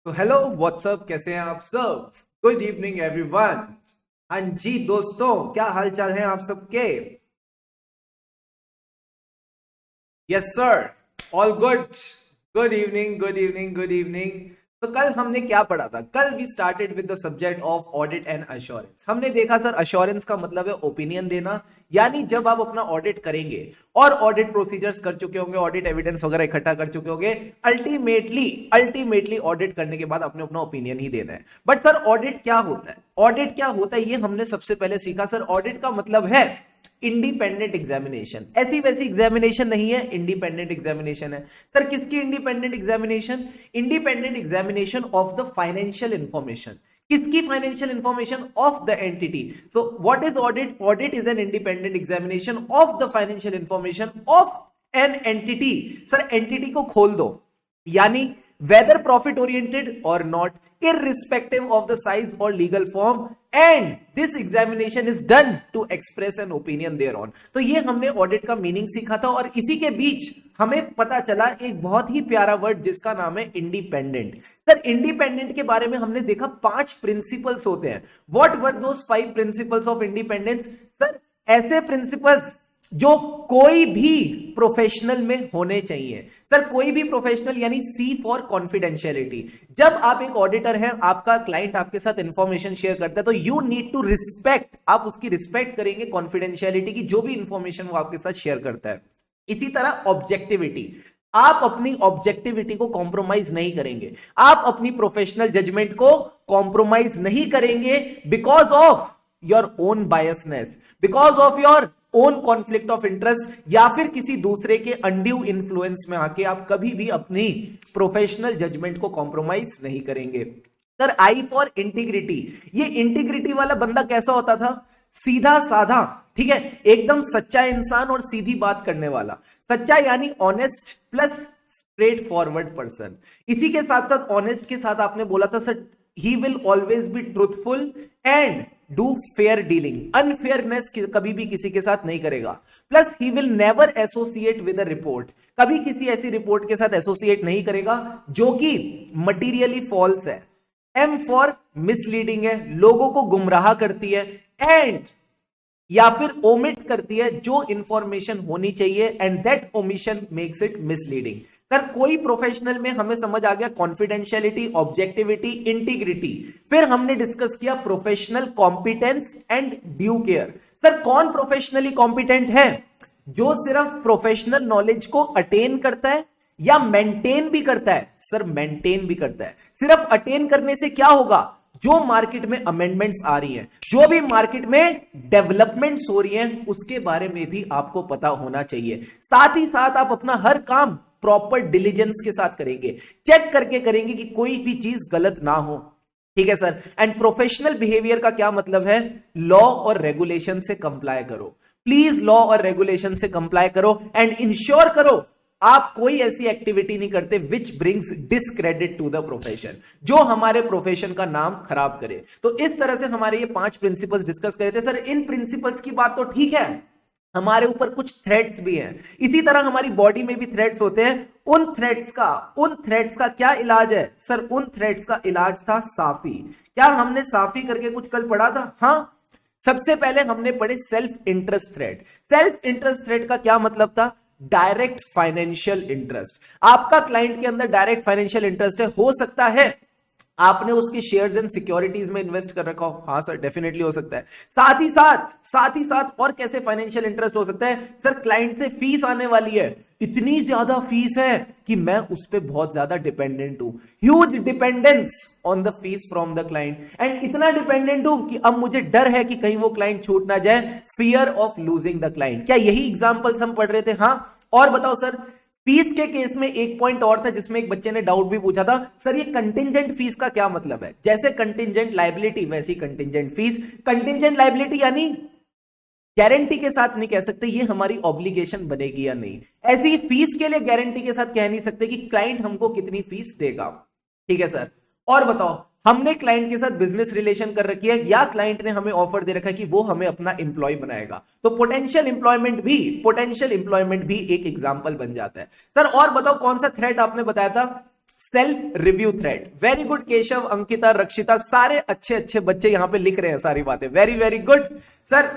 तो hello what's up, कैसे हैं आप सब। Good evening everyone. हाँ जी दोस्तों, क्या हाल चाल है आप सबके। Yes sir, all good. Good evening, good evening, good evening. तो कल हमने क्या पढ़ा था। कल we started with the subject of audit and assurance. हमने देखा सर, अश्योरेंस का मतलब है ओपिनियन देना, यानी जब आप अपना ऑडिट करेंगे और ऑडिट प्रोसीजर्स कर चुके होंगे, ऑडिट एविडेंस वगैरह इकट्ठा कर चुके होंगे, अल्टीमेटली अल्टीमेटली ऑडिट करने के बाद आपने अपना ओपिनियन ही देना है। बट सर ऑडिट क्या होता है, ऑडिट क्या होता है, ये हमने सबसे पहले सीखा। सर ऑडिट का मतलब है इंडिपेंडेंट एग्जामिनेशन। ऐसी वैसी एग्जामिनेशन नहीं है, इंडिपेंडेंट एग्जामिनेशन है। सर किसकी independent examination? Independent examination of the financial information. किसकी financial information? Of the entity. So what is audit? Audit is an independent examination of the financial information of an entity. Sir entity को खोल दो, यानी whether profit oriented or not, irrespective of the size or legal form, and this examination is done to express an opinion thereon। तो ये हमने audit का meaning सीखा था, और इसी के बीच हमें पता चला एक बहुत ही प्यारा वर्ड जिसका नाम है इंडिपेंडेंट। सर इंडिपेंडेंट के बारे में हमने देखा 5 प्रिंसिपल्स होते हैं। What were those 5 principles of independence? Sir ऐसे प्रिंसिपल्स जो कोई भी प्रोफेशनल में होने चाहिए। सर कोई भी प्रोफेशनल, यानी सी फॉर कॉन्फिडेंशियलिटी। जब आप एक ऑडिटर हैं, आपका क्लाइंट आपके साथ इंफॉर्मेशन शेयर करता है, तो यू नीड टू रिस्पेक्ट, आप उसकी रिस्पेक्ट करेंगे कॉन्फिडेंशियलिटी की, जो भी इंफॉर्मेशन वो आपके साथ शेयर करता है। इसी तरह ऑब्जेक्टिविटी, आप अपनी ऑब्जेक्टिविटी को कॉम्प्रोमाइज नहीं करेंगे, आप अपनी प्रोफेशनल जजमेंट को कॉम्प्रोमाइज नहीं करेंगे because of your own biasness, because of your own conflict of interest, या फिर किसी दूसरे के अनड्यू इन्फ्लुएंस में आके आप कभी भी अपनी प्रोफेशनल जजमेंट को कॉम्प्रोमाइज नहीं करेंगे। सर आई फॉर इंटीग्रिटी, ये इंटीग्रिटी वाला बंदा कैसा होता था? सीधा साधा, ठीक है, एकदम सच्चा इंसान और सीधी बात करने वाला। सच्चा यानी honest plus straight forward person. इसी के साथ साथ ऑनेस्ट के साथ आपने बोला था sir, he will always be truthful and do fair dealing, unfairness कभी भी किसी के साथ नहीं करेगा। Plus he will never associate with a report, कभी किसी ऐसी रिपोर्ट के साथ एसोसिएट नहीं करेगा जो कि मटीरियली फॉल्स है। एम फॉर मिसलीडिंग है, लोगों को गुमराह करती है, एंड या फिर ओमिट करती है जो इंफॉर्मेशन होनी चाहिए, and that omission makes it misleading. Sir कोई प्रोफेशनल में हमें समझ आ गया कॉन्फिडेंशियलिटी, ऑब्जेक्टिविटी, इंटीग्रिटी। फिर हमने डिस्कस किया professional competence and due care. Sir कौन प्रोफेशनली कॉम्पिटेंट है? जो सिर्फ प्रोफेशनल नॉलेज को अटेन करता है या मेंटेन भी करता है? सर मेंटेन भी करता है। सिर्फ अटेन करने से क्या होगा? जो मार्केट में अमेंडमेंट्स आ रही हैं, जो भी मार्केट में डेवलपमेंट्स हो रही हैं, उसके बारे में भी आपको पता होना चाहिए। साथ ही साथ आप अपना हर काम प्रॉपर डिलीजेंस के साथ करेंगे, चेक करके करेंगे कि कोई भी चीज गलत ना हो, ठीक है सर। एंड प्रोफेशनल बिहेवियर का क्या मतलब है? लॉ और रेगुलेशन से कंप्लाई करो, प्लीज लॉ और रेगुलेशन से कंप्लाई करो, एंड इंश्योर करो आप कोई ऐसी एक्टिविटी नहीं करते which brings discredit to the profession, जो हमारे प्रोफेशन का नाम खराब करे। तो इस तरह से हमारे ये 5 प्रिंसिपल्स डिस्कस करे थे। सर इन प्रिंसिपल्स की बात तो ठीक है, हमारे ऊपर कुछ थ्रेड्स भी हैं, इसी तरह हमारी बॉडी में भी थ्रेड्स होते हैं। उन थ्रेड्स का क्या इलाज है? सर उन थ्रेड्स का इलाज था साफी। क्या हमने साफी करके कुछ कल पढ़ा था? हाँ, सबसे पहले हमने पढ़े self interest thread. Self interest thread का क्या मतलब था? Direct financial interest. आपका क्लाइंट के अंदर डायरेक्ट फाइनेंशियल इंटरेस्ट है, हो सकता है आपने उसके शेयर्स एंड सिक्योरिटीज में इन्वेस्ट कर रखा हो। हाँ सर डेफिनेटली हो सकता है। साथ ही साथ और कैसे फाइनेंशियल इंटरेस्ट हो सकता है? सर क्लाइंट से फीस आने वाली है, इतनी ज्यादा फीस है कि मैं उस पर बहुत ज्यादा डिपेंडेंट हूं, huge dependence on the fees from the client, and इतना डिपेंडेंट हूं कि अब मुझे डर है कि कहीं वो क्लाइंट छूट ना जाए, fear of losing the client. क्या यही एग्जांपल्स हम पढ़ रहे थे? हाँ। और बताओ सर, फीस के केस में एक पॉइंट और था जिसमें एक बच्चे ने डाउट भी पूछा था, सर ये कंटिंजेंट फीस का क्या मतलब है? जैसे कंटिंजेंट लायबिलिटी वैसी कंटिंजेंट फीस। कंटिंजेंट लायबिलिटी यानी गारंटी के साथ नहीं कह सकते ये हमारी ऑब्लिगेशन बनेगी या नहीं। ऐसी फीस के लिए गारंटी के साथ कह नहीं सकते कि क्लाइंट हमको कितनी फीस देगा, ठीक है सर। और बताओ, हमने क्लाइंट के साथ बिजनेस रिलेशन कर रखी है, या क्लाइंट ने हमें ऑफर दे रखा है कि वो हमें अपना एम्प्लॉय बनाएगा, तो पोटेंशियल एम्प्लॉयमेंट भी एक एग्जांपल बन जाता है। सर और बताओ कौन सा थ्रेट आपने बताया था? Self review thread. Very good Keshav, Ankita, रक्षिता, सारे अच्छे अच्छे बच्चे यहां पे लिख रहे हैं सारी बातें, वेरी वेरी गुड सर।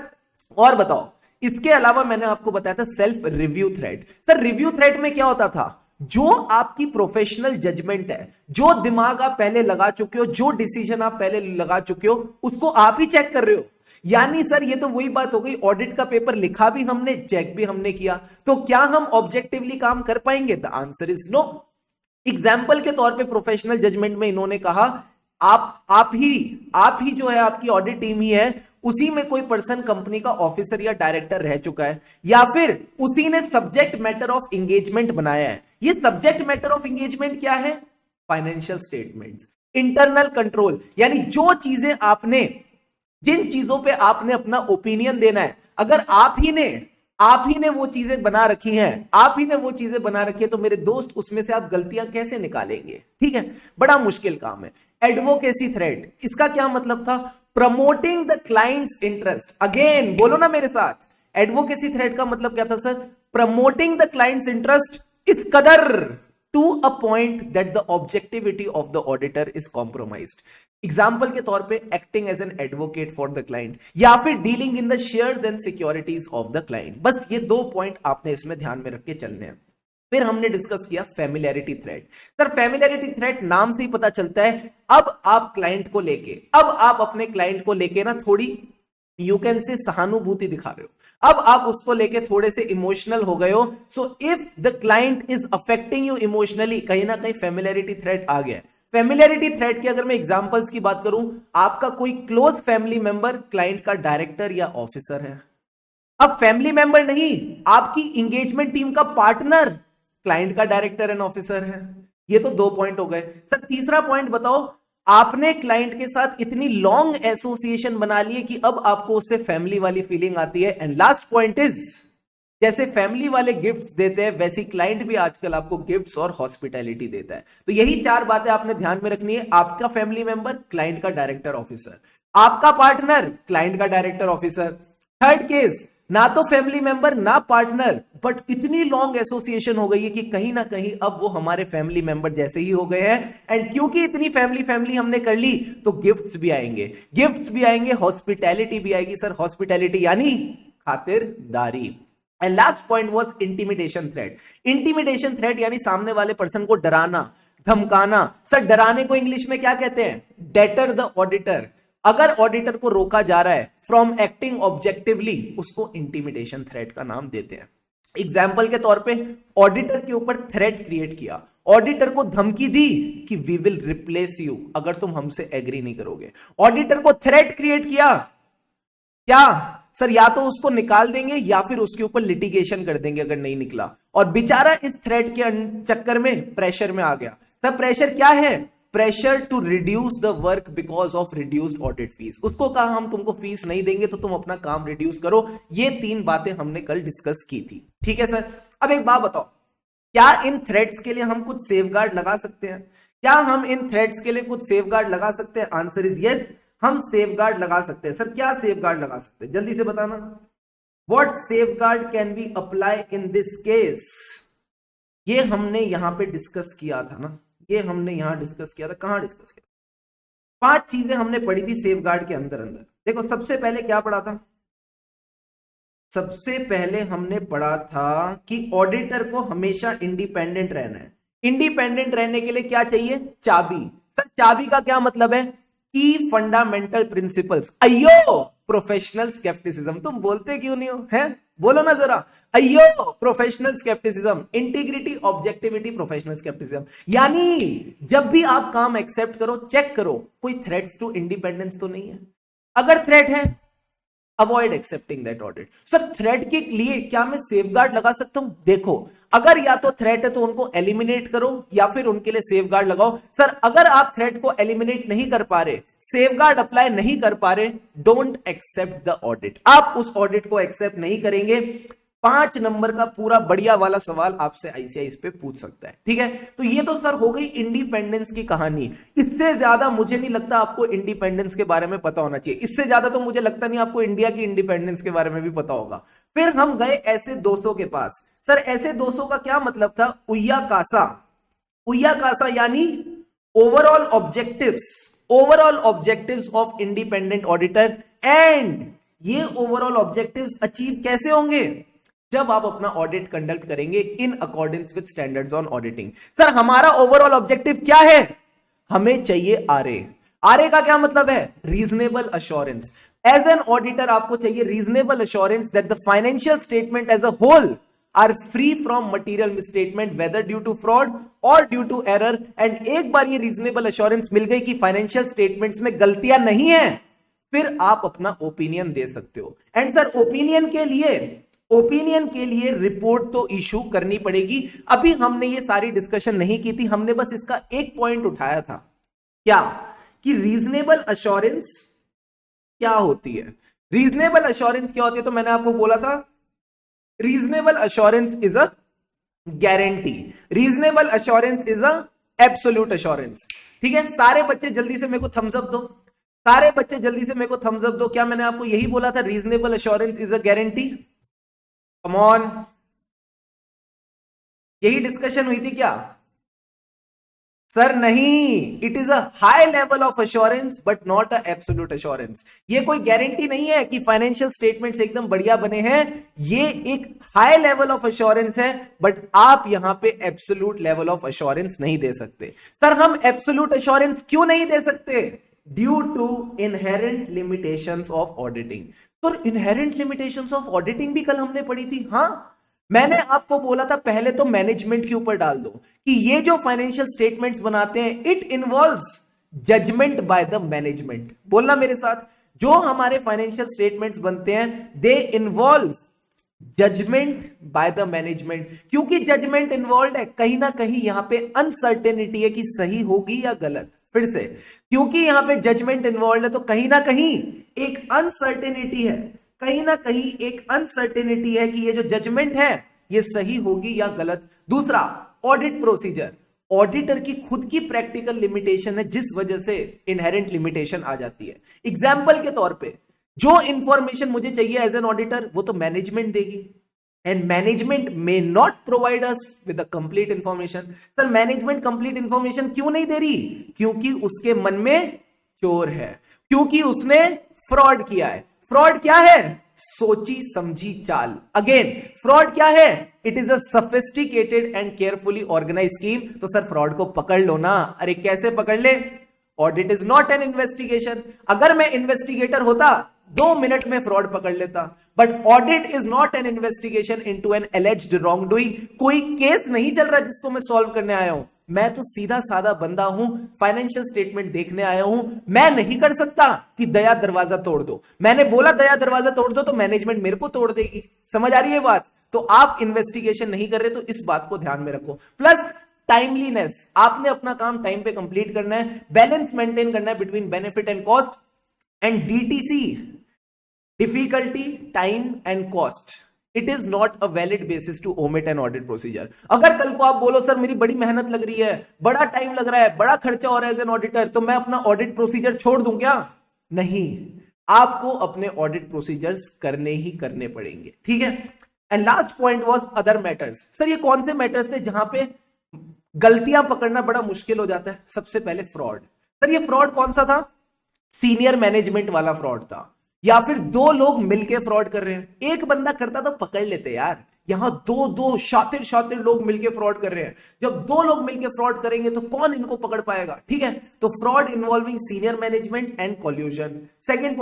और बताओ, इसके अलावा मैंने आपको बताया था self review thread. Sir review thread में क्या होता था, जो आपकी प्रोफेशनल जजमेंट है, जो दिमाग आप पहले लगा चुके हो, जो डिसीजन आप पहले लगा चुके हो, उसको आप ही चेक कर रहे हो। यानी सर ये तो वही बात हो गई, ऑडिट का पेपर लिखा भी हमने, चेक भी हमने किया, तो क्या हम ऑब्जेक्टिवली काम कर पाएंगे? The answer is no. Example के तौर पे प्रोफेशनल जजमेंट में इन्होंने कहा आप ही जो है, आपकी ऑडिट टीम ही है, उसी में कोई पर्सन कंपनी का ऑफिसर या डायरेक्टर रह चुका है, या फिर उसी ने सब्जेक्ट मैटर ऑफ एंगेजमेंट बनाया है। ये सब्जेक्ट मैटर ऑफ एंगेजमेंट क्या है? फाइनेंशियल स्टेटमेंट्स, इंटरनल कंट्रोल, यानी जो चीजें आपने, जिन चीजों पे आपने अपना ओपिनियन देना है, अगर आप ही ने वो चीजें बना रखी हैं, आप ही ने वो चीजें बना रखी है, तो मेरे दोस्त उसमें से आप गलतियां कैसे निकालेंगे? ठीक है, बड़ा मुश्किल काम है। एडवोकेसी थ्रेड, इसका क्या मतलब था? Promoting the client's interest. Again बोलो ना मेरे साथ, एडवोकेसी थ्रेड का मतलब क्या था sir? Promoting the client's interest इस कदर to a point that the objectivity of the auditor is compromised. Example के तौर पे acting as an advocate for the client, या फिर dealing in the shares and securities of the client. बस ये 2 point आपने इसमें ध्यान में रख के चलने हैं। फिर हमने डिस्कस किया familiarity thread. Sir familiarity thread नाम से ही पता चलता है, अब आप क्लाइंट को लेके, अब आप अपने क्लाइंट को लेके ना थोड़ी यू कैन से सहानुभूति दिखा रहे हो, अब आप उसको लेके थोड़े से इमोशनल हो गए हो। So if the client is affecting you emotionally, कहीं ना कहीं फैमिलियरिटी थ्रेड आ गया। फैमिलियरिटी थ्रेड की अगर मैं एग्जांपल्स की बात करूं, आपका कोई क्लोज फैमिली मेंबर क्लाइंट का डायरेक्टर या ऑफिसर है। अब फैमिली मेंबर नहीं, आपकी इंगेजमेंट टीम का पार्टनर क्लाइंट का डायरेक्टर एंड ऑफिसर है। ये तो 2 पॉइंट हो गए। सर तीसरा पॉइंट बताओ, आपने क्लाइंट के साथ इतनी लॉन्ग एसोसिएशन बना ली है कि अब आपको उससे फैमिली वाली फीलिंग आती है। एंड लास्ट पॉइंट इज, जैसे फैमिली वाले गिफ्ट्स देते हैं, वैसी क्लाइंट भी आजकल आपको गिफ्ट्स और हॉस्पिटैलिटी देता है। तो यही 4 बातें आपने ध्यान में रखनी है। आपका फैमिली मेंबर क्लाइंट का डायरेक्टर ऑफिसर, आपका पार्टनर क्लाइंट का डायरेक्टर ऑफिसर। थर्ड केस, ना तो फैमिली मेंबर ना पार्टनर, बट इतनी लॉन्ग एसोसिएशन हो गई है कि कहीं ना कहीं अब वो हमारे फैमिली मेंबर जैसे ही हो गए हैं। एंड क्योंकि इतनी फैमिली हमने कर ली, तो गिफ्ट्स भी आएंगे, हॉस्पिटैलिटी भी आएगी। सर हॉस्पिटैलिटी यानी खातिरदारी। And last point was intimidation threat. Intimidation threat यानी सामने वाले पर्सन को डराना, धमकाना। सर डराने को इंग्लिश में क्या कहते हैं? Debtor the auditor. अगर ऑडिटर को रोका जा रहा है फ्रॉम एक्टिंग ऑब्जेक्टिवली, उसको इंटिमिडेशन थ्रेट का नाम देते हैं। एग्जाम्पल के तौर पे, ऑडिटर के ऊपर थ्रेट क्रिएट किया, ऑडिटर को धमकी दी कि वी विल रिप्लेस यू अगर तुम हमसे एग्री नहीं करोगे। ऑडिटर को थ्रेट क्रिएट किया, क्या सर? या तो उसको निकाल देंगे या फिर उसके ऊपर लिटिगेशन कर देंगे अगर नहीं निकला। और बेचारा इस थ्रेट के चक्कर में प्रेशर में आ गया। सर प्रेशर क्या है? Pressure to reduce the work because of reduced audit fees. उसको कहा हम तुमको फीस नहीं देंगे तो तुम अपना काम रिड्यूस करो। ये 3 बातें हमने कल डिस्कस की थी। ठीक है सर, अब एक बात बताओ, क्या इन थ्रेड्स के लिए हम कुछ सेफगार्ड लगा सकते हैं? क्या हम इन थ्रेड्स के लिए कुछ सेफगार्ड लगा सकते हैं? आंसर इज यस, हम सेफगार्ड लगा सकते हैं। सर क्या सेफगार्ड लगा सकते हैं, जल्दी से बताना। What safeguard can be apply in this case? ये हमने यहां पे डिस्कस किया था ना, ये हमने यहां डिस्कस किया था। कहां डिस्कस किया? 5 चीजें हमने पढ़ी थी सेफगार्ड के अंदर। देखो सबसे पहले क्या पढ़ा था? सबसे पहले हमने पढ़ा था कि ऑडिटर को हमेशा इंडिपेंडेंट रहना है। इंडिपेंडेंट रहने के लिए क्या चाहिए? चाबी। सर चाबी का क्या मतलब है? की फंडामेंटल प्रिंसिपल्स। अयो प्रोफेशनल स्केप्टिसिज्म। तुम बोलते क्यों नहीं हो? हैं बोलो ना जरा। अयो professional scepticism, integrity, objectivity, professional scepticism. यानी जब भी आप काम एक्सेप्ट करो, चेक करो कोई थ्रेट्स टू इंडिपेंडेंस तो नहीं है। अगर थ्रेट है, avoid accepting that audit. Sir threat के लिए क्या मैं सेफगार्ड लगा सकता हूं? देखो, अगर या तो थ्रेट है तो उनको एलिमिनेट करो या फिर उनके लिए सेफगार्ड लगाओ। सर अगर आप थ्रेट को एलिमिनेट नहीं कर पा रहे, सेफगार्ड अप्लाई नहीं कर पा रहे, डोंट एक्सेप्ट द ऑडिट। आप उस ऑडिट को एक्सेप्ट नहीं करेंगे। 5 नंबर का पूरा बढ़िया वाला सवाल आपसे आईसीआई इस पे पूछ सकता है। ठीक है, तो ये तो सर हो गई इंडिपेंडेंस की कहानी। इससे ज्यादा मुझे नहीं लगता आपको इंडिपेंडेंस के बारे में पता होना चाहिए। इससे ज्यादा तो मुझे लगता नहीं आपको इंडिया की इंडिपेंडेंस के बारे में भी पता होगा। फिर हम गए ऐसे दोस्तों के पास। सर ऐसे दोस्तों का क्या मतलब था? उय्या कासा। उया कासा यानी overall objectives of independent auditor. And ये ओवरऑल ऑब्जेक्टिव्स अचीव कैसे होंगे? जब आप अपना ऑडिट कंडक्ट करेंगे इन accordance with standards on auditing. Sir हमारा ओवरऑल ऑब्जेक्टिव क्या है? हमें चाहिए आरए। आरए का क्या मतलब है? Reasonable assurance. As an auditor आपको चाहिए reasonable assurance that the financial statement as a whole are free from material misstatement whether due to fraud और ड्यू टू एरर। एंड एक बार ये रीजनेबल अश्योरेंस मिल गई कि फाइनेंशियल स्टेटमेंट्स में गलतियां नहीं है, फिर आप अपना ओपिनियन दे सकते हो। एंड सर ओपिनियन के लिए रिपोर्ट तो इशू करनी पड़ेगी। अभी हमने ये सारी डिस्कशन नहीं की थी, हमने बस इसका एक पॉइंट उठाया था, क्या कि रीजनेबल अश्योरेंस क्या होती है। रीजनेबल अश्योरेंस क्या होती है? तो मैंने आपको बोला था reasonable assurance is a guarantee, reasonable assurance is a absolute assurance. ठीक है, सारे बच्चे जल्दी से मेरे को थम्स अप दो, सारे बच्चे जल्दी से मेरे को थम्स अप दो। क्या मैंने आपको यही बोला था? Reasonable assurance is a guarantee. Come on, यही डिस्कशन हुई थी क्या? सर नहीं, it is a high level of assurance but not a absolute assurance. ये कोई गारंटी नहीं है कि फाइनेंशियल स्टेटमेंट्स एकदम बढ़िया बने हैं। ये एक हाई लेवल ऑफ अश्योरेंस है, बट आप यहां पे एब्सोल्यूट लेवल ऑफ अश्योरेंस नहीं दे सकते। सर हम एब्सोल्यूट अश्योरेंस क्यों नहीं दे सकते? Due to inherent limitations of auditing. तो इनहेरेंट लिमिटेशंस ऑफ ऑडिटिंग भी कल हमने पढ़ी थी। हाँ, मैंने आपको बोला था पहले तो मैनेजमेंट के ऊपर डाल दो कि ये जो फाइनेंशियल स्टेटमेंट्स बनाते हैं it involves judgement by the management. बोलना मेरे साथ, जो हमारे फाइनेंशियल स्टेटमेंट्स बनते हैं they involve judgement by the management. क्योंकि जजमेंट इन्वॉल्व है, कहीं ना कहीं यहां पे अनसर्टेनिटी है कि सही होगी या गलत। फिर से, क्योंकि यहां पे जजमेंट इन्वॉल्व है तो कहीं ना कहीं एक अनसर्टेनिटी है, कहीं ना कहीं एक अनसर्टेनिटी है कि ये जो जजमेंट है ये सही होगी या गलत। दूसरा, ऑडिट प्रोसीजर, ऑडिटर की खुद की प्रैक्टिकल लिमिटेशन है जिस वजह से इनहेरेंट लिमिटेशन आ जाती है। एग्जाम्पल के तौर पे जो इंफॉर्मेशन मुझे चाहिए एज एन ऑडिटर वो तो मैनेजमेंट देगी, and management may not provide us with the complete information. Sir management complete information क्यों नहीं दे रही? क्योंकि उसके मन में चोर है, क्योंकि उसने फ्रॉड किया है। फ्रॉड क्या है? सोची समझी चाल। अगेन, फ्रॉड क्या है? It is a sophisticated and carefully organise scheme. तो सर फ्रॉड को पकड़ लो ना। अरे कैसे पकड़ ले? Audit is not an investigation. अगर मैं इन्वेस्टिगेटर होता 2 मिनट में फ्रॉड पकड़ लेता, but audit is not an investigation into an alleged wrong doing. कोई केस नहीं चल रहा जिसको मैं सॉल्व करने आया हूं, मैं तो सीधा साधा बंदा हूं, फाइनेंशियल स्टेटमेंट देखने आया हूं। मैं नहीं कर सकता कि दया दरवाजा तोड़ दो। मैंने बोला दया दरवाजा तोड़ दो तो मैनेजमेंट मेरे को तोड़ देगी। समझ आ रही है बात? तो आप इन्वेस्टिगेशन नहीं कर रहे, तो इस बात को ध्यान में रखो। प्लस टाइमलीनेस, आपने अपना काम टाइम पे कंप्लीट करना है, बैलेंस मेंटेन करना है between benefit and cost. And DTC, difficulty, time and cost, it is not a valid basis to omit an audit procedure. अगर कल को आप बोलो सर मेरी बड़ी मेहनत लग रही है, बड़ा टाइम लग रहा है, बड़ा खर्चा हो रहा है एज एन ऑडिटर, तो मैं अपना ऑडिट प्रोसीजर छोड़ दूं क्या? नहीं, आपको अपने ऑडिट प्रोसीजर्स करने ही करने पड़ेंगे। ठीक है। And last point was other matters. Sir ये कौन से मैटर्स थे जहां पे गलतियां पकड़ना बड़ा मुश्किल हो जाता है? सबसे पहले फ्रॉड। सर ये फ्रॉड कौन सा था? सीनियर मैनेजमेंट वाला फ्रॉड था, या फिर 2 लोग मिलकर फ्रॉड कर रहे हैं। एक बंदा करता तो पकड़ लेते यार, यहां 2 शातिर लोग मिलकर फ्रॉड कर रहे हैं। जब 2 लोग मिलकर फ्रॉड करेंगे तो कौन इनको पकड़ पाएगा? ठीक है, तो fraud involving senior management and collusion. Second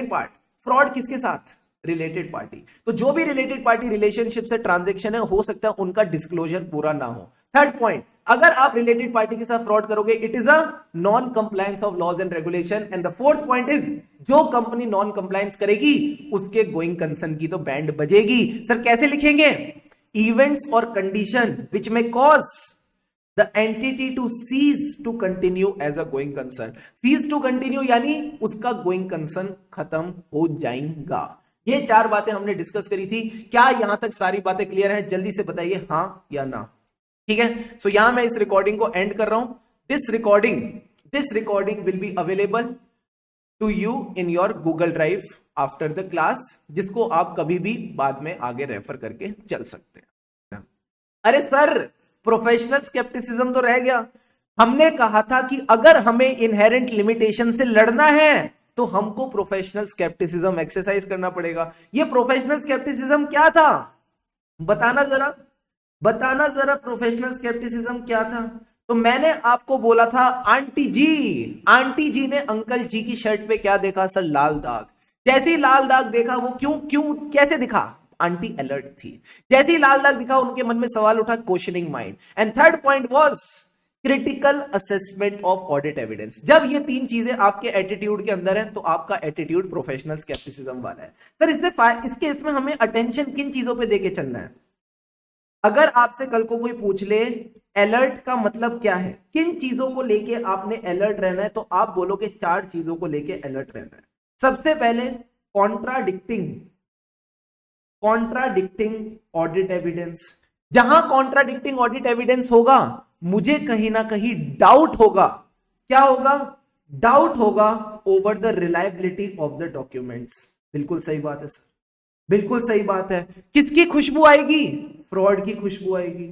part, fraud किसके साथ? Related party. तो जो भी रिलेटेड पार्टी रिलेशनशिप से ट्रांजेक्शन है, हो सकता है उनका डिस्क्लोजर पूरा ना हो। थर्ड पॉइंट, अगर आप रिलेटेड पार्टी के साथ फ्रॉड करोगे it is a non compliance of laws and regulation. And the fourth point is, जो कंपनी नॉन कंप्लायंस करेगी उसके गोइंग कंसर्न की तो बैंड बजेगी। सर कैसे लिखेंगे? इवेंट्स और कंडीशन विच में cause the entity to cease to continue as a going concern. Cease to continue यानी उसका गोइंग कंसर्न खत्म हो जाएगा। ये 4 बातें हमने डिस्कस करी थी। क्या यहां तक सारी बातें क्लियर हैं? जल्दी से बताइए हां या ना। ठीक है, सो यहां मैं इस रिकॉर्डिंग को एंड कर रहा हूं। This recording will be available to you in your Google drive after the class, जिसको आप कभी भी बाद में आगे रेफर करके चल सकते हैं। अरे सर प्रोफेशनल स्केप्टिसिज्म तो रह गया। हमने कहा था कि अगर हमें इनहेरेंट लिमिटेशन से लड़ना है तो हमको प्रोफेशनल स्केप्टिसिज्म एक्सरसाइज करना पड़ेगा। ये प्रोफेशनल स्केप्टिसिज्म क्या था, बताना जरा, बताना जरा, प्रोफेशनल स्केप्टिसिज्म क्या था। तो मैंने आपको बोला था आंटी जी ने अंकल जी की शर्ट पे क्या देखा सर, लाल दाग। जैसे ही लाल दाग देखा, वो क्यों क्यों कैसे दिखा, आंटी अलर्ट थी। जैसे ही लाल दाग दिखा, उनके मन में सवाल उठा, questioning mind. And third point was critical assessment of audit evidence. जब ये तीन चीजें आपके एटीट्यूड के अंदर है तो आपका एटीट्यूड प्रोफेशनल स्केप्टिसिज्म वाला है। सर इसमें हमें अटेंशन किन चीजों पे देके चलना है। अगर आपसे कल को कोई पूछ ले अलर्ट का मतलब क्या है, किन चीजों को लेके आपने अलर्ट रहना है, तो आप बोलोगे 4 चीजों को लेके अलर्ट रहना है। सबसे पहले कॉन्ट्राडिक्टिंग ऑडिट एविडेंस। जहां कॉन्ट्राडिक्टिंग ऑडिट एविडेंस होगा, मुझे कहीं ना कहीं डाउट होगा। क्या होगा, डाउट होगा over the reliability of the documents. बिल्कुल सही बात है सर, बिल्कुल सही बात है। किसकी खुशबू आएगी, फ्रॉड की खुशबू आएगी।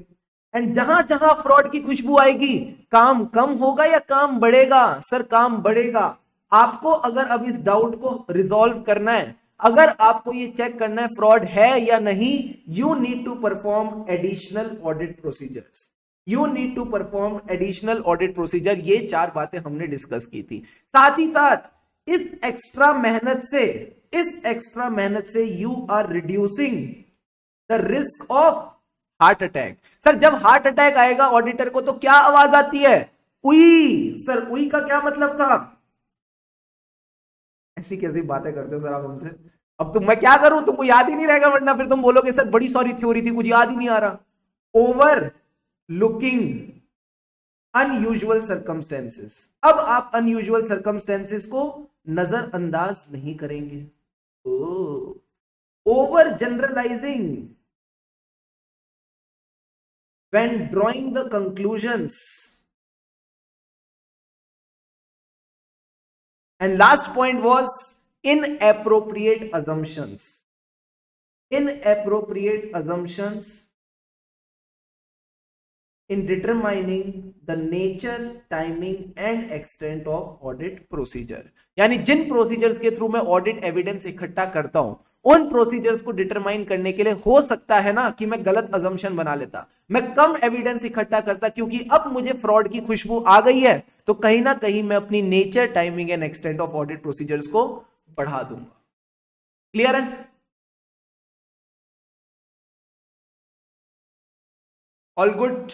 एंड जहां जहां फ्रॉड की खुशबू आएगी, काम कम होगा या काम बढ़ेगा, सर काम बढ़ेगा। आपको अगर अब इस डाउट को रिजॉल्व करना है, अगर आपको ये चेक करना है फ्रॉड है या नहीं, you need to perform additional audit procedures. You need to perform additional audit procedure. ये 4 बातें हमने डिस्कस की थी। साथ ही साथ इस एक्स्ट्रा मेहनत से you are reducing the risk of heart attack. Sir जब हार्ट अटैक आएगा ऑडिटर को तो क्या आवाज आती है, उई। सर उई का क्या मतलब था, ऐसी कैसी बातें करते हो सर आप हमसे। अब तुम, मैं क्या करूं, तुमको याद ही नहीं रहेगा, वरना फिर तुम बोलोगे सर बड़ी सॉरी थ्योरी थी, कुछ याद ही नहीं आ रहा। Over looking unusual circumstances. अब आप अनयूजुअल सर्कमस्टेंसेस को नजरअंदाज नहीं करेंगे। Over generalising when drawing the conclusions. And last point was inappropriate assumptions. Inappropriate assumptions in determining the nature, timing and extent of audit procedure. यानी जिन प्रोसीजर्स के through मैं audit evidence इकट्ठा करता हूं, उन प्रोसीजर्स को डिटरमाइन करने के लिए हो सकता है ना कि मैं गलत अजम्पशन बना लेता, मैं कम एविडेंस इकट्ठा करता, क्योंकि अब मुझे फ्रॉड की खुशबू आ गई है, तो कहीं ना कहीं मैं अपनी nature, timing and extent of audit procedures को बढ़ा दूंगा। क्लियर है, ऑल गुड,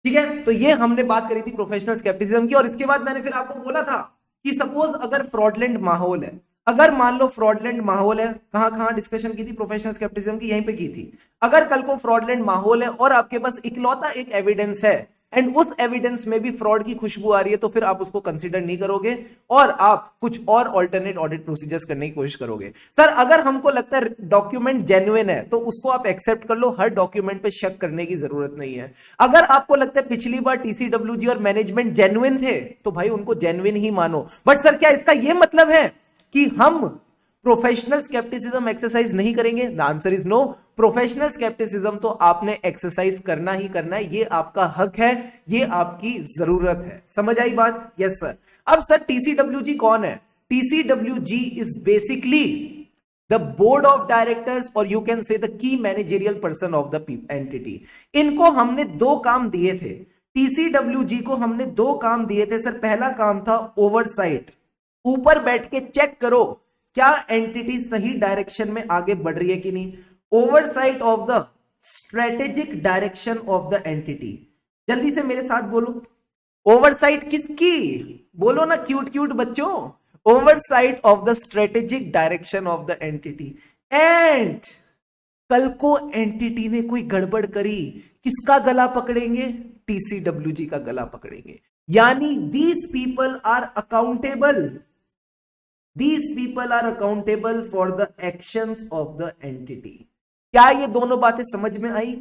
ठीक है। तो ये हमने बात करी थी प्रोफेशनल स्केप्टिसिज्म की। और इसके बाद मैंने फिर आपको बोला था कि सपोज अगर फ्रॉडलेंट माहौल है, अगर मान लो फ्रॉडलेंट माहौल है, कहां कहां डिस्कशन की थी प्रोफेशनल स्केप्टिसिज्म की, यहीं पे की थी। अगर कल को फ्रॉडलेंट माहौल है और आपके पास इकलौता एक एविडेंस है एंड उस एविडेंस में भी फ्रॉड की खुशबू आ रही है, तो फिर आप उसको कंसीडर नहीं करोगे और आप कुछ और ऑल्टरनेट ऑडिट प्रोसीजर्स करने की कोशिश करोगे। सर अगर हमको लगता है डॉक्यूमेंट जेन्युइन है तो उसको आप एक्सेप्ट कर लो, हर डॉक्यूमेंट पे शक करने की जरूरत नहीं है। अगर आपको लगता है पिछली बार टीसीडब्ल्यूजी और मैनेजमेंट जेन्युइन थे तो भाई उनको जेन्युइन ही मानो। बट सर क्या इसका यह मतलब है कि हम प्रोफेशनल स्केप्टिसिज्म एक्सरसाइज नहीं करेंगे? The answer is no. Professional scepticism तो आपने एक्सरसाइज करना ही करना है, ये आपका हक है, ये आपकी जरूरत है। समझ आई बात? Yes sir. अब सर टीसीडब्ल्यूजी कौन है? TCWG is basically the board of directors और you can say the key managerial person of the entity. इनको हमने 2 काम दिए थे, टीसीडब्ल्यूजी को हमने 2 काम दिए थे सर। पहला काम था ओवरसाइट, ऊपर बैठ के चेक करो क्या एंटिटी सही डायरेक्शन में आगे बढ़ रही है कि नहीं। Oversight of the strategic direction of the entity. जल्दी से मेरे साथ बोलो, ओवरसाइट किसकी? बोलो ना क्यूट क्यूट बच्चों, oversight of the strategic direction of the entity. And कल को एंटिटी ने कोई गड़बड़ करी, किसका गला पकड़ेंगे? टीसीडब्ल्यूजी का गला पकड़ेंगे। यानी these people are accountable, these people are accountable for the actions of the entity। क्या ये दोनों बातें समझ में आई?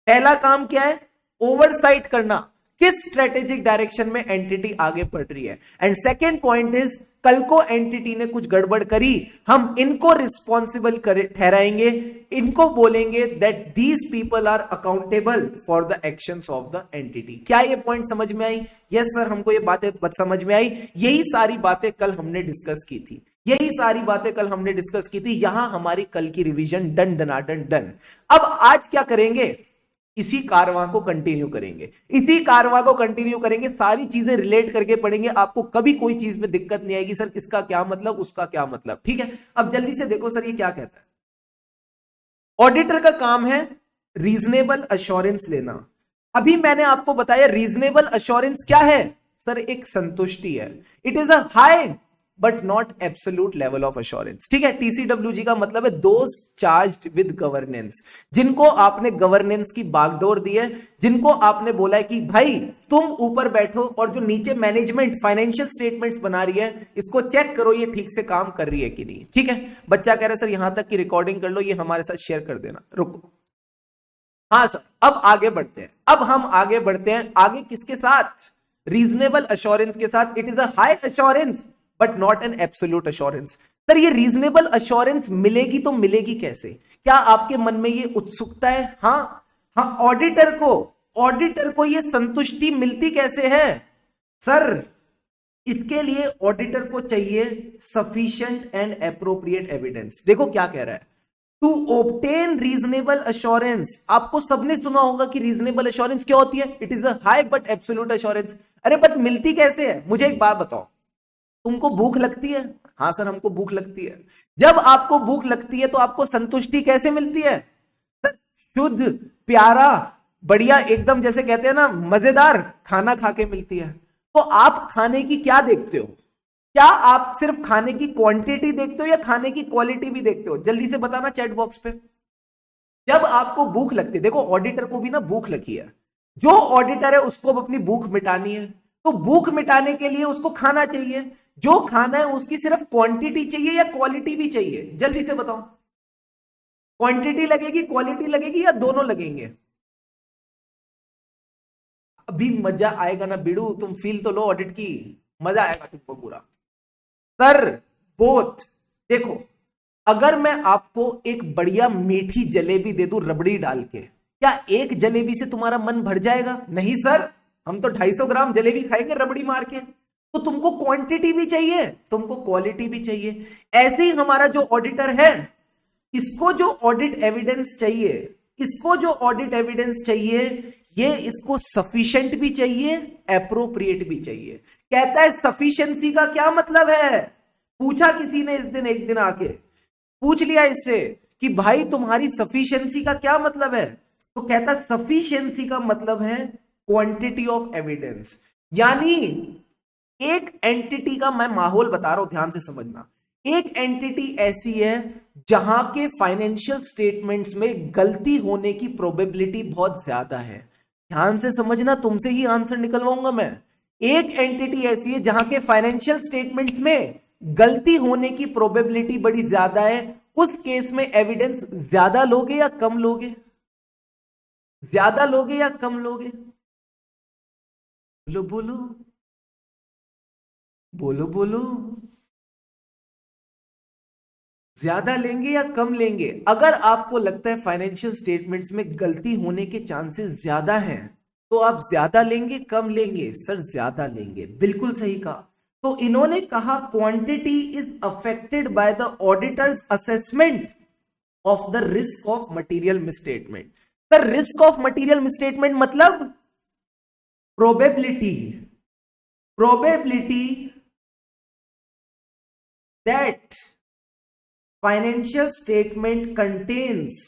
पहला काम क्या है? ओवरसाइट करना, किस स्ट्रेटेजिक डायरेक्शन में एंटिटी आगे बढ़ रही है। एंड सेकेंड पॉइंट इज, कल को एंटिटी ने कुछ गड़बड़ करी, हम इनको रिस्पॉन्सिबल ठहराएंगे, इनको बोलेंगे that these people are accountable for the actions of the entity. क्या ये पॉइंट समझ में आई? यस सर, हमको ये बातें समझ में आई। यही सारी बातें कल हमने डिस्कस की थी, यही सारी बातें कल हमने डिस्कस की थी। यहां हमारी कल की रिवीजन डन डनाडन डन। अब आज क्या करेंगे? इसी कारवां को कंटिन्यू करेंगे, इसी कारवां को कंटिन्यू करेंगे, सारी चीजें रिलेट करके पढ़ेंगे। आपको कभी कोई चीज में दिक्कत नहीं आएगी, सर इसका क्या मतलब, उसका क्या मतलब। ठीक है, अब जल्दी से देखो सर ये क्या कहता है। ऑडिटर का काम है रीजनेबल अश्योरेंस लेना। अभी मैंने आपको बताया रीजनेबल अश्योरेंस क्या है सर, एक संतुष्टि है। It is a high but not absolute level of assurance. ठीक है, टीसीडब्ल्यूजी का मतलब है दोज चार्ज्ड विद गवर्नेंस, जिनको आपने गवर्नेंस की बागडोर दी है, जिनको आपने बोला है कि भाई तुम ऊपर बैठो और जो नीचे मैनेजमेंट फाइनेंशियल स्टेटमेंट्स बना रही है इसको चेक करो ये ठीक से काम कर रही है कि नहीं। ठीक है, बच्चा कह रहा है सर यहां तक की रिकॉर्डिंग कर लो, ये हमारे साथ शेयर कर देना। रुको, हाँ सर, अब आगे बढ़ते हैं। अब हम आगे बढ़ते हैं, आगे किसके साथ? रीजनेबल अश्योरेंस के साथ। It is a high assurance but not an absolute assurance. Sir ये रीजनेबल अश्योरेंस मिलेगी तो मिलेगी कैसे? क्या आपके मन में ये उत्सुकता है? हाँ हाँ, ऑडिटर को ये संतुष्टि मिलती कैसे है? सर इसके लिए ऑडिटर को चाहिए सफिशिएंट एंड एप्रोप्रिएट एविडेंस। देखो क्या कह रहा है, टू ऑब्टेन रीजनेबल अश्योरेंस। आपको सबने सुना होगा कि रीजनेबल अश्योरेंस क्या होती है? It is a high but absolute assurance. अरे बट मिलती कैसे है? मुझे एक बात बताओ, तुमको भूख लगती है? हाँ सर हमको भूख लगती है। जब आपको भूख लगती है तो आपको संतुष्टि कैसे मिलती है? शुद्ध, प्यारा, बढ़िया, एकदम जैसे कहते हैं ना मजेदार खाना खा के मिलती है। तो आप खाने की क्या देखते हो? क्या आप सिर्फ खाने की क्वांटिटी देखते हो या खाने की क्वालिटी भी देखते हो? जल्दी से बताना चैट बॉक्स पे। जब आपको भूख लगती है, देखो ऑडिटर को भी ना भूख लगी है, जो ऑडिटर है उसको अपनी भूख मिटानी है, तो भूख मिटाने के लिए उसको खाना चाहिए। जो खाना है उसकी सिर्फ क्वांटिटी चाहिए या क्वालिटी भी चाहिए? जल्दी से बताओ, क्वांटिटी लगेगी, क्वालिटी लगेगी या दोनों लगेंगे? अभी मजा आएगा ना बिड़ू, तुम फील तो लो ऑडिट की, मजा आएगा तुमको पूरा। Sir both. देखो अगर मैं आपको एक बढ़िया मीठी जलेबी दे दूं रबड़ी डाल के, क्या एक जलेबी से तुम्हारा मन भर जाएगा? नहीं सर, हम तो 250 ग्राम जलेबी खाएंगे रबड़ी मार के। तो तुमको क्वांटिटी भी चाहिए, तुमको क्वालिटी भी चाहिए। ऐसे ही हमारा जो ऑडिटर है, इसको जो ऑडिट एविडेंस चाहिए, इसको जो ऑडिट एविडेंस चाहिए, ये इसको सफिशिएंट भी चाहिए, एप्रोप्रिएट भी चाहिए। कहता है सफिशिएंसी का क्या मतलब है? पूछा किसी ने इस दिन, एक दिन आके पूछ लिया इससे कि भाई तुम्हारी सफिशिएंसी का क्या मतलब है? तो कहता है सफिशिएंसी का मतलब है क्वांटिटी ऑफ एविडेंस। यानी एक एंटिटी का मैं माहौल बता रहा हूं, ध्यान से समझना। एक एंटिटी ऐसी है जहां के फाइनेंशियल स्टेटमेंट्स में गलती होने की प्रोबेबिलिटी बहुत ज्यादा है। ध्यान से समझना, तुमसे ही आंसर निकलवाऊंगा मैं। एक एंटिटी ऐसी है जहां के फाइनेंशियल स्टेटमेंट्स में गलती होने की प्रोबेबिलिटी बड़ी ज्यादा है। उस केस में एविडेंस ज्यादा लोगे या कम लोगे? ज्यादा लोगे या कम लोगे? बोलो बोलो बोलो बोलो, ज्यादा लेंगे या कम लेंगे? अगर आपको लगता है फाइनेंशियल स्टेटमेंट्स में गलती होने के चांसेस ज्यादा हैं, तो आप ज्यादा लेंगे कम लेंगे? सर ज्यादा लेंगे, बिल्कुल सही कहा। तो इन्होंने कहा quantity is affected by the auditors assessment of the risk of material misstatement. Sir risk of material misstatement मतलब probability that financial statement contains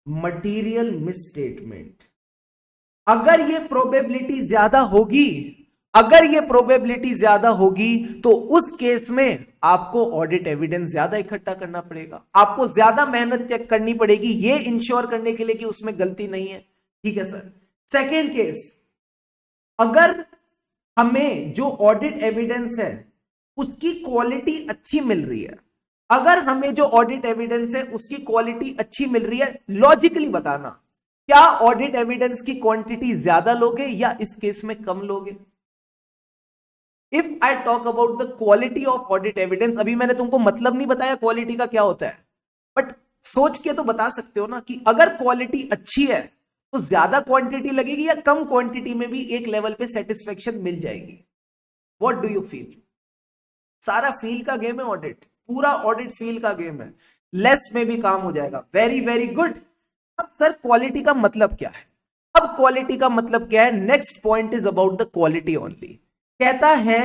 material misstatement। अगर ये प्रोबेबिलिटी ज्यादा होगी, अगर ये प्रोबेबिलिटी ज्यादा होगी, तो उस केस में आपको ऑडिट एविडेंस ज्यादा इकट्ठा करना पड़ेगा, आपको ज्यादा मेहनत चेक करनी पड़ेगी ये इंश्योर करने के लिए कि उसमें गलती नहीं है। ठीक है सर। सेकेंड केस, अगर हमें जो ऑडिट एविडेंस है उसकी क्वालिटी अच्छी मिल रही है, अगर हमें जो ऑडिट एविडेंस है उसकी क्वालिटी अच्छी मिल रही है, लॉजिकली बताना क्या ऑडिट एविडेंस की क्वांटिटी ज्यादा लोगे या इस केस में कम लोगे? If I talk about the quality of audit evidence, अभी मैंने तुमको मतलब नहीं बताया क्वालिटी का क्या होता है, बट सोच के तो बता सकते हो ना कि अगर क्वालिटी अच्छी है तो ज्यादा क्वांटिटी लगेगी या कम क्वांटिटी में भी एक लेवल पे सेटिस्फेक्शन मिल जाएगी। What do you feel? सारा फील का गेम है ऑडिट, पूरा ऑडिट फील का गेम है, लेस में भी काम हो जाएगा। Very very good. अब सर क्वालिटी का मतलब क्या है? अब क्वालिटी का मतलब क्या है? Next point is about the quality only. कहता है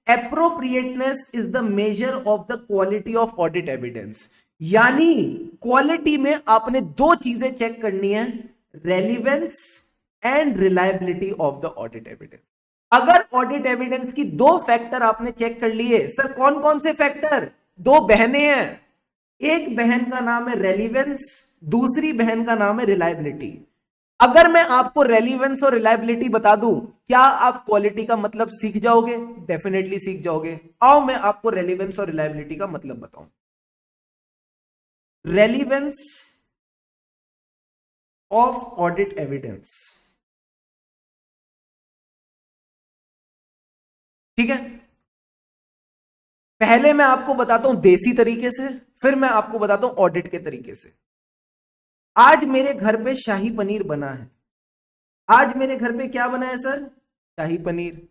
appropriateness is the measure of the quality of audit evidence. यानी क्वालिटी में आपने दो चीजें चेक करनी है, relevance and reliability of the audit evidence. अगर ऑडिट एविडेंस की दो फैक्टर आपने चेक कर लिए, सर कौन कौन से फैक्टर? दो बहनें हैं, एक बहन का नाम है रेलिवेंस, दूसरी बहन का नाम है रिलायबिलिटी। अगर मैं आपको रेलिवेंस और रिलायबिलिटी बता दूं, क्या आप क्वालिटी का मतलब सीख जाओगे? डेफिनेटली सीख जाओगे। आओ मैं आपको रेलिवेंस और रिलायबिलिटी का मतलब बताऊं। रेलिवेंस ऑफ ऑडिट एविडेंस, ठीक है। पहले मैं आपको बताता हूं देसी तरीके से, फिर मैं आपको बताता हूं ऑडिट के तरीके से। आज मेरे घर पे शाही पनीर बना है। आज मेरे घर पे क्या बना है सर? शाही पनीर।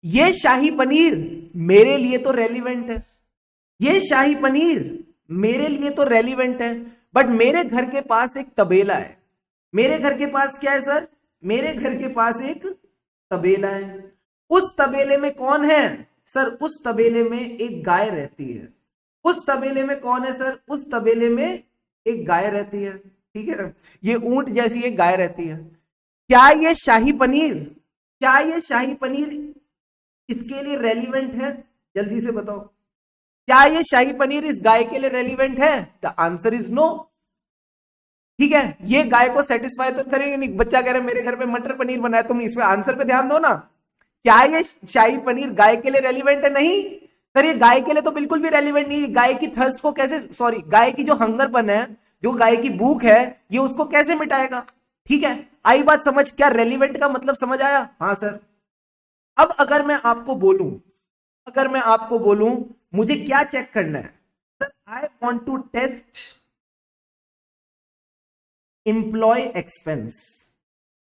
ये शाही पनीर मेरे लिए तो रेलिवेंट है, ये शाही पनीर मेरे लिए तो रेलिवेंट है, बट मेरे घर के पास एक तबेला है। मेरे घर के पास क्या है सर? मेरे घर के पास एक तबेला है। उस तबेले में कौन है सर? उस तबेले में एक गाय रहती है। उस तबेले में कौन है सर? उस तबेले में एक गाय रहती है, ठीक है। ये ऊंट जैसी एक गाय रहती है। क्या ये शाही पनीर, क्या ये शाही पनीर इसके लिए रेलिवेंट है? जल्दी से बताओ, क्या ये शाही पनीर इस गाय के लिए रेलिवेंट है? द आंसर इज नो, ठीक है। ये गाय को सेटिस्फाई तो करेंगे नहीं। बच्चा कह रहा है मेरे घर पे मटर पनीर बना है, तुम इसमें आंसर पे ध्यान दो ना। क्या ये शाही पनीर गाय के लिए रेलिवेंट है? नहीं सर, ये गाय के लिए तो बिल्कुल भी रेलिवेंट नहीं। गाय की थर्स्ट को कैसे, सॉरी, गाय की जो हंगरपन है, जो गाय की भूख है, ये उसको कैसे मिटाएगा? ठीक है, आई बात समझ? क्या रेलिवेंट का मतलब समझ आया? हाँ सर। अब अगर मैं आपको बोलूं, अगर मैं आपको बोलूं मुझे क्या चेक करना है, I want to test employee expense.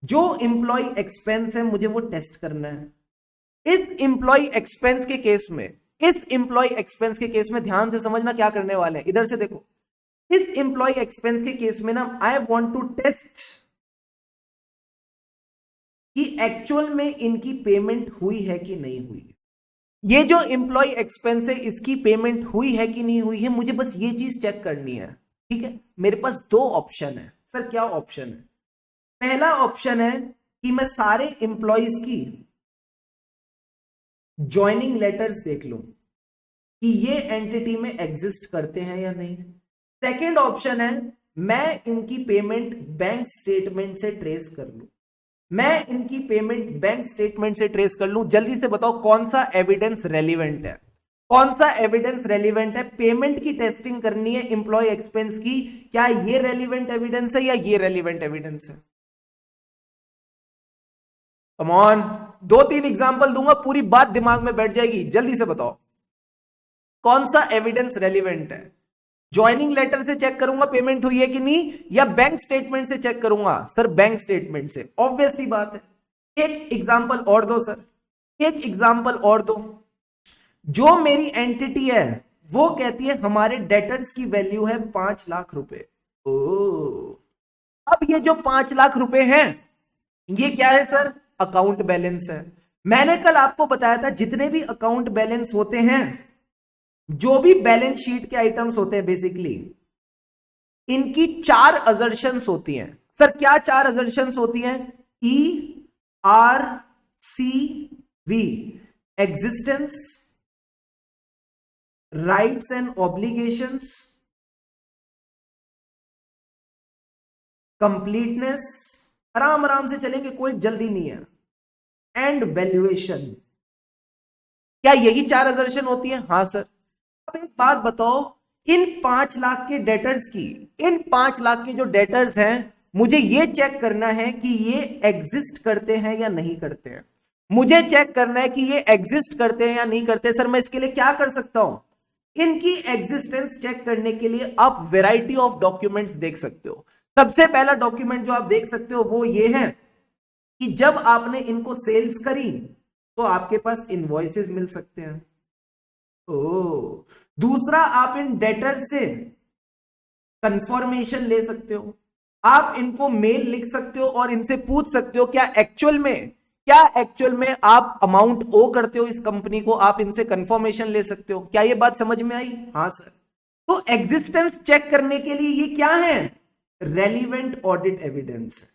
जो इंप्लॉय एक्सपेंस है मुझे वो टेस्ट करना है। इस इंप्लॉय एक्सपेंस के केस में, इस इंप्लॉय एक्सपेंस के केस में ध्यान से समझना क्या करने वाले हैं। इधर से देखो, इस इंप्लॉय एक्सपेंस के केस में ना आई वॉन्ट टू टेस्ट कि एक्चुअल में इनकी पेमेंट हुई है कि नहीं हुई है। ये जो इंप्लॉय एक्सपेंस है इसकी पेमेंट हुई है कि नहीं हुई है, मुझे बस ये चीज चेक करनी है, ठीक है। मेरे पास दो ऑप्शन है। सर क्या ऑप्शन है? पहला ऑप्शन है कि मैं सारे इंप्लॉयज की ज्वाइनिंग लेटर्स देख लूं कि ये एंटिटी में एग्जिस्ट करते हैं या नहीं। सेकेंड ऑप्शन है मैं इनकी पेमेंट बैंक स्टेटमेंट से ट्रेस कर लूं। मैं इनकी पेमेंट बैंक स्टेटमेंट से ट्रेस कर लूं। जल्दी से बताओ कौन सा एविडेंस रेलिवेंट है? कौन सा एविडेंस रेलिवेंट है? पेमेंट की टेस्टिंग करनी है इंप्लॉय एक्सपेंस की, क्या ये रेलिवेंट एविडेंस है या ये रेलिवेंट एविडेंस है? कम ऑन, दो तीन एग्जांपल दूंगा, पूरी बात दिमाग में बैठ जाएगी। जल्दी से बताओ कौन सा एविडेंस रेलिवेंट है? ज्वाइनिंग लेटर से चेक करूंगा पेमेंट हुई है कि नहीं, या बैंक स्टेटमेंट से चेक करूंगा? सर बैंक स्टेटमेंट से, ऑब्वियस सी बात है। एक एग्जांपल और दो सर, एक एग्जांपल और दो। जो मेरी एंटिटी है वो कहती है हमारे डेटर्स की वैल्यू है 5 लाख रुपए। ओ, अब ये जो 5 लाख रुपए हैं ये क्या है सर? अकाउंट बैलेंस है। मैंने कल आपको बताया था जितने भी अकाउंट बैलेंस होते हैं, जो भी बैलेंस शीट के आइटम्स होते हैं, बेसिकली इनकी 4 अजर्शंस होती हैं। सर क्या 4 अजर्शंस होती हैं? ERCV, existence, rights and obligations, completeness, आराम आराम से चलेंगे, कोई जल्दी नहीं है, एंड वैल्यूएशन। क्या यही 4 अजर्शन होती है? हाँ सर। अब एक बात बताओ, इन 5 लाख के डेटर्स की, इन 5 लाख के जो डेटर्स हैं मुझे ये चेक करना है कि ये एग्जिस्ट करते हैं या नहीं करते हैं, मुझे चेक करना है कि ये एग्जिस्ट करते हैं या नहीं करते। सर मैं इसके लिए क्या कर सकता हूं? इनकी एग्जिस्टेंस चेक करने के लिए आप वैरायटी ऑफ डॉक्यूमेंट्स देख सकते हो। सबसे पहला डॉक्यूमेंट जो आप देख सकते हो वो ये है कि जब आपने इनको सेल्स करी तो आपके पास इनवॉइसेस मिल सकते हैं। ओ, दूसरा आप इन डेटर से कंफर्मेशन ले सकते हो, आप इनको मेल लिख सकते हो और इनसे पूछ सकते हो क्या एक्चुअल में आप अमाउंट ओ करते हो इस कंपनी को, आप इनसे कंफर्मेशन ले सकते हो। क्या ये बात समझ में आई? हाँ सर। तो एग्जिस्टेंस चेक करने के लिए ये क्या है? रेलिवेंट ऑडिट एविडेंस है।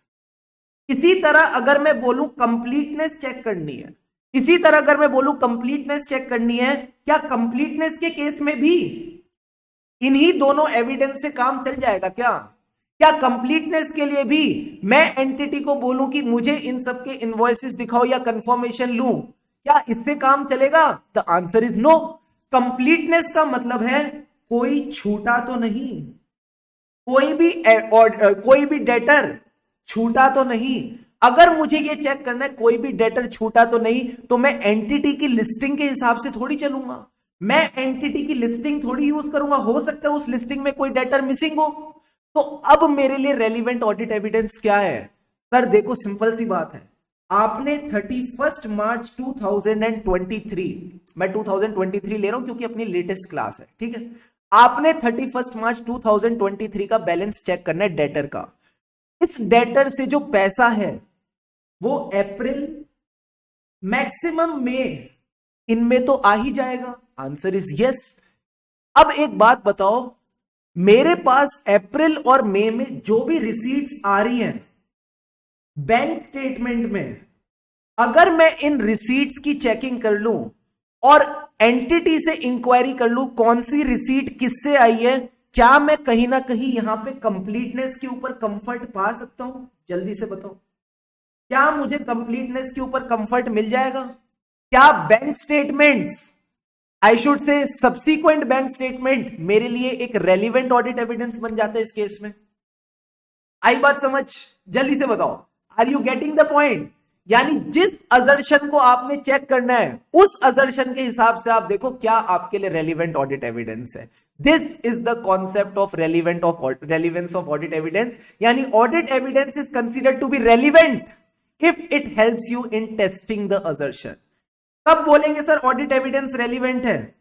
इसी तरह अगर मैं बोलूं कंप्लीटनेस चेक करनी है, इसी तरह अगर मैं बोलूं कंप्लीटनेस चेक करनी है, क्या कंप्लीटनेस के केस में भी इन्हीं दोनों एविडेंस से काम चल जाएगा? क्या कंप्लीटनेस के लिए भी मैं एंटिटी को बोलूं कि मुझे इन सब के इनवॉइसेस दिखाओ या कंफर्मेशन लूं, क्या इससे काम चलेगा? The answer is no. Completeness का मतलब है कोई छूटा तो नहीं, कोई भी डेटर छूटा तो नहीं। अगर मुझे यह चेक करना है कोई भी डेटर छूटा तो नहीं, तो मैं एंटिटी की लिस्टिंग के हिसाब से थोड़ी चलूंगा, मैं एंटिटी की लिस्टिंग थोड़ी यूज करूंगा। हो सकता है उस लिस्टिंग में कोई डेटर मिसिंग हो। तो अब मेरे लिए रेलिवेंट ऑडिट एविडेंस क्या है? सर देखो सिंपल सी बात है, आपने 31 मार्च 2023, मैं 2023 ले रहा हूं क्योंकि अपनी लेटेस्ट क्लास है, ठीक है। आपने 31 मार्च 2023 का बैलेंस चेक करना है डेटर का। इस डेटर से जो पैसा है वो अप्रैल मैक्सिमम में इनमें तो आ ही जाएगा। Answer is yes. अब एक बात बताओ, मेरे पास अप्रैल और मई में जो भी रिसीट्स आ रही हैं बैंक स्टेटमेंट में, अगर मैं इन रिसीट्स की चेकिंग कर लूं और एंटिटी से इंक्वायरी कर लूं कौन सी रिसीट किससे आई है, क्या मैं कहीं ना कहीं यहां पे कंप्लीटनेस के ऊपर कंफर्ट पा सकता हूं? जल्दी से बताओ, क्या मुझे कंप्लीटनेस के ऊपर कंफर्ट मिल जाएगा? क्या bank statements, I should say subsequent bank statement मेरे लिए एक रेलिवेंट ऑडिट एविडेंस बन जाता है इस केस में? आई बात समझ? जल्दी से बताओ, are you getting the point? यानी जिस अजर्शन को आपने चेक करना है उस अजर्शन के हिसाब से आप देखो क्या आपके लिए रेलिवेंट ऑडिट एविडेंस है। This is the concept of relevance of audit evidence. यानी audit evidence is considered to be relevant if it helps you in testing the assertion. कब बोलेंगे सर ऑडिट एविडेंस रेलिवेंट है?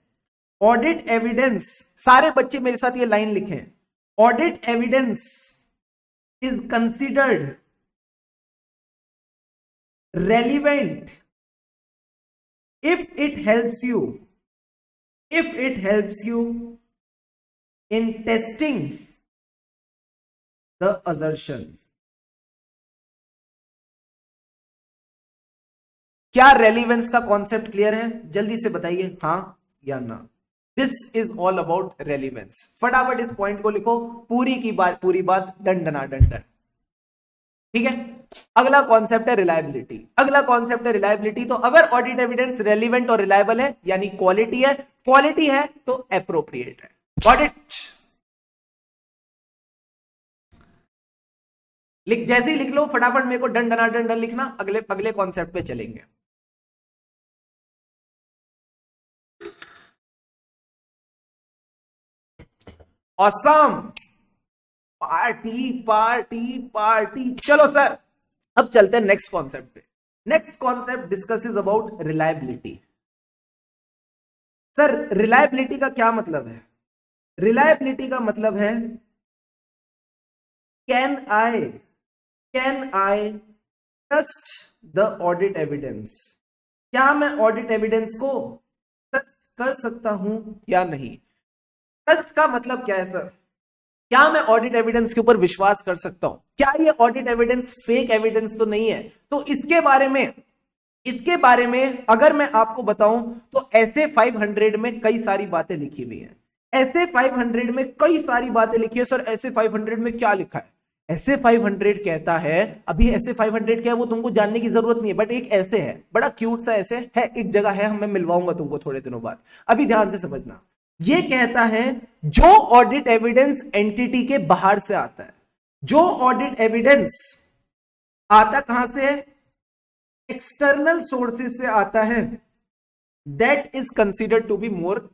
Audit evidence, सारे बच्चे मेरे साथ ये लाइन लिखें, audit evidence is considered relevant if it helps you in testing the assertion। क्या रेलिवेंस का कॉन्सेप्ट क्लियर है? जल्दी से बताइए हाँ या ना। This is all about relevance. फटाफट इस पॉइंट को लिखो, पूरी बात डन डना डन डन, ठीक है। अगला कॉन्सेप्ट है रिलायबिलिटी। तो अगर ऑडिट एविडेंस रेलिवेंट और रिलायबल है यानी क्वालिटी है तो एप्रोप्रिएट है। Got it? जैसे ही लिख लो फटाफट मेरे को डन डना डन डन लिखना, अगले कॉन्सेप्ट पे चलेंगे। Awesome, party. चलो सर अब चलते हैं नेक्स्ट कॉन्सेप्ट पे। Next concept discusses about reliability. Sir reliability का क्या मतलब है? रिलायबिलिटी का मतलब है can I trust the audit evidence? क्या मैं ऑडिट एविडेंस को ट्रस्ट कर सकता हूं या नहीं? ट्रस्ट का मतलब क्या है सर? क्या मैं ऑडिट एविडेंस के ऊपर विश्वास कर सकता हूं? क्या ये ऑडिट एविडेंस फेक एविडेंस तो नहीं है? तो इसके बारे में अगर मैं आपको बताऊं तो ऐसे 500 में कई सारी बातें लिखी हुई हैं। ऐसे 500 में कई सारी बातें लिखी है। सर ऐसे 500 में क्या लिखा है? ऐसे 500 कहता है, अभी ऐसे 500 क्या है वो तुमको जानने की जरूरत नहीं है, बट एक ऐसे है, बड़ा क्यूट सा ऐसे है, एक जगह है, मैं मिलवाऊंगा तुमको थोड़े दिनों बाद। अभी ध्यान से समझना, ये कहता है जो ऑडिट एविडेंस एंटिटी के बाहर से आता है, जो ऑडिट एविडेंस आता कहां से है, एक्सटर्नल सोर्सेस से आता है, that is considered to be more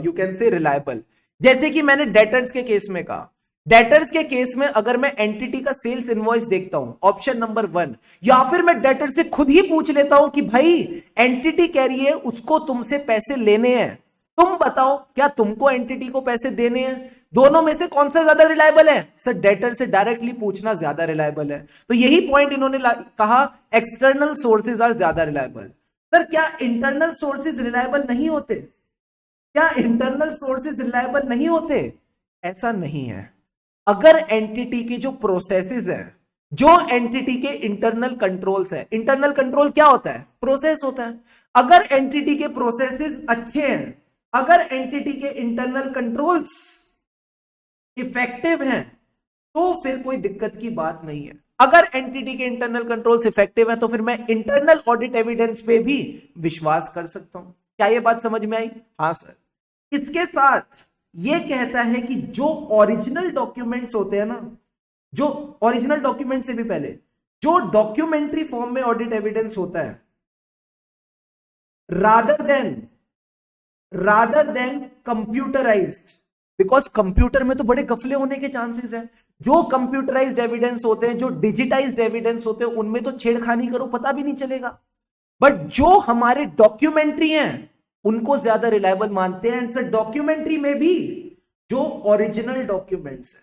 you can say reliable. जैसे कि मैंने डेटर्स के केस में कहा, डेटर्स के केस में अगर मैं एंटिटी का सेल्स इनवॉइस देखता हूं ऑप्शन नंबर 1, या फिर मैं डेटर से खुद ही पूछ लेता हूं कि भाई एंटिटी कह रही है उसको तुमसे पैसे लेने हैं, तुम बताओ क्या तुमको एंटिटी को पैसे देने हैं, दोनों में से कौन सा ज्यादा रिलायबल है? सर डेटर से डायरेक्टली पूछना ज्यादा रिलायबल है। तो यही पॉइंट इन्होंने कहा, एक्सटर्नल सोर्सेज आर ज्यादा रिलायबल। सर क्या इंटरनल सोर्सेज रिलायबल नहीं होते? क्या इंटरनल सोर्सेज रिलायबल नहीं होते? ऐसा नहीं है। अगर एंटिटी की जो प्रोसेसेस है, जो एंटिटी के इंटरनल कंट्रोल्स है, इंटरनल कंट्रोल क्या होता है? प्रोसेस होता है। अगर एंटिटी के प्रोसेसेस अच्छे हैं, अगर एंटिटी के इंटरनल कंट्रोल्स इफेक्टिव हैं, तो फिर कोई दिक्कत की बात नहीं है। अगर एंटिटी के इंटरनल कंट्रोल्स इफेक्टिव है तो फिर मैं इंटरनल ऑडिट एविडेंस पे भी विश्वास कर सकता हूं। क्या ये बात समझ में आई? हाँ सर। इसके साथ ये कहता है कि जो ओरिजिनल डॉक्यूमेंट्स होते हैं ना, जो ओरिजिनल डॉक्यूमेंट से भी पहले जो डॉक्यूमेंट्री फॉर्म में ऑडिट एविडेंस होता है, rather than computerised, because computer में तो बड़े गफले होने के चांसेस हैं। जो कंप्यूटराइज्ड एविडेंस होते हैं, जो डिजिटाइज्ड एविडेंस होते हैं, उनमें तो छेड़खानी करो पता भी नहीं चलेगा। बट जो हमारे डॉक्यूमेंट्री हैं उनको ज्यादा रिलायबल मानते हैं। सर डॉक्यूमेंट्री में भी जो ओरिजिनल डॉक्यूमेंट्स है,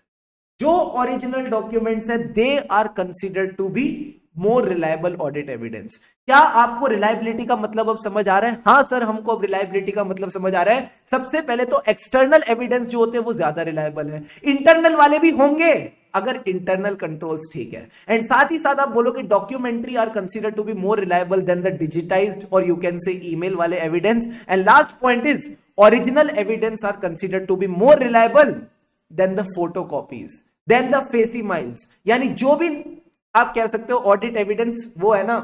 जो ओरिजिनल डॉक्यूमेंट्स है, they are considered to be more reliable audit evidence. क्या आपको रिलायबिलिटी का मतलब अब समझ आ रहा है? हाँ सर हमको अब रिलायबिलिटी का मतलब समझ आ रहा है। सबसे पहले तो एक्सटर्नल एविडेंस जो होते हैं वो ज्यादा रिलायबल है, इंटरनल वाले भी होंगे अगर इंटरनल कंट्रोल्स ठीक है। एंड साथ ही साथ आप बोलो कि documentary are considered to be more reliable than the digitised और यू कैन से ईमेल वाले evidence. And last point is original evidence are considered to be more reliable than the photocopies, than the facsimiles. यानी जो भी आप कह सकते हो audit evidence वो है ना,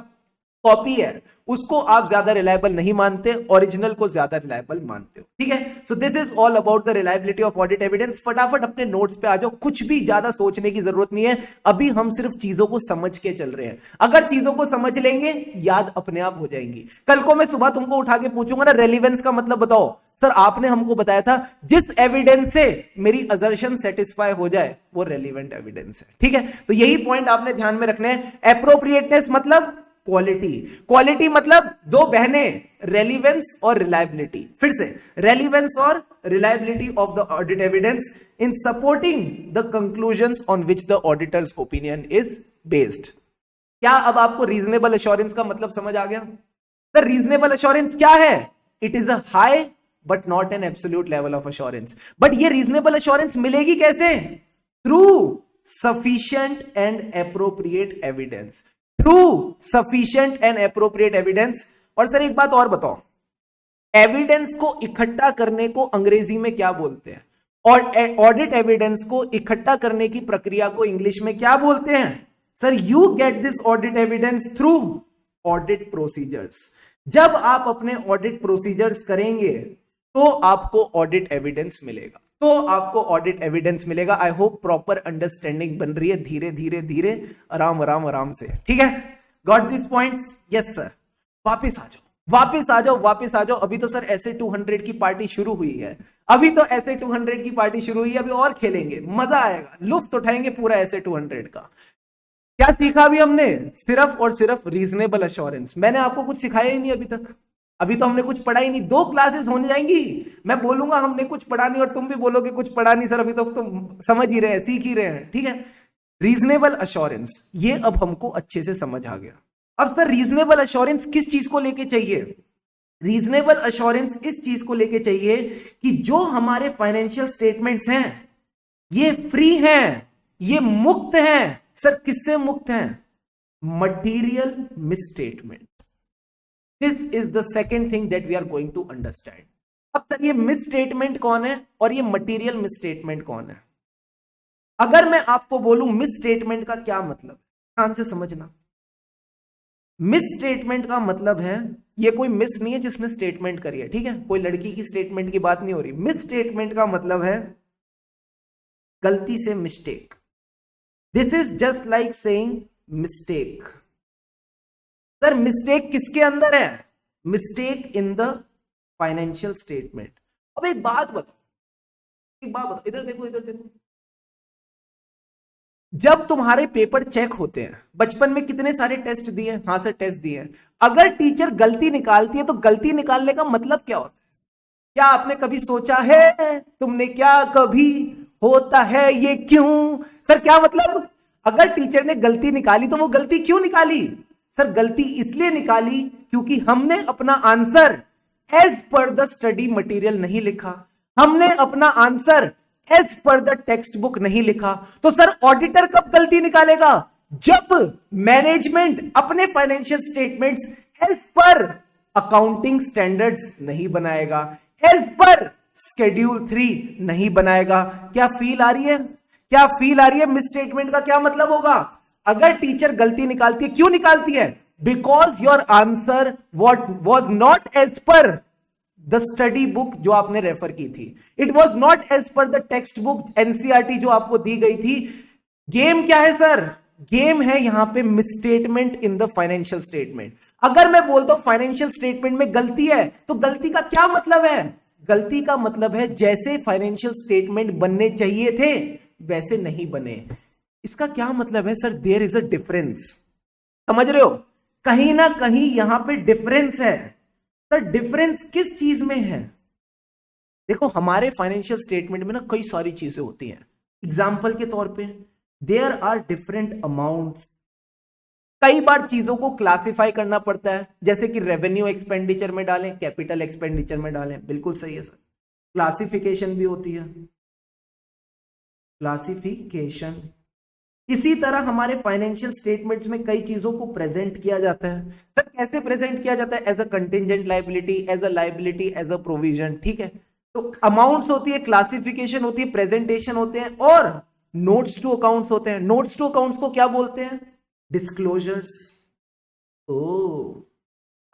कॉपी है, उसको आप ज्यादा रिलायबल नहीं मानते, ओरिजिनल को ज्यादा रिलायबल मानते हो। ठीक है, so this is all about the reliability of audit evidence. फटाफट अपने नोट्स पे आ जाओ, कुछ भी ज्यादा सोचने की जरूरत नहीं है, अभी हम सिर्फ चीजों को समझ के चल रहे हैं। अगर चीजों को समझ लेंगे याद अपने आप हो जाएंगी। कल को मैं सुबह तुमको उठा के पूछूंगा ना रेलिवेंस का मतलब बताओ, सर आपने हमको बताया था जिस एविडेंस से मेरी असर्शन सेटिस्फाई हो जाए वो रेलिवेंट एविडेंस है। ठीक है, तो यही पॉइंट आपने ध्यान में रखने हैं। एप्रोप्रिएटनेस मतलब क्वालिटी, क्वालिटी मतलब दो बहनें, रेलिवेंस और रिलायबिलिटी। फिर से रेलिवेंस और reliability of the audit evidence in supporting the conclusions on which the auditors opinion is based. क्या अब आपको रीजनेबल एश्योरेंस का मतलब समझ आ गया? द रीजनेबल एश्योरेंस क्या है? It is a high but not an absolute level of assurance. But ये रीजनेबल एश्योरेंस मिलेगी कैसे? Through sufficient and appropriate evidence, through sufficient and appropriate evidence. और सर एक बात और बताओ, एविडेंस को इकट्ठा करने को अंग्रेजी में क्या बोलते हैं? और ऑडिट एविडेंस को इकट्ठा करने की प्रक्रिया को इंग्लिश में क्या बोलते हैं? Sir you get this audit evidence through audit procedures. जब आप अपने ऑडिट प्रोसीजर्स करेंगे तो आपको ऑडिट एविडेंस मिलेगा, तो आपको ऑडिट एविडेंस मिलेगा। आई होप प्रॉपर अंडरस्टैंडिंग बन रही है, धीरे धीरे धीरे, आराम आराम आराम से। ठीक है, got this points? Yes sir. वापस आ जाओ, वापस आ जाओ, वापस आ जाओ। अभी तो सर ऐसे 200 की पार्टी शुरू हुई है, अभी तो ऐसे 200 की पार्टी शुरू हुई है, अभी और खेलेंगे, मजा आएगा, लुफ्त उठाएंगे पूरा ऐसे 200 का। क्या सीखा अभी हमने? सिर्फ और सिर्फ रीजनेबल एश्योरेंस। मैंने आपको कुछ सिखाया ही नहीं अभी तक, अभी तो हमने कुछ पढ़ा ही नहीं। 2 क्लासेस होने जाएंगी, मैं बोलूंगा हमने कुछ पढ़ा नहीं और तुम भी बोलोगे कुछ पढ़ा नहीं सर, अभी तो तुम समझ ही रहे हैं, सीख ही रहे हैं। ठीक है, रीजनेबल एश्योरेंस ये अब हमको अच्छे से समझ आ गया। अब सर रीजनेबल एश्योरेंस किस चीज को लेके चाहिए? रीजनेबल एश्योरेंस इस चीज को लेके चाहिए कि जो हमारे फाइनेंशियल स्टेटमेंट्स हैं ये फ्री हैं, ये मुक्त हैं। सर किससे मुक्त हैं? Material misstatement. This is the second thing that we are going to understand. अब सर ये मिसस्टेटमेंट कौन है और ये मटीरियल मिसस्टेटमेंट कौन है? अगर मैं आपको बोलूं मिसस्टेटमेंट का क्या मतलब, ध्यान से समझना। मिसस्टेटमेंट का मतलब है, ये कोई मिस नहीं है जिसने स्टेटमेंट करी है, ठीक है, कोई लड़की की स्टेटमेंट की बात नहीं हो रही। मिसस्टेटमेंट का मतलब है गलती से, mistake. This is just like saying mistake. Sir mistake किसके अंदर है? Mistake in the financial statement. अब एक बात बताओ, इधर देखो, इधर देखो। जब तुम्हारे पेपर चेक होते हैं, बचपन में कितने सारे टेस्ट दिए? हाँ सर टेस्ट दिए। अगर टीचर गलती निकालती है तो गलती निकालने का मतलब क्या होता है? क्या आपने कभी सोचा है? तुमने क्या कभी होता है ये क्यों? सर क्या मतलब? अगर टीचर ने गलती निकाली तो वो गलती क्यों निकाली? सर गलती इसलिए निकाली क्योंकि हमने अपना answer as per the study material नहीं लिखा, हमने अपना answer as per the textbook नहीं लिखा। तो सर ऑडिटर कब गलती निकालेगा? जब मैनेजमेंट अपने financial statements as per accounting standards नहीं बनाएगा, एज पर शेड्यूल 3 नहीं बनाएगा। क्या फील आ रही है? क्या फील आ रही है? मिसस्टेटमेंट का क्या मतलब होगा? अगर टीचर गलती निकालती है, क्यों निकालती है? Because your answer was not as per the study book जो आपने रेफर की थी, it was not as per the textbook NCERT जो आपको दी गई थी। गेम क्या है सर? गेम है यहां पे misstatement in the financial statement. अगर मैं बोलता हूं फाइनेंशियल स्टेटमेंट में गलती है, तो गलती का क्या मतलब है? गलती का मतलब है जैसे फाइनेंशियल स्टेटमेंट बनने चाहिए थे वैसे नहीं बने। इसका क्या मतलब है sir? There is a difference. समझ रहे हो? कहीं ना कहीं यहां पे डिफरेंस है। सर डिफरेंस किस चीज में है? देखो हमारे फाइनेंशियल स्टेटमेंट में ना कई सारी चीजें होती हैं। एग्जाम्पल के तौर पे देयर आर डिफरेंट अमाउंट्स। कई बार चीजों को क्लासिफाई करना पड़ता है, जैसे कि रेवेन्यू एक्सपेंडिचर में डालें, कैपिटल एक्सपेंडिचर में डालें। बिल्कुल सही है सर। क्लासिफिकेशन भी होती है, क्लासिफिकेशन। इसी तरह हमारे फाइनेंशियल स्टेटमेंट्स में कई चीजों को प्रेजेंट किया जाता है। सर कैसे प्रेजेंट किया जाता है? As a contingent liability, as a liability, as a provision. ठीक है, तो अमाउंट्स होती है, क्लासिफिकेशन होती है, प्रेजेंटेशन होते हैं, और नोट्स टू अकाउंट्स होते हैं। नोट्स टू अकाउंट्स को क्या बोलते हैं? डिस्क्लोजर्स। ओ,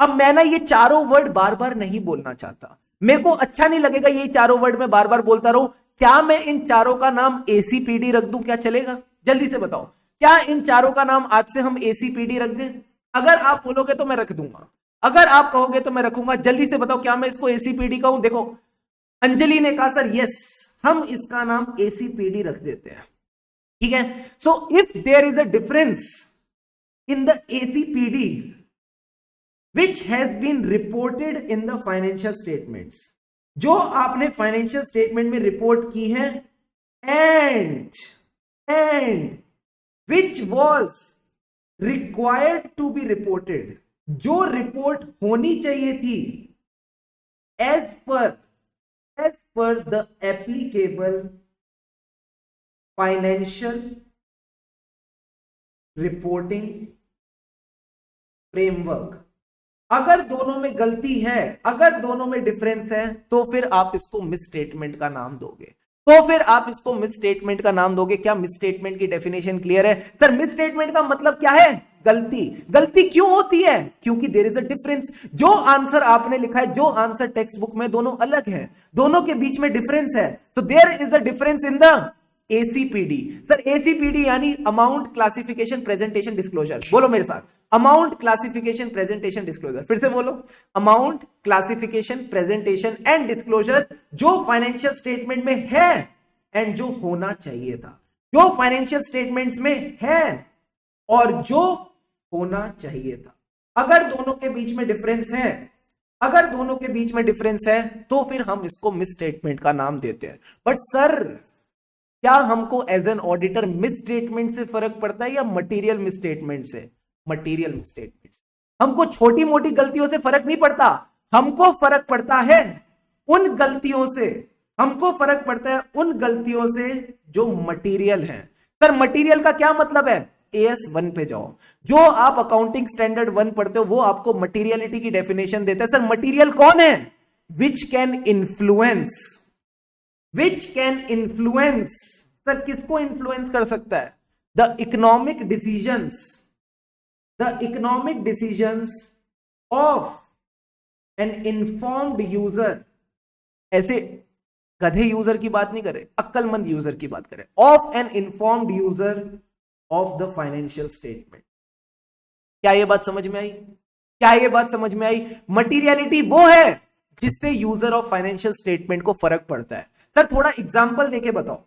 अब मैं ना ये चारों वर्ड बार बार नहीं बोलना चाहता, मेरे को अच्छा नहीं लगेगा ये चारों वर्ड में बार बार बोलता रहूं। क्या मैं इन चारों का नाम एसीपीडी रख दूं? क्या चलेगा? जल्दी से बताओ, क्या इन चारों का नाम आज से हम एसीपीडी रख दें? अगर आप बोलोगे तो मैं रख दूंगा, अगर आप कहोगे तो मैं रखूंगा। जल्दी से बताओ, क्या मैं इसको एसीपीडी कहूं? देखो अंजलि ने कहा सर यस, हम इसका नाम एसीपीडी रख देते हैं। ठीक है, so if there is a difference in the ACPD which has been reported in the financial statements, जो आपने फाइनेंशियल स्टेटमेंट में रिपोर्ट की है, and which was required to be reported, जो रिपोर्ट होनी चाहिए थी as per the applicable financial reporting framework। अगर दोनों में गलती है, अगर दोनों में डिफरेंस है, तो फिर आप इसको मिसस्टेटमेंट का नाम दोगे, तो फिर आप इसको मिसस्टेटमेंट का नाम दोगे। क्या मिसस्टेटमेंट की डेफिनेशन क्लियर है? सर मिसस्टेटमेंट का मतलब क्या है? गलती। गलती क्यों होती है? क्योंकि देयर इज अ डिफरेंस। जो आंसर आपने लिखा है, जो आंसर टेक्स्ट बुक में, दोनों अलग है, दोनों के बीच में डिफरेंस है। So there is a difference in the ACPD. Sir ACPD यानी अमाउंट क्लासिफिकेशन प्रेजेंटेशन डिस्क्लोजर। बोलो मेरे साथ, अमाउंट क्लासिफिकेशन प्रेजेंटेशन डिस्क्लोजर। फिर से बोलो, amount classification presentation and disclosure, जो फाइनेंशियल स्टेटमेंट में है एंड जो होना चाहिए था, जो फाइनेंशियल स्टेटमेंट्स में है और जो होना चाहिए था। अगर दोनों के बीच में डिफरेंस है, अगर दोनों के बीच में डिफरेंस है, तो फिर हम इसको मिसस्टेटमेंट का नाम देते हैं। बट सर क्या हमको एज एन ऑडिटर मिसस्टेटमेंट से फर्क पड़ता है या मटेरियल मिसस्टेटमेंट से? Material misstatement. हमको छोटी मोटी गलतियों से फर्क नहीं पड़ता, हमको फर्क पड़ता है उन गलतियों से, हमको फर्क पड़ता है उन गलतियों से जो मटेरियल है। सर मटेरियल का क्या मतलब है? AS 1 पे जाओ, जो आप अकाउंटिंग स्टैंडर्ड 1 पढ़ते हो वो आपको मटेरियलिटी की डेफिनेशन देता है। सर मटेरियल कौन है? Which can influence, which can influence. Sir किसको इन्फ्लुएंस कर सकता है? The economic decisions, the economic decisions of N informed user. ऐसे गधे यूजर की बात नहीं करे, अक्लमंद यूजर की बात करें। Of N informed user of the financial statement. क्या ये बात समझ में आई? क्या ये बात समझ में आई? मटीरियलिटी वो है जिससे यूजर ऑफ फाइनेंशियल स्टेटमेंट को फर्क पड़ता है। सर थोड़ा एग्जांपल देके बताओ।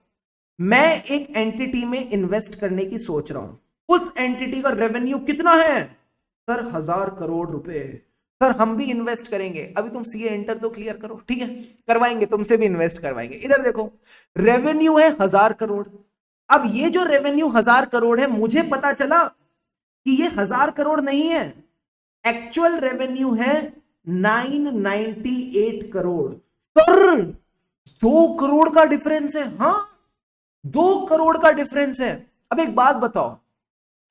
मैं एक एंटिटी में इन्वेस्ट करने की सोच रहा हूं, उस एंटिटी का रेवेन्यू कितना है? सर 1000 करोड़ रुपए। सर हम भी इन्वेस्ट करेंगे। अभी तुम सीए इंटर तो क्लियर करो, ठीक है, करवाएंगे, तुमसे भी इन्वेस्ट करवाएंगे। इधर देखो, रेवेन्यू है 1000 करोड़। अब ये जो रेवेन्यू 1000 करोड़ है, मुझे पता चला कि ये 1000 करोड़ नहीं है, एक्चुअल रेवेन्यू है 998 करोड़। सर 2 करोड़ का डिफरेंस है। हाँ 2 करोड़ का डिफरेंस है। अब एक बात बताओ,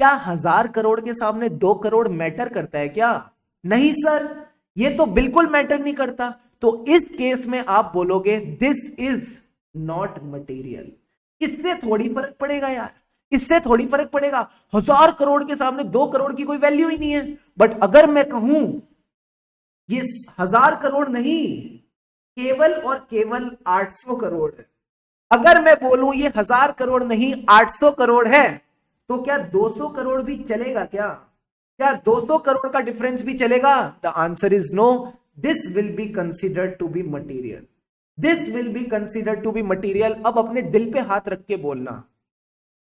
क्या 1000 करोड़ के सामने 2 करोड़ मैटर करता है क्या? नहीं सर, ये तो बिल्कुल मैटर नहीं करता। तो इस केस में आप बोलोगे दिस इज नॉट मटेरियल। इससे थोड़ी फर्क पड़ेगा यार, इससे थोड़ी फर्क पड़ेगा। 1000 करोड़ के सामने 2 करोड़ की कोई वैल्यू ही नहीं है। बट अगर मैं कहूं ये 1000 करोड़ नहीं, केवल और केवल 800 करोड़ है, अगर मैं बोलूं ये 1000 करोड़ नहीं 800 करोड़ है, तो क्या 200 करोड़ भी चलेगा? क्या 200 करोड़ का डिफरेंस भी चलेगा? The answer is no. This will be considered to be material. This will be considered to be material. अब अपने दिल पे हाथ रख के बोलना,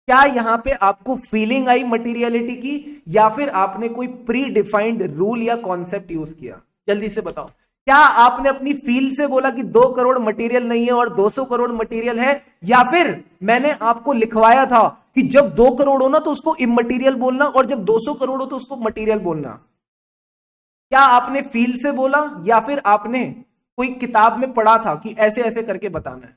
क्या यहां पे आपको फीलिंग आई मटीरियलिटी की, या फिर आपने कोई प्री डिफाइंड रूल या कॉन्सेप्ट यूज किया? जल्दी से बताओ, क्या आपने अपनी फील से बोला कि 2 करोड़ मटेरियल नहीं है और 200 करोड़ मटेरियल है, या फिर मैंने आपको लिखवाया था कि जब 2 करोड़ हो ना तो उसको इमटेरियल बोलना और जब 200 करोड़ हो तो उसको मटेरियल बोलना? क्या आपने फील से बोला या फिर आपने कोई किताब में पढ़ा था कि ऐसे ऐसे करके बताना है?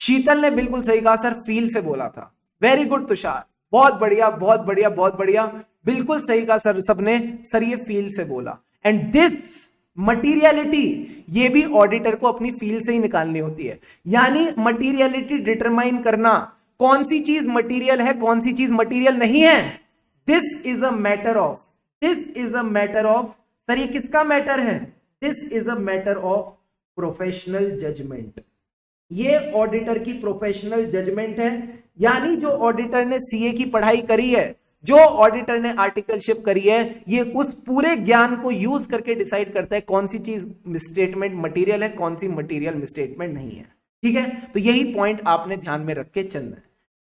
शीतल ने बिल्कुल सही कहा सर, फील से बोला था। वेरी गुड तुषार, बहुत बढ़िया बहुत बढ़िया बहुत बढ़िया, बिल्कुल सही कहा सर सबने। सर ये फील से बोला। एंड दिस मटीरियलिटी ये भी ऑडिटर को अपनी फील से ही निकालनी होती है। यानी मटीरियलिटी डिटरमाइन करना, कौन सी चीज मटीरियल है कौन सी चीज मटीरियल नहीं है, this is a matter of sir ये किसका मैटर है? This is a matter of professional judgement. ये ऑडिटर की प्रोफेशनल जजमेंट है। यानी जो ऑडिटर ने सीए की पढ़ाई करी है, जो ऑडिटर ने आर्टिकलशिप करी है, ये उस पूरे ज्ञान को यूज करके डिसाइड करता है कौन सी चीज मिसस्टेटमेंट मटेरियल है, कौन सी मटेरियल मिसस्टेटमेंट नहीं है। ठीक है, तो यही पॉइंट आपने ध्यान में रख के चलना है।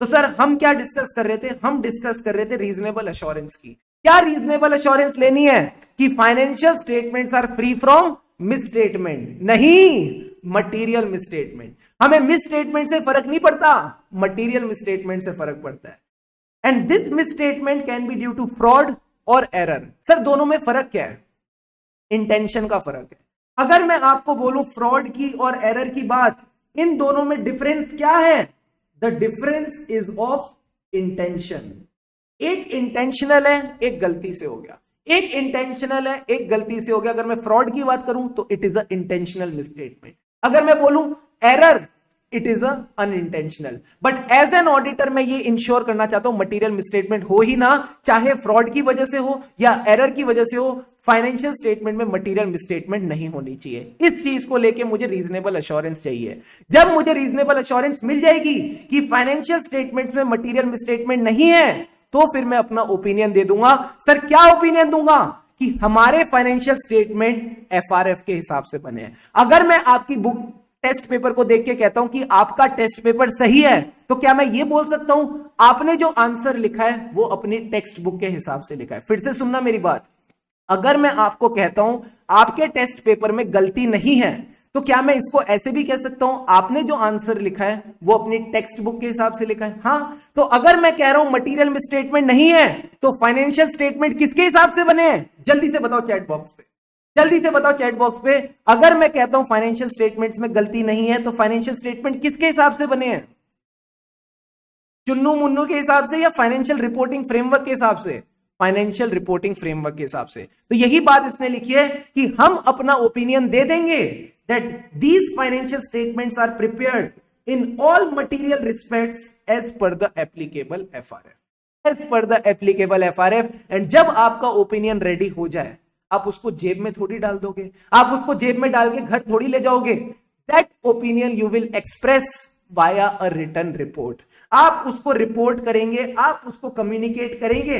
तो सर हम क्या डिस्कस कर रहे थे? हम डिस्कस कर रहे थे रीजनेबल एश्योरेंस की। क्या रीजनेबल एश्योरेंस लेनी है कि financial statements are free from misstatement? नहीं, मटेरियल मिसस्टेटमेंट। हमें मिसस्टेटमेंट से फर्क नहीं पड़ता, मटेरियल मिसस्टेटमेंट से फर्क पड़ता है। And this misstatement can be due to fraud और एरर। सर दोनों में फर्क क्या है? इंटेंशन का फर्क है। अगर मैं आपको बोलूं फ्रॉड की और एरर की बात, इन दोनों में डिफरेंस क्या है? The difference is of intention. एक इंटेंशनल है, एक गलती से हो गया। एक इंटेंशनल है, एक गलती से हो गया। अगर मैं फ्रॉड की बात करूं तो it is a intentional misstatement. अगर मैं बोलूं error, it is unintentional. But as an auditor मैं ये इंश्योर करना चाहता हूं मटेरियल मिसस्टेटमेंट हो ही ना, चाहे फ्रॉड की वजह से हो या एरर की वजह से हो, फाइनेंशियल स्टेटमेंट में मटेरियल मिसस्टेटमेंट नहीं होनी चाहिए। इस चीज को लेके मुझे रीजनेबल एश्योरेंस चाहिए। जब मुझे रीजनेबल एश्योरेंस मिल जाएगी कि फाइनेंशियल स्टेटमेंट्स में मटेरियल मिसस्टेटमेंट नहीं है, तो फिर मैं अपना ओपिनियन दे दूंगा। सर क्या ओपिनियन दूंगा? कि हमारे फाइनेंशियल स्टेटमेंट एफआरएफ के हिसाब से बने हैं। अगर मैं आपकी बुक टेस्ट पेपर को देख के कहता हूं कि आपका टेस्ट पेपर सही है, तो क्या मैं ये बोल सकता हूं आपने जो आंसर लिखा है वो अपनी टेक्स्ट बुक के हिसाब से लिखा है? फिर से सुनना मेरी बात। अगर मैं आपको कहता हूं आपके टेस्ट पेपर में गलती नहीं है, तो क्या मैं इसको ऐसे भी कह सकता हूं आपने जो आंसर लिखा है वो अपनी टेक्स्ट बुक के हिसाब से लिखा है? हाँ, तो अगर मैं कह रहा हूं मटेरियल मिसस्टेटमेंट नहीं है, तो फाइनेंशियल स्टेटमेंट किसके हिसाब से बने हैं? जल्दी से बताओ चैट बॉक्स पे, जल्दी से बताओ चैट बॉक्स पे। अगर मैं कहता हूं फाइनेंशियल स्टेटमेंट्स में गलती नहीं है, तो फाइनेंशियल स्टेटमेंट किसके हिसाब से बने हैं? चुन्नू मुन्नू के हिसाब से या फाइनेंशियल रिपोर्टिंग फ्रेमवर्क के हिसाब से? फाइनेंशियल रिपोर्टिंग फ्रेमवर्क के हिसाब से। तो यही बात इसने लिखी है कि हम अपना ओपिनियन दे देंगे that these financial statements are prepared in all material respects as per the applicable FRF, as per the applicable FRF. And जब आपका ओपिनियन रेडी हो जाए, आप उसको जेब में थोड़ी डाल दोगे, आप उसको जेब में डाल के घर थोड़ी ले जाओगे। That opinion you will express via a written report. आप उसको रिपोर्ट करेंगे, आप उसको कम्युनिकेट करेंगे,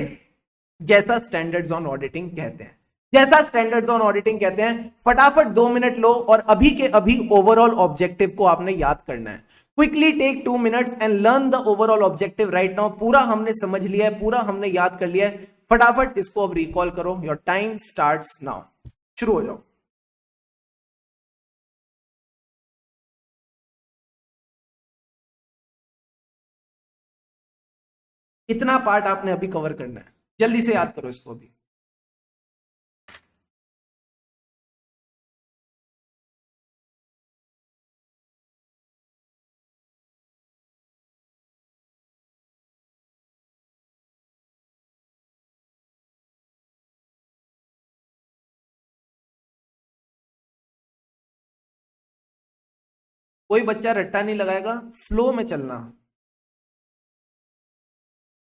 जैसा स्टैंडर्ड्स ऑन ऑडिटिंग कहते हैं। जैसा स्टैंडर्ड्स ऑन ऑडिटिंग कहते हैं, फटाफट 2 मिनट लो और अभी के अभी ओवरऑल ऑब्जेक्टिव को आपने याद करना है। Quickly take 2 minutes and learn the overall objective right now. पूरा हमने समझ लिया है, पूरा हमने याद कर लिया है, फटाफट इसको अब रिकॉल करो। Your time starts now. शुरू हो जाओ। इतना पार्ट आपने अभी कवर करना है, जल्दी से याद करो इसको अभी। कोई बच्चा रट्टा नहीं लगाएगा, फ्लो में चलना।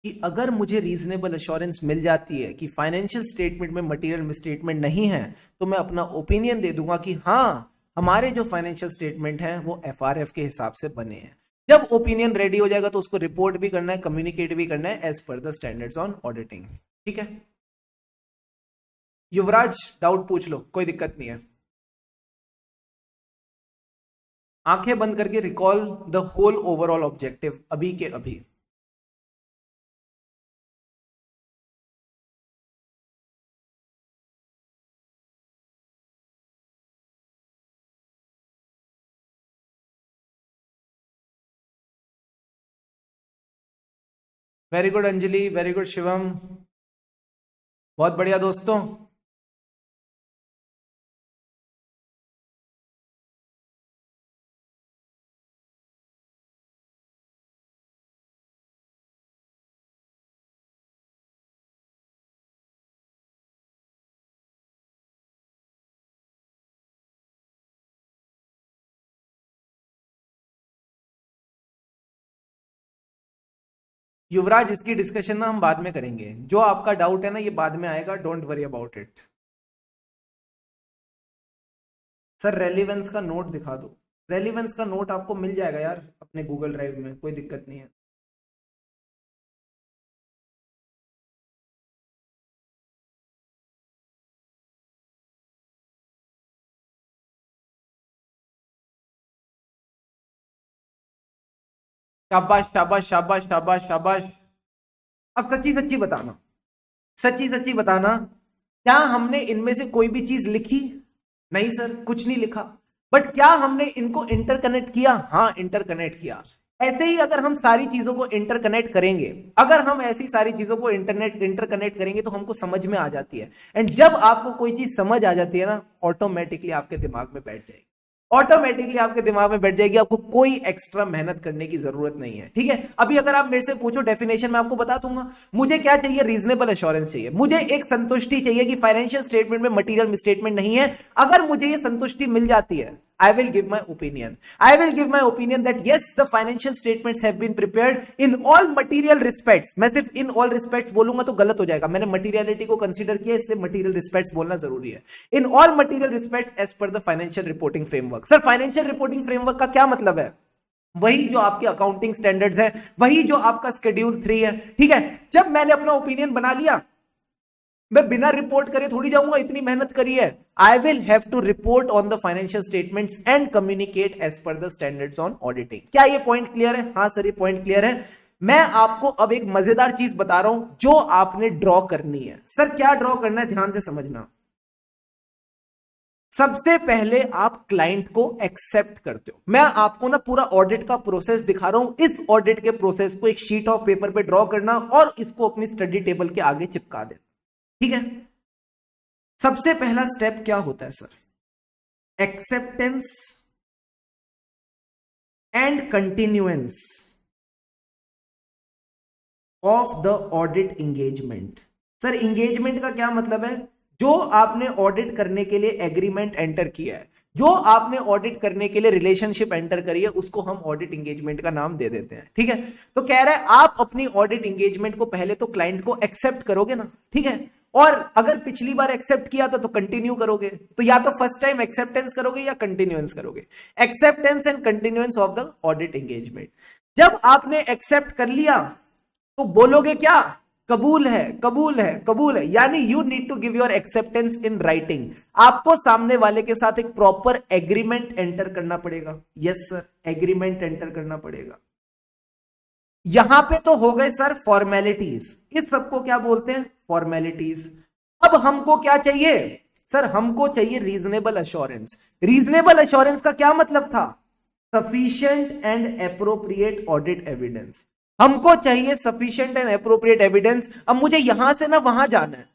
कि अगर मुझे रीजनेबल अश्योरेंस मिल जाती है कि फाइनेंशियल स्टेटमेंट में मटेरियल मिसस्टेटमेंट नहीं है, तो मैं अपना ओपिनियन दे दूंगा कि हाँ, हमारे जो फाइनेंशियल स्टेटमेंट है वो एफआरएफ के हिसाब से बने हैं। जब ओपिनियन रेडी हो जाएगा तो उसको रिपोर्ट भी करना है, कम्युनिकेट भी करना है as per the standards on auditing. ठीक है युवराज, डाउट पूछ लो, कोई दिक्कत नहीं है। आंखें बंद करके recall the whole overall objective अभी के अभी। Very good Anjali, very good Shivam, बहुत बढ़िया दोस्तों। युवराज, इसकी डिस्कशन ना हम बाद में करेंगे। जो आपका डाउट है ना, ये बाद में आएगा, don't worry about it. Sir relevance का नोट दिखा दो। रेलिवेंस का नोट आपको मिल जाएगा यार अपने गूगल ड्राइव में, कोई दिक्कत नहीं है। शाबाश शाबाश शाबाश शाबाश शाबाश। अब सच्ची सच्ची बताना, सच्ची सच्ची बताना, क्या हमने इनमें से कोई भी चीज लिखी? नहीं सर, कुछ नहीं लिखा। बट क्या हमने इनको इंटरकनेक्ट किया? हाँ, इंटरकनेक्ट किया। ऐसे ही अगर हम सारी चीजों को इंटरकनेक्ट करेंगे, अगर हम ऐसी सारी चीजों को इंटरकनेक्ट करेंगे तो हमको समझ में आ जाती है। एंड जब आपको कोई चीज समझ आ जाती है ना, ऑटोमेटिकली आपके दिमाग में बैठ जाएगी, ऑटोमेटिकली आपके दिमाग में बैठ जाएगी। आपको कोई एक्स्ट्रा मेहनत करने की जरूरत नहीं है। ठीक है, अभी अगर आप मेरे से पूछो डेफिनेशन, मैं आपको बता दूंगा। मुझे क्या चाहिए? रीजनेबल एश्योरेंस चाहिए, मुझे एक संतुष्टि चाहिए कि फाइनेंशियल स्टेटमेंट में मटेरियल मिसस्टेटमेंट नहीं है। अगर मुझे ये संतुष्टि मिल जाती है, I will give my opinion. I will give my opinion that yes, the financial statements have been prepared in all material respects. मैं सिर्फ in all respects बोलूंगा तो गलत हो जाएगा, मैंने materiality को consider किया, इसलिए material respects बोलना जरूरी है। In all material respects as per the financial reporting framework. Sir financial reporting framework का क्या मतलब है? वही जो आपके अकाउंटिंग स्टैंडर्ड्स है, वही जो आपका शेड्यूल 3 है। ठीक है, जब मैंने अपना ओपिनियन बना लिया, मैं बिना रिपोर्ट करे थोड़ी जाऊंगा, इतनी मेहनत करी है। I will have to report on the financial statements and communicate as per the standards on auditing. क्या ये पॉइंट क्लियर है? हाँ सर, ये पॉइंट क्लियर है। मैं आपको अब एक मजेदार चीज बता रहा हूं जो आपने ड्रॉ करनी है। सर क्या ड्रॉ करना है? ध्यान से समझना। सबसे पहले आप क्लाइंट को एक्सेप्ट करते हो। मैं आपको ना पूरा ऑडिट का प्रोसेस दिखा रहा हूं। इस ऑडिट के प्रोसेस को एक शीट ऑफ पेपर पे ड्रॉ करना और इसको अपनी स्टडी टेबल के आगे चिपका देना। ठीक है, सबसे पहला स्टेप क्या होता है sir? Acceptance and continuance of the audit engagement. Sir engagement का क्या मतलब है? जो आपने ऑडिट करने के लिए एग्रीमेंट एंटर किया है, जो आपने ऑडिट करने के लिए रिलेशनशिप एंटर करी है, उसको हम ऑडिट इंगेजमेंट का नाम दे देते हैं। ठीक है, तो कह रहा है आप अपनी ऑडिट इंगेजमेंट को पहले तो क्लाइंट को एक्सेप्ट करोगे ना। ठीक है, और अगर पिछली बार एक्सेप्ट किया था तो कंटिन्यू करोगे, तो या तो फर्स्ट टाइम एक्सेप्टेंस करोगे या कंटिन्यूएंस करोगे। Acceptance and continuance of the audit engagement. जब आपने एक्सेप्ट कर लिया तो बोलोगे क्या, कबूल है, कबूल है, कबूल है। यानी you need to give your acceptance in writing. आपको सामने वाले के साथ एक प्रॉपर एग्रीमेंट एंटर करना पड़ेगा। यस सर, एग्रीमेंट एंटर करना पड़ेगा। यहां पे तो हो गए सर फॉर्मेलिटीज, इस सबको क्या बोलते हैं, फॉर्मेलिटीज। अब हमको क्या चाहिए सर, हमको चाहिए रीजनेबल अश्योरेंस। रीजनेबल अश्योरेंस का क्या मतलब था, sufficient and appropriate audit evidence. हमको चाहिए सफिशिएंट एंड एप्रोप्रिएट एविडेंस। अब मुझे यहां से ना वहां जाना है,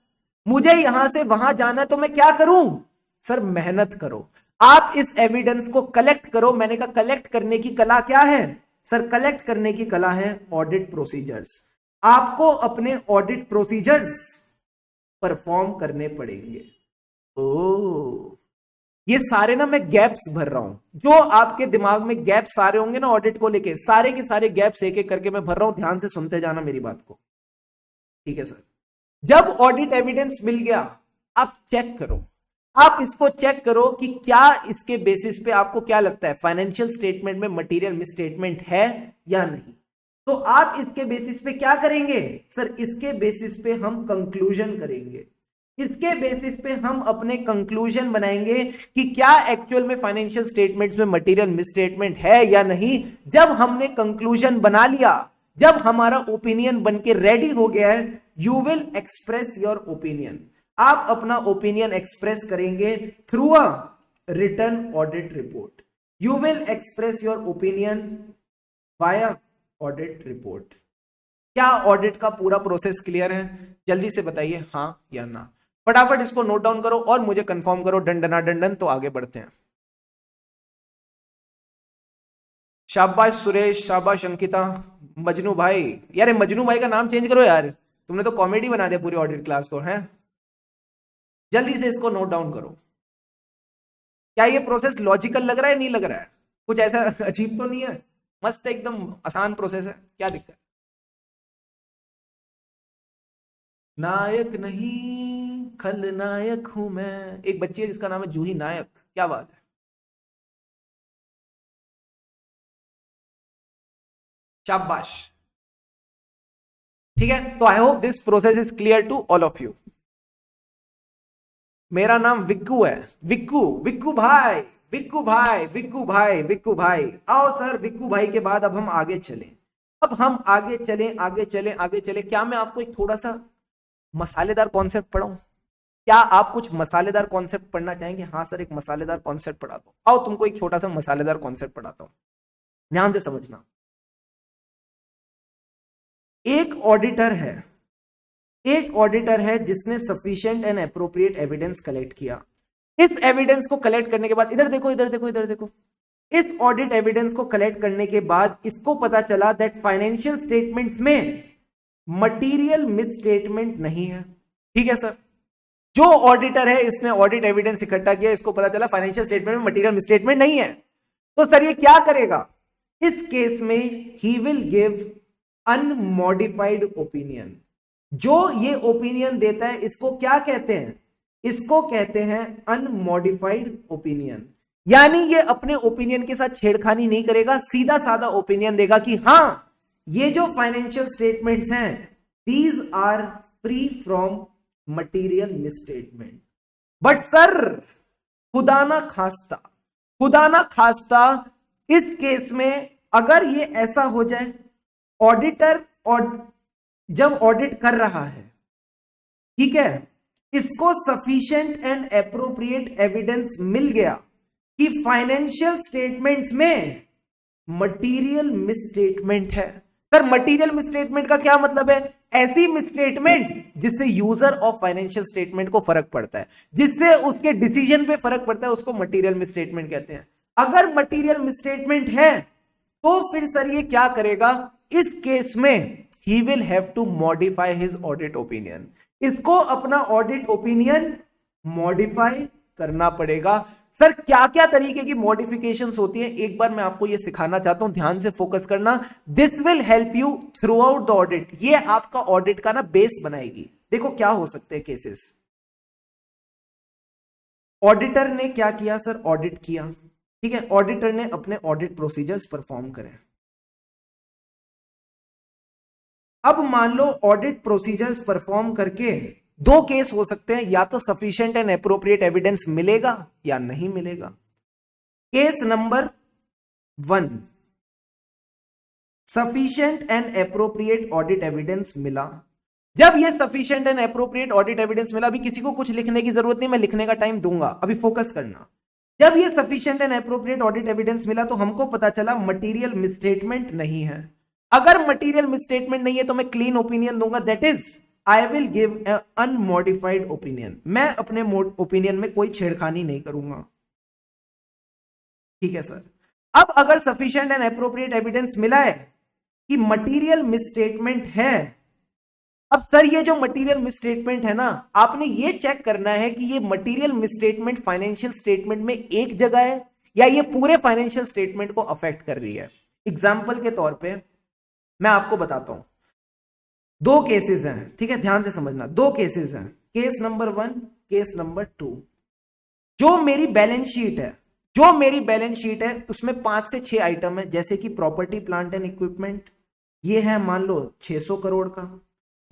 मुझे यहां से वहां जाना है, तो मैं क्या करूं सर, मेहनत करो, आप इस एविडेंस को कलेक्ट करो। मैंने कहा कलेक्ट करने की कला क्या है सर, कलेक्ट करने की कला है ऑडिट प्रोसीजर्स। आपको अपने ऑडिट प्रोसीजर्स परफॉर्म करने पड़ेंगे। ओ, ये सारे ना मैं गैप्स भर रहा हूं, जो आपके दिमाग में गैप सारे होंगे ना ऑडिट को लेके, सारे के सारे गैप्स एक एक करके मैं भर रहा हूं। ध्यान से सुनते जाना मेरी बात को, ठीक है सर। जब ऑडिट एविडेंस मिल गया, आप चेक करो, आप इसको चेक करो कि क्या इसके बेसिस पे आपको क्या लगता है फाइनेंशियल स्टेटमेंट में मटेरियल मिसस्टेटमेंट है या नहीं। तो आप इसके बेसिस पे क्या करेंगे सर, इसके बेसिस पे हम कंक्लूजन करेंगे। इसके बेसिस पे हम अपने कंक्लूजन बनाएंगे कि क्या एक्चुअल में फाइनेंशियल स्टेटमेंट्स में मटेरियल मिसस्टेटमेंट है या नहीं। जब हमने कंक्लूजन बना लिया, जब हमारा ओपिनियन बन के रेडी हो गया है, you will express your opinion. आप अपना ओपिनियन एक्सप्रेस करेंगे through a written audit report. You will express your opinion via audit report. क्या ऑडिट का पूरा प्रोसेस क्लियर है, जल्दी से बताइए हाँ या ना। फटाफट इसको नोट डाउन करो और मुझे कंफर्म करो, डन डना डन डन, तो आगे बढ़ते हैं। शाबाश सुरेश, शाबाश अंकिता, मजनू भाई। यार मजनू भाई का नाम चेंज करो यार, तुमने तो कॉमेडी बना दिया पूरी ऑडिट क्लास को है। जल्दी से इसको नोट डाउन करो। क्या ये प्रोसेस लॉजिकल लग रहा है, नहीं लग रहा है, कुछ ऐसा अजीब तो नहीं है, मस्त एकदम आसान प्रोसेस है, क्या दिक्कत। नायक नहीं खलनायक हूं मैं, एक बच्ची है जिसका नाम है जूही नायक, क्या बात है। शाबाश, ठीक है। तो I hope this process is clear to all of you. मेरा नाम विक्कू है, विक्कू, विक्कू भाई, विक्कू भाई, विक्कू भाई, विक्कू भाई। आओ सर, विक्कू भाई के बाद अब हम आगे चलें। अब हम आगे चलें, आगे चलें, आगे चलें। क्या मैं आपको एक थोड़ा सा मसालेदार कॉन्सेप्ट पढ़ाऊं, क्या आप कुछ मसालेदार कॉन्सेप्ट पढ़ना चाहेंगे। हाँ सर, एक मसालेदार कॉन्सेप्ट पढ़ा दो। आओ तुमको एक छोटा सा मसालेदार कॉन्सेप्ट पढ़ाता हूं, ध्यान से समझना। एक ऑडिटर है, एक ऑडिटर है जिसने sufficient and appropriate evidence collect किया। इस एविडेंस को कलेक्ट करने के बाद, इधर देखो, इधर देखो, इधर देखो, इस ऑडिट एविडेंस को कलेक्ट करने के बाद इसको पता चला दैट फाइनेंशियल स्टेटमेंट्स में मटेरियल मिसस्टेटमेंट नहीं है। ठीक है सर, जो ऑडिटर है इसने ऑडिट एविडेंस इकट्ठा किया, इसको पता चला फाइनेंशियल स्टेटमेंट में मटेरियल मिसस्टेटमेंट नहीं है। तो सर ये क्या करेगा, इस केस में he will give unmodified opinion. जो ये ओपिनियन देता है इसको क्या कहते हैं, इसको कहते हैं अनमॉडिफाइड ओपिनियन। यानी ये अपने ओपिनियन के साथ छेड़खानी नहीं करेगा, सीधा साधा ओपिनियन देगा कि हां ये जो फाइनेंशियल स्टेटमेंट्स हैं these are free from material misstatement. But sir खुदा ना खास्ता, खुदा ना खास्ता, इस केस में अगर ये ऐसा हो जाए, ऑडिटर और जब ऑडिट कर रहा है, ठीक है, इसको सफिशिएंट एंड एप्रोप्रिएट एविडेंस मिल गया कि फाइनेंशियल स्टेटमेंट्स में मटेरियल मिसस्टेटमेंट है। सर मटेरियल मिसस्टेटमेंट का क्या मतलब है, ऐसी मिसस्टेटमेंट जिससे यूजर ऑफ फाइनेंशियल स्टेटमेंट को फर्क पड़ता है, जिससे उसके डिसीजन पे फर्क पड़ता है, उसको मटेरियल मिसस्टेटमेंट कहते हैं। अगर मटेरियल मिसस्टेटमेंट है तो फिर सर ये क्या करेगा, इस केस में he will have to modify his audit opinion. इसको अपना ऑडिट ओपिनियन मॉडिफाई करना पड़ेगा। सर क्या क्या तरीके की मॉडिफिकेशंस होती हैं, एक बार मैं आपको ये सिखाना चाहता हूं, ध्यान से फोकस करना। This will help you through out the audit. ये आपका ऑडिट का ना बेस बनाएगी। देखो क्या हो सकते हैं केसेस। ऑडिटर ने क्या किया सर, ऑडिट किया, ठीक है, ऑडिटर ने अपने ऑडिट प्रोसीजर्स परफॉर्म करे। अब मान लो ऑडिट प्रोसीजर्स परफॉर्म करके दो केस हो सकते हैं, या तो सफिशिएंट एंड एप्रोप्रिएट एविडेंस मिलेगा या नहीं मिलेगा। Case number 1, sufficient and appropriate audit evidence मिला। जब ये sufficient and appropriate audit evidence मिला, अभी किसी को कुछ लिखने की जरूरत नहीं, मैं लिखने का टाइम दूंगा, अभी फोकस करना। जब ये sufficient and appropriate audit evidence मिला तो हमको पता चला मटेरियल मिसस्टेटमेंट नहीं है। अगर मटेरियल मिसस्टेटमेंट नहीं है तो मैं क्लीन ओपिनियन दूंगा, that is I will give unmodified opinion. मैं अपने ओपिनियन में कोई छेड़खानी नहीं करूंगा, ठीक है सर। अब अगर सफिशिएंट एंड एप्रोप्रिएट एविडेंस मिला है कि मटेरियल मिसस्टेटमेंट है, अब सर ये जो मटेरियल मिसस्टेटमेंट है ना, आपने ये चेक करना है कि ये मटेरियल मिसस्टेटमेंट फाइनेंशियल स्टेटमेंट में एक जगह है या ये पूरे फाइनेंशियल स्टेटमेंट को अफेक्ट कर रही है। एग्जांपल के तौर पे मैं आपको बताता हूं, दो केसेस हैं, ठीक है, ध्यान से समझना। दो केसेस हैं, केस नंबर 1, केस नंबर 2। जो मेरी बैलेंस शीट है उसमें 5 से 6 आइटम है, जैसे कि प्रॉपर्टी प्लांट एंड इक्विपमेंट, ये है मान लो 600 करोड़ का।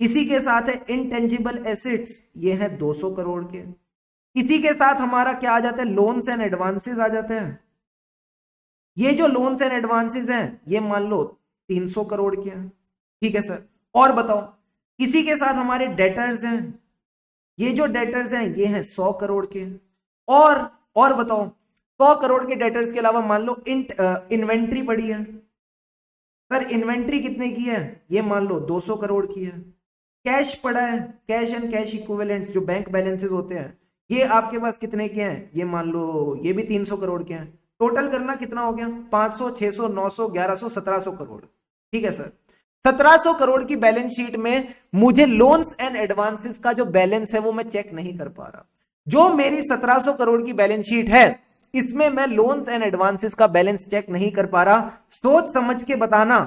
इसी के साथ है इनटेंजिबल एसेट्स, ये है 200 करोड़ के। इसी के साथ हमारा क्या आ जाता है, लोन्स एंड एडवांसेस आ जाते हैं। ये जो लोन्स एंड एडवांसेस हैं ये मान लो 300 करोड़ के हैं, ठीक है सर। और बताओ, इसी के साथ हमारे डेटर्स हैं, ये जो डेटर्स हैं ये हैं 100 करोड़ के। और बताओ, 100 करोड़ के डेटर्स के अलावा मान लो इन्वेंट्री पड़ी है। सर इन्वेंट्री कितने की है, ये मान लो 200 करोड़ की है। कैश पड़ा है, कैश एंड कैश इक्विवेलेंट्स जो बैंक बैलेंसेस होते हैं, ये आपके पास कितने के हैं, ये मान लो ये भी 300 करोड़ के हैं। टोटल करना कितना हो गया, 500, 600, 900, 1100, 1700 करोड़, ठीक है सर। 1700 करोड़ की बैलेंस शीट में मुझे लोन्स एंड एडवांसेस का जो बैलेंस है वो मैं चेक नहीं कर पा रहा। जो मेरी 1700 करोड़ की बैलेंस शीट है इसमें मैं लोन्स एंड एडवांसेस का बैलेंस चेक नहीं कर पा रहा। सोच समझ के बताना,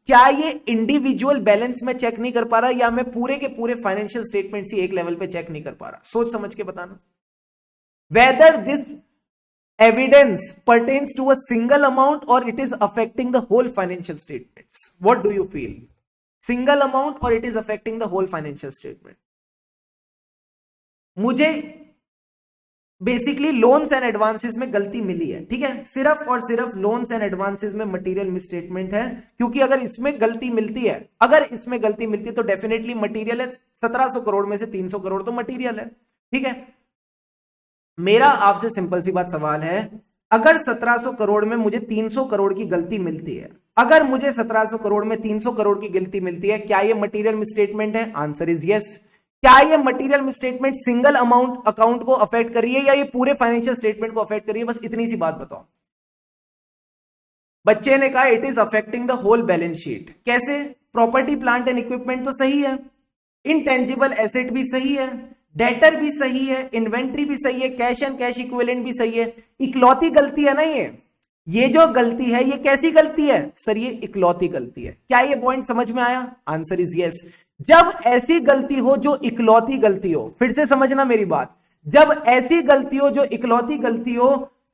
क्या ये इंडिविजुअल बैलेंस में चेक नहीं कर पा रहा या मैं पूरे के पूरे फाइनेंशियल स्टेटमेंट्स ही एक लेवल पे चेक नहीं कर पा रहा। सोच समझ के बताना। Whether this evidence pertains to a single amount or it is affecting the whole financial statements. What do you feel? Single amount or it is affecting the whole financial statement? मुझे basically loans and advances में गलती मिली है, ठीक है, सिर्फ और सिर्फ loans and advances में मटेरियल मिसस्टेटमेंट है, क्योंकि अगर इसमें गलती मिलती है तो डेफिनेटली मटेरियल है। 1700 करोड़ में से 300 करोड़ तो मटेरियल है, ठीक है। मेरा आपसे सिंपल सी बात सवाल है, अगर 1700 करोड़ में मुझे 300 करोड़ की गलती मिलती है, अगर मुझे 1700 करोड़ में 300 करोड़ की गलती मिलती है, क्या ये मटेरियल मिसस्टेटमेंट है? Answer is yes. क्या ये material misstatement single amount account को अफेक्ट कर रही है या ये पूरे फाइनेंशियल स्टेटमेंट को अफेक्ट कर रही है? बस इतनी सी बात बताओ। बच्चे ने कहा it is affecting the whole balance sheet. कैसे? प्रॉपर्टी प्लांट एंड इक्विपमेंट तो सही है, इनटेंजिबल एसेट भी सही है, डेटर भी सही है, इन्वेंट्री भी सही है, कैश एंड कैश इक्विवेलेंट भी सही है। इकलौती गलती है ना ये जो गलती है ये कैसी गलती है? सर ये इकलौती गलती है। क्या ये पॉइंट समझ में आया? Answer is yes. जब ऐसी गलती हो जो इकलौती गलती हो, फिर से समझना मेरी बात, जब ऐसी गलती हो जो इकलौती गलती हो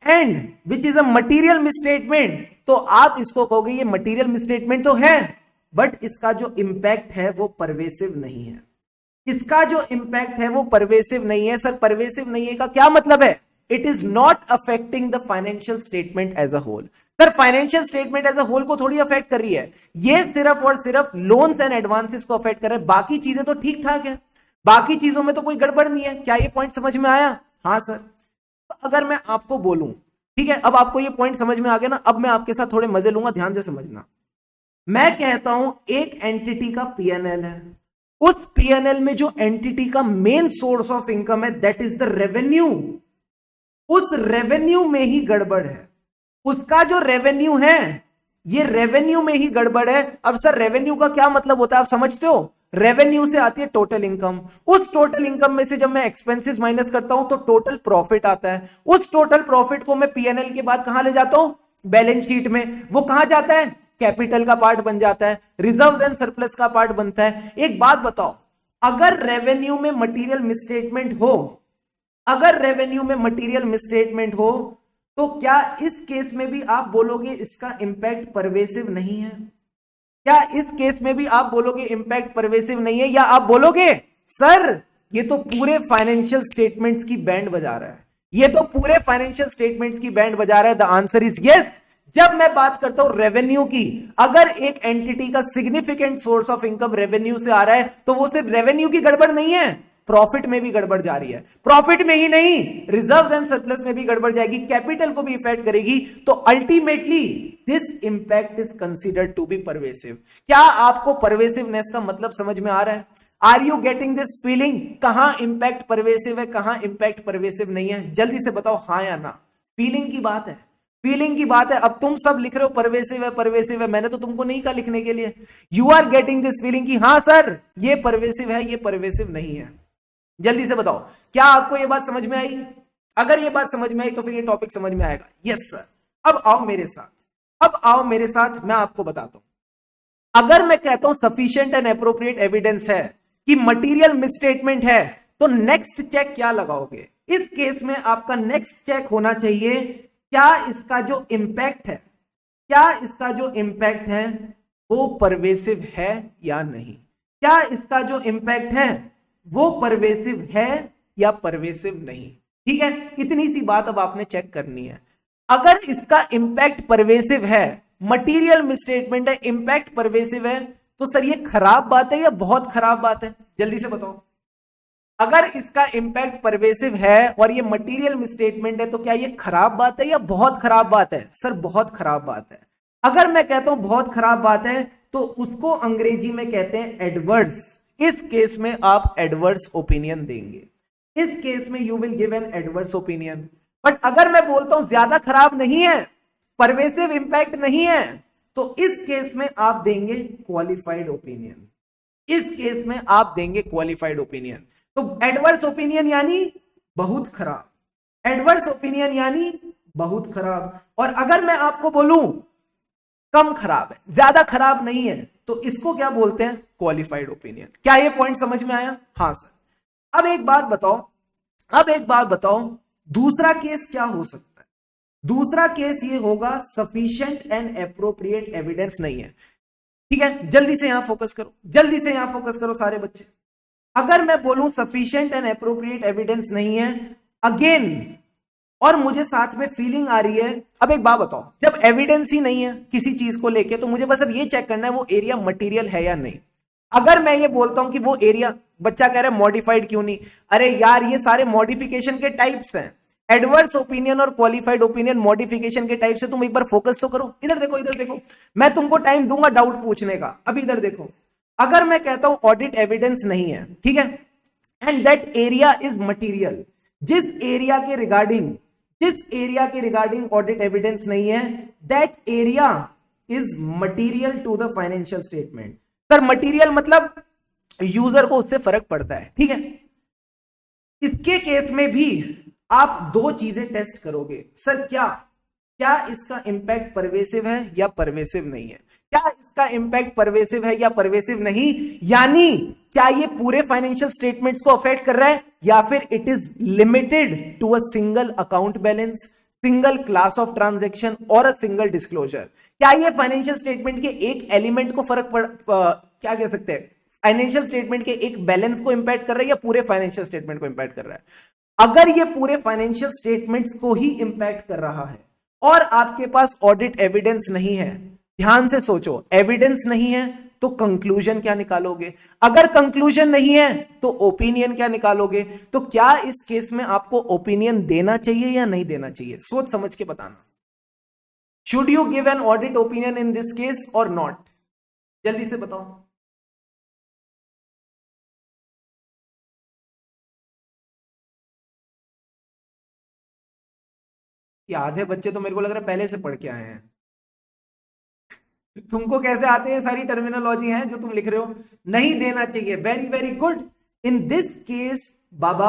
and which is a material misstatement, तो आप इसको कहोगे ये मटीरियल मिसस्टेटमेंट तो है, बट इसका जो इंपैक्ट है वो परवेसिव नहीं है। इसका जो इंपैक्ट है वो परवेसिव नहीं है। सर परवेसिव नहीं है का क्या मतलब है? It is not affecting the financial statement as a whole. Sir financial statement as a whole को थोड़ी अफेक्ट कर रही है, ये सिर्फ और सिर्फ लोन्स एंड एडवांसेस को अफेक्ट कर रहा है, बाकी चीजें तो ठीक ठाक है, बाकी चीजों में तो कोई गड़बड़ नहीं है। क्या ये पॉइंट समझ में आया? हाँ सर। तो अगर मैं आपको बोलूं, ठीक है, अब आपको ये पॉइंट समझ में आ गया ना, अब मैं आपके साथ थोड़े मजे लूंगा, ध्यान से समझना। मैं कहता हूं एक एंटिटी का पीएनएल है, उस पीएनएल में जो एंटिटी का मेन सोर्स ऑफ इनकम है दैट इज द रेवेन्यू, उस रेवेन्यू में ही गड़बड़ है। उसका जो रेवेन्यू है ये रेवेन्यू में ही गड़बड़ है। अब सर रेवेन्यू का क्या मतलब होता है आप समझते हो? रेवेन्यू से आती है टोटल इनकम, उस टोटल इनकम में से जब मैं एक्सपेंसेस माइनस करता हूं तो टोटल प्रॉफिट आता है। उस टोटल प्रॉफिट को मैं पीएनएल के बाद कहां ले जाता हूं? बैलेंस शीट में। वो कहां जाता है? कैपिटल का पार्ट बन जाता है, रिजर्व्स एंड सरप्लस का पार्ट बनता है। एक बात बताओ, अगर रेवेन्यू में मटेरियल मिसस्टेटमेंट हो, अगर रेवेन्यू में मटेरियल मिसस्टेटमेंट हो तो क्या इस केस में भी आप बोलोगे इसका इंपैक्ट परवेसिव नहीं है? क्या इस केस में भी आप बोलोगे इंपैक्ट परवेसिव नहीं है, या आप बोलोगे सर ये तो पूरे फाइनेंशियल स्टेटमेंट्स की बैंड बजा रहा है, ये तो पूरे फाइनेंशियल स्टेटमेंट्स की बैंड बजा रहा है? The answer is yes. जब मैं बात करता हूं रेवेन्यू की, अगर एक एंटिटी का significant source of income revenue से आ रहा है तो वो सिर्फ रेवेन्यू की गड़बड़ नहीं है, प्रॉफिट में भी गड़बड़ जा रही है। प्रॉफिट में ही नहीं, रिजर्व्स एंड सरप्लस में भी गड़बड़ जाएगी, कैपिटल को भी इफेक्ट करेगी। तो ultimately this impact is considered to be pervasive. क्या आपको परवेसिवनेस का मतलब समझ में आ रहा है? Are you getting this feeling? कहां इंपैक्ट परवेसिव है, कहां इंपैक्ट परवेसिव नहीं है? जल्दी से बताओ हां या ना। फीलिंग की बात है, फीलिंग की बात है। अब तुम सब लिख रहे हो परवेसिव है, परवेसिव है, मैंने तो तुमको नहीं कहा लिखने के लिए। You are getting this feeling कि हां सर ये परवेसिव है, ये परवेसिव नहीं है। जल्दी से बताओ क्या आपको ये बात समझ में आई? अगर ये बात समझ में आई तो फिर ये टॉपिक समझ में आएगा। Yes sir. अब आओ मेरे साथ, अब आओ मेरे साथ, मैं आपको बताता हूं। अगर मैं कहता हूं सफिशिएंट एंड एप्रोप्रिएट एविडेंस है कि मटेरियल मिसस्टेटमेंट है, तो नेक्स्ट चेक क्या लगाओगे? इस केस में आपका नेक्स्ट चेक होना चाहिए क्या इसका जो इंपैक्ट है, क्या इसका जो इंपैक्ट है वो परवेसिव है या नहीं? क्या इसका जो इंपैक्ट है वो परवेसिव है या परवेसिव नहीं? ठीक है, इतनी सी बात अब आपने चेक करनी है। अगर इसका इंपैक्ट परवेसिव है, मटेरियल मिसस्टेटमेंट है, इंपैक्ट परवेसिव है, तो सर ये खराब बात है या बहुत खराब बात है? जल्दी से बताओ। अगर इसका इंपैक्ट परवेसिव है और ये मटेरियल मिसस्टेटमेंट है, तो क्या ये खराब बात है या बहुत खराब बात है? सर बहुत खराब बात है। अगर मैं कहता हूं बहुत खराब बात है तो उसको अंग्रेजी में कहते हैं एडवर्स। इस केस में आप एडवर्स ओपिनियन देंगे, इस केस में you will give an adverse opinion. But अगर मैं बोलता हूं ज्यादा खराब नहीं है, परवेसिव इंपैक्ट नहीं है, तो इस केस में आप देंगे क्वालिफाइड ओपिनियन। इस केस में आप देंगे क्वालिफाइड ओपिनियन। तो एडवर्स ओपिनियन यानी बहुत खराब, एडवर्स ओपिनियन यानी बहुत खराब। और अगर मैं आपको बोलूं कम खराब है, ज्यादा खराब नहीं है, तो इसको क्या बोलते हैं? Qualified opinion. क्या ये पॉइंट समझ में आया? हां सर। अब एक बात बताओ, अब एक बात बताओ, दूसरा केस क्या हो सकता है? दूसरा केस ये होगा सफिशिएंट एंड एप्रोप्रिएट एविडेंस नहीं है। ठीक है, जल्दी से यहां फोकस करो, जल्दी से यहां फोकस करो सारे बच्चे। अगर मैं बोलूं सफिशिएंट एंड एप्रोप्रिएट एविडेंस नहीं है अगेन, और मुझे साथ में फीलिंग आ रही है, अब एक बात बताओ, जब एविडेंस ही नहीं है किसी चीज को लेके, तो मुझे बस अब ये चेक करना है वो एरिया मटेरियल है या नहीं। अगर मैं ये बोलता हूं कि वो एरिया, बच्चा कह रहा है मॉडिफाइड क्यों नहीं? अरे यार ये सारे मॉडिफिकेशन के टाइप्स हैं। एडवर्स ओपिनियन और क्वालिफाइड ओपिनियन मॉडिफिकेशन के टाइप से। तुम एक बार फोकस तो करो, इधर देखो, इधर देखो, मैं तुमको टाइम दूंगा डाउट पूछने का। अब इधर देखो, अगर मैं कहता हूं ऑडिट एविडेंस नहीं है, ठीक है, and that area is material, जिस एरिया के रिगार्डिंग ऑडिट एविडेंस नहीं है, that area is material to the financial statement. Sir material मतलब यूजर को उससे फर्क पड़ता है, ठीक है। इसके केस में भी आप दो चीजें टेस्ट करोगे, सर क्या इसका इंपैक्ट परवेसिव है या परवेसिव नहीं है? क्या इसका इंपैक्ट परवेसिव है या परवेसिव नहीं, यानी क्या ये पूरे फाइनेंशियल स्टेटमेंट्स को अफेक्ट कर रहा है या फिर it is limited to a single account balance, single class of transaction और अ सिंगल डिस्क्लोजर। क्या ये फाइनेंशियल स्टेटमेंट के एक एलिमेंट को क्या कह सकते हैं, फाइनेंशियल स्टेटमेंट के एक बैलेंस को इंपैक्ट कर रहा है या पूरे फाइनेंशियल स्टेटमेंट को इंपैक्ट कर रहा है? अगर ये पूरे फाइनेंशियल स्टेटमेंट्स को ही इंपैक्ट कर रहा है और आपके पास ऑडिट एविडेंस नहीं है, ध्यान से सोचो, एविडेंस नहीं है तो कंक्लूजन क्या निकालोगे? अगर कंक्लूजन नहीं है तो ओपिनियन क्या निकालोगे? तो क्या इस केस में आपको ओपिनियन देना चाहिए या नहीं देना चाहिए? सोच समझ के बताना। Should you give an audit opinion in this case और नॉट? जल्दी से बताओ। ये आधे बच्चे तो मेरे को लग रहा है पहले से पढ़ के आए हैं। तुमको कैसे आते हैं सारी टर्मिनोलॉजी है जो तुम लिख रहे हो? नहीं देना चाहिए, very very good. In this case बाबा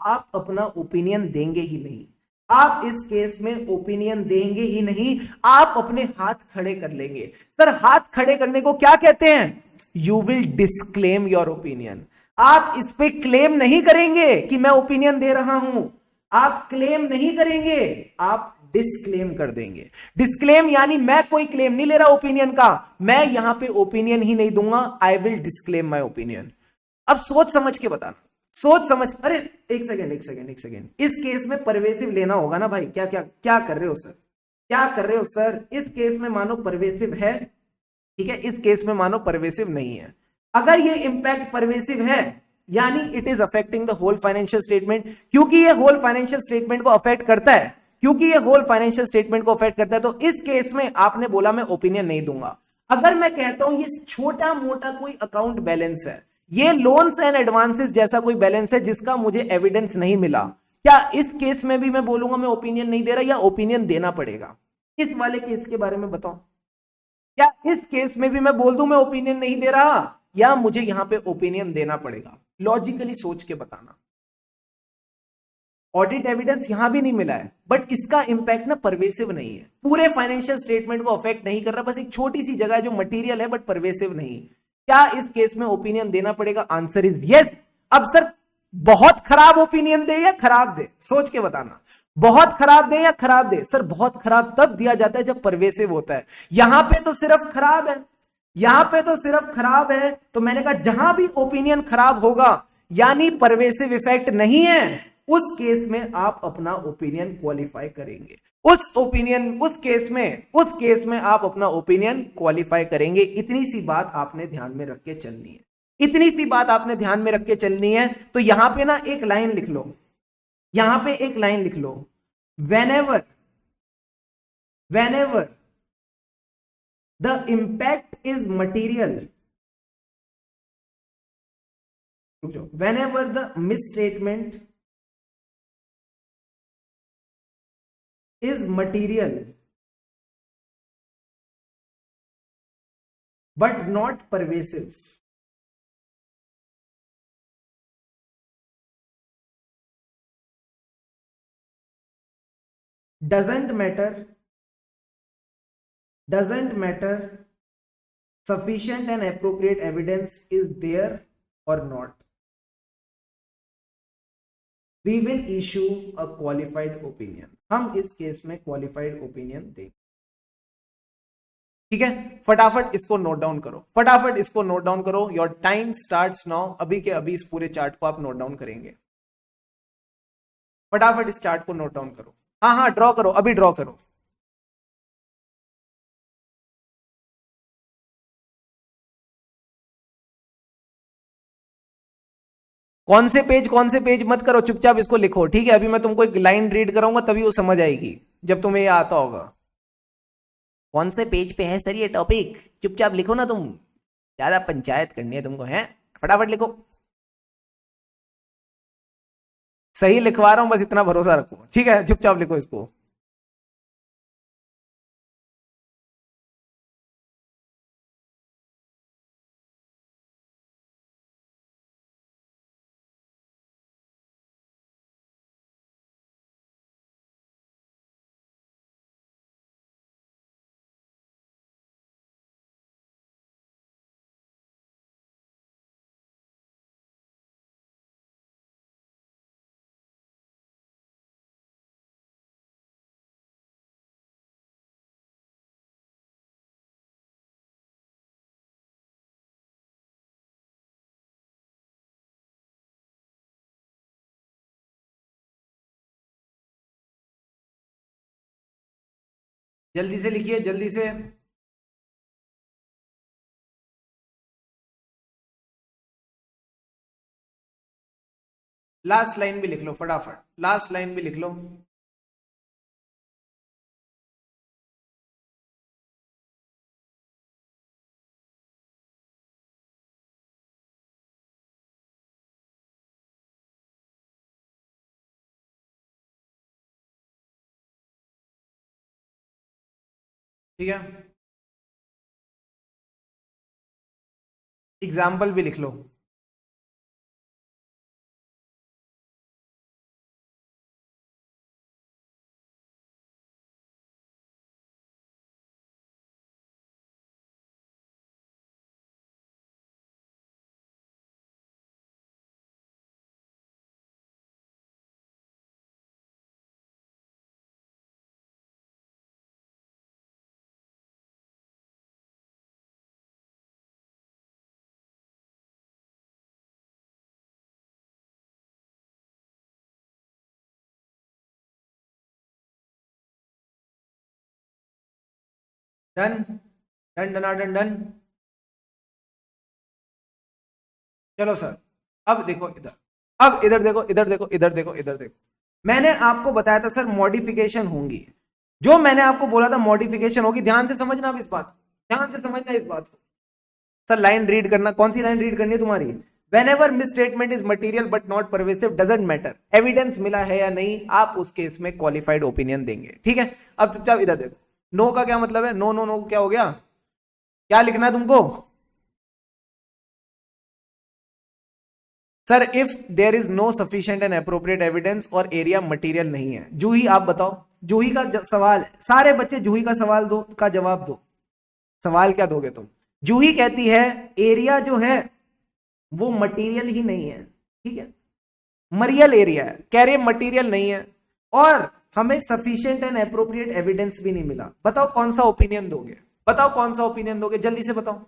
आप अपना ओपिनियन देंगे ही नहीं, आप इस केस में ओपिनियन देंगे ही नहीं, आप अपने हाथ खड़े कर लेंगे। सर हाथ खड़े करने को क्या कहते हैं? You will disclaim your opinion. आप इस पे क्लेम नहीं करेंगे कि मैं ओपिनियन दे रहा हूं, आप क्लेम नहीं करेंगे, आप डिस्क्लेम कर देंगे। डिस्क्लेम यानी मैं कोई क्लेम नहीं ले रहा ओपिनियन का, मैं यहां पे ओपिनियन ही नहीं दूंगा, I will disclaim my opinion. अब सोच समझ के बताना, सोच समझ। अरे एक सेकेंड एक सेकेंड एक सेकेंड, इस केस में परवेसिव लेना होगा ना भाई। क्या क्या क्या कर रहे हो सर, क्या कर रहे हो सर? इस केस में मानो परवेसिव है, ठीक है, इस केस में मानो परवेसिव नहीं है। अगर ये इंपैक्ट परवेसिव है यानी it is affecting the whole financial statement, क्योंकि ये होल फाइनेंशियल स्टेटमेंट को अफेक्ट करता है, क्योंकि ये होल फाइनेंशियल स्टेटमेंट को अफेक्ट करता है, तो इस केस में आपने बोला मैं ओपिनियन नहीं दूंगा। अगर मैं कहता हूं ये छोटा मोटा कोई अकाउंट बैलेंस है, ये लोन्स एंड एडवांसेस जैसा कोई बैलेंस है जिसका मुझे एविडेंस नहीं मिला, क्या इस केस में भी मैं बोलूंगा मैं ओपिनियन नहीं दे रहा, या ओपिनियन देना पड़ेगा? इस वाले केस के बारे में बताओ, क्या इस केस में भी मैं बोल दूं मैं ओपिनियन नहीं दे रहा, या मुझे यहां पे ओपिनियन देना पड़ेगा? लॉजिकली सोच के बताना। ऑडिट एविडेंस यहां भी नहीं मिला है, बट इसका इंपैक्ट ना परवेसिव नहीं है, पूरे फाइनेंशियल स्टेटमेंट को अफेक्ट नहीं कर रहा, बस एक छोटी सी जगह है जो मटेरियल है बट परवेसिव नहीं। क्या इस केस में ओपिनियन देना पड़ेगा? Answer is yes. अब सर बहुत खराब ओपिनियन दे या खराब दे, सोच के बताना। बहुत खराब दे या खराब दे? सर बहुत खराब तब दिया जाता है जब परवेसिव होता है, यहां पे तो सिर्फ खराब है, यहां पे तो सिर्फ खराब है, तो मैंने कहा जहां भी ओपिनियन खराब होगा यानी परवेसिव इफेक्ट नहीं है, उस केस में आप अपना ओपिनियन क्वालिफाई करेंगे। उस केस में आप अपना ओपिनियन क्वालिफाई करेंगे। इतनी सी बात आपने ध्यान में रख के चलनी है, इतनी सी बात आपने ध्यान में रख के चलनी है। तो यहां पे ना एक लाइन लिख लो, यहां पे एक लाइन लिख लो, whenever whenever the impact is material, whenever the misstatement is material but not pervasive, doesn't matter, sufficient and appropriate evidence is there or not, we will issue a qualified opinion। हम इस case में qualified opinion देंगे। ठीक है, फटाफट इसको note down करो, फटाफट इसको नोट डाउन करो। Your time starts now. अभी के अभी इस पूरे चार्ट को आप नोट डाउन करेंगे। फटाफट इस चार्ट को नोट डाउन करो। हाँ हाँ ड्रॉ करो, अभी ड्रॉ करो। कौन से पेज मत करो, चुपचाप इसको लिखो। ठीक है, अभी मैं तुमको एक लाइन रीड कराऊंगा तभी वो समझ आएगी, जब तुम्हें ये आता होगा। कौन से पेज पे है सर ये टॉपिक? चुपचाप लिखो ना तुम, ज्यादा पंचायत करनी है तुमको, है? फटाफट लिखो। सही लिखवा रहा हूं, बस इतना भरोसा रखो। ठीक है, चुपचाप लिखो इसको। जल्दी से लिखिए, जल्दी से। लास्ट लाइन भी लिख लो फटाफट, लास्ट लाइन भी लिख लो। ठीक है, एग्जाम्पल भी लिख लो। Done done done done done. चलो सर, अब देखो इधर, अब इधर देखो, इधर देखो, इधर देखो, इधर देखो। मैंने आपको बताया था सर मॉडिफिकेशन होंगी, जो मैंने आपको बोला था मॉडिफिकेशन होगी। ध्यान से समझना अब इस बात, ध्यान से समझना इस बात को। सर लाइन रीड करना, कौन सी लाइन रीड करनी है तुम्हारी? Whenever misstatement is material but not pervasive doesn't matter, evidence मिला है या नहीं, आप उस केस में क्वालिफाइड ओपिनियन देंगे। ठीक है, अब चुपचाप इधर देखो। नो का क्या मतलब है? नो नो नो क्या हो गया? क्या लिखना है तुमको? Sir if there is no sufficient and appropriate evidence और एरिया मटेरियल नहीं है। जूही आप बताओ, जूही का सवाल, सारे बच्चे जूही का सवाल दो, का जवाब दो। सवाल क्या दोगे तुम? जूही कहती है एरिया जो है वो मटेरियल ही नहीं है। ठीक है, मरियल एरिया है, कह रहे मटेरियल नहीं है, और हमें सफिशिएंट एंड अप्रोप्रिएट एविडेंस भी नहीं मिला। बताओ कौन सा ओपिनियन दोगे? बताओ कौन सा ओपिनियन दोगे, जल्दी से बताओ।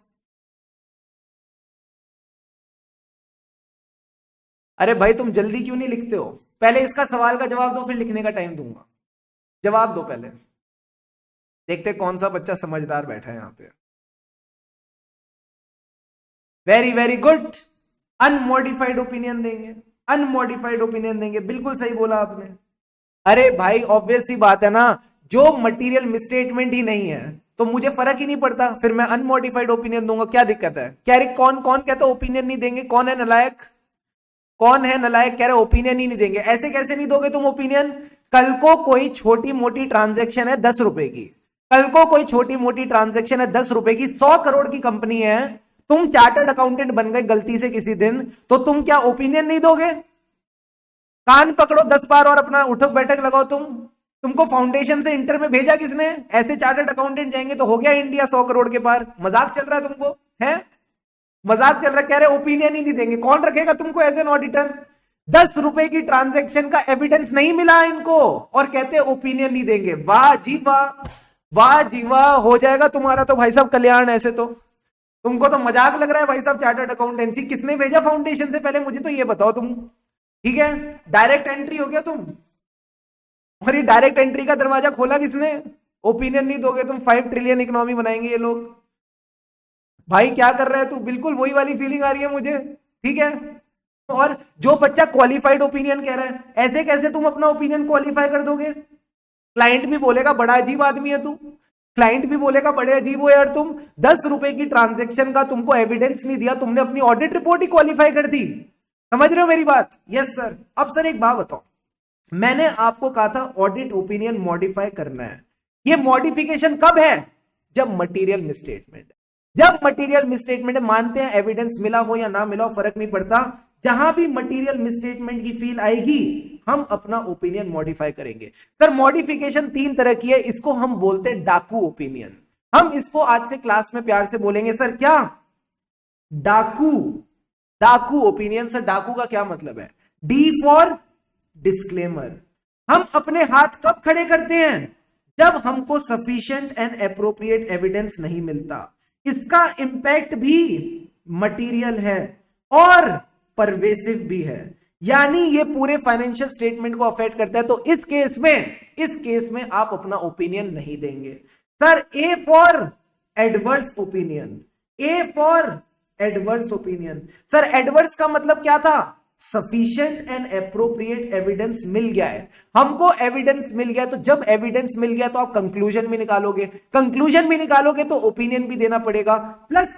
अरे भाई तुम जल्दी क्यों नहीं लिखते हो? पहले इसका सवाल का जवाब दो, फिर लिखने का टाइम दूंगा। जवाब दो पहले, देखते कौन सा बच्चा समझदार बैठा है यहां पे। Very very good, unmodified opinion देंगे, अनमॉडिफाइड ओपिनियन देंगे, बिल्कुल सही बोला आपने। अरे भाई ऑब्वियस सी बात है ना, जो मटेरियल मिसस्टेटमेंट ही नहीं है तो मुझे फर्क ही नहीं पड़ता, फिर मैं अनमॉडिफाइड ओपिनियन दूंगा, क्या दिक्कत है? कह रही कौन कौन कहता ओपिनियन नहीं देंगे? कौन है नलायक? कौन है नलायक कह रहे ओपिनियन ही नहीं देंगे? ऐसे कैसे नहीं दोगे तुम ओपिनियन? कल को कोई छोटी मोटी ट्रांजेक्शन है 10 रुपए की, कल को कोई छोटी मोटी ट्रांजेक्शन है 10 रुपए की, 100 करोड़ की कंपनी है, तुम चार्टर्ड अकाउंटेंट बन गए गलती से किसी दिन, तो तुम क्या ओपिनियन नहीं दोगे? कान पकड़ो 10 बार और अपना उठक बैठक लगाओ। तुमको फाउंडेशन से इंटर में भेजा किसने? ऐसे चार्टर्ड अकाउंटेंट जाएंगे तो हो गया इंडिया 100 करोड़ के पार। मजाक चल रहा है तुमको? है मजाक चल रहा है? कह रहे ओपिनियन ही नहीं देंगे। कौन रखेगा तुमको एज एन ऑडिटर? 10 रुपए की ट्रांजेक्शन का एविडेंस नहीं मिला इनको और कहते ओपिनियन नहीं देंगे। वाह जी वाह, वाह जी वाह, हो जाएगा तुम्हारा तो भाई साहब कल्याण। ऐसे तो तुमको तो मजाक लग रहा है भाई साहब। चार्टर्ड अकाउंटेंसी किसने भेजा फाउंडेशन से? पहले मुझे तो ये बताओ तुम। ठीक है, डायरेक्ट एंट्री हो गया तुम, और ये डायरेक्ट एंट्री का दरवाजा खोला किसने? ओपिनियन नहीं दोगे तुम, 5 ट्रिलियन इकोनॉमी बनाएंगे ये लोग। भाई क्या कर रहा है तू? बिल्कुल वही वाली फीलिंग आ रही है मुझे। ठीक है, और जो बच्चा क्वालिफाइड ओपिनियन कह रहा है, ऐसे कैसे तुम अपना ओपिनियन क्वालिफाई कर दोगे? क्लाइंट भी बोलेगा बड़ा अजीब आदमी है तू, क्लाइंट भी बोलेगा बड़े अजीब हो यार तुम। 10 रुपए की ट्रांजेक्शन का तुमको एविडेंस नहीं दिया, तुमने अपनी ऑडिट रिपोर्ट ही क्वालिफाई कर दी। समझ रहे हो मेरी बात? Yes sir. अब सर एक बात बताओ, मैंने आपको कहा था ऑडिट ओपिनियन मॉडिफाई करना है, ये मॉडिफिकेशन कब है? जब मटेरियल मिसस्टेटमेंट है। जब मटेरियल मिसस्टेटमेंट है, मानते हैं एविडेंस मिला हो या ना मिला हो फर्क नहीं पड़ता, जहां भी मटेरियल मिसस्टेटमेंट की फील आएगी हम अपना ओपिनियन मॉडिफाई करेंगे। सर मॉडिफिकेशन 3 तरह की है, इसको हम बोलते हैं डाकू ओपिनियन। हम इसको आज से क्लास में प्यार से बोलेंगे सर क्या? डाकू, डाकू ओपिनियन। सर डाकू का क्या मतलब है? D for disclaimer. हम अपने हाथ कब खड़े करते हैं? जब हमको सफिशिएंट एंड अप्रोप्रिएट एविडेंस नहीं मिलता, इसका इंपैक्ट भी मटेरियल है और परवेसिव भी है, यानी ये पूरे फाइनेंशियल स्टेटमेंट को अफेक्ट करता है। तो इस केस में आप अपना ओपिनियन नहीं देंगे। Sir A for adverse opinion, A for adverse opinion. Sir adverse का मतलब क्या था? सफिशिएंट एंड अप्रोप्रिएट एविडेंस मिल गया है, हमको एविडेंस मिल गया। तो जब एविडेंस मिल गया तो आप कंक्लूजन भी निकालोगे, कंक्लूजन भी निकालोगे तो ओपिनियन भी देना पड़ेगा, प्लस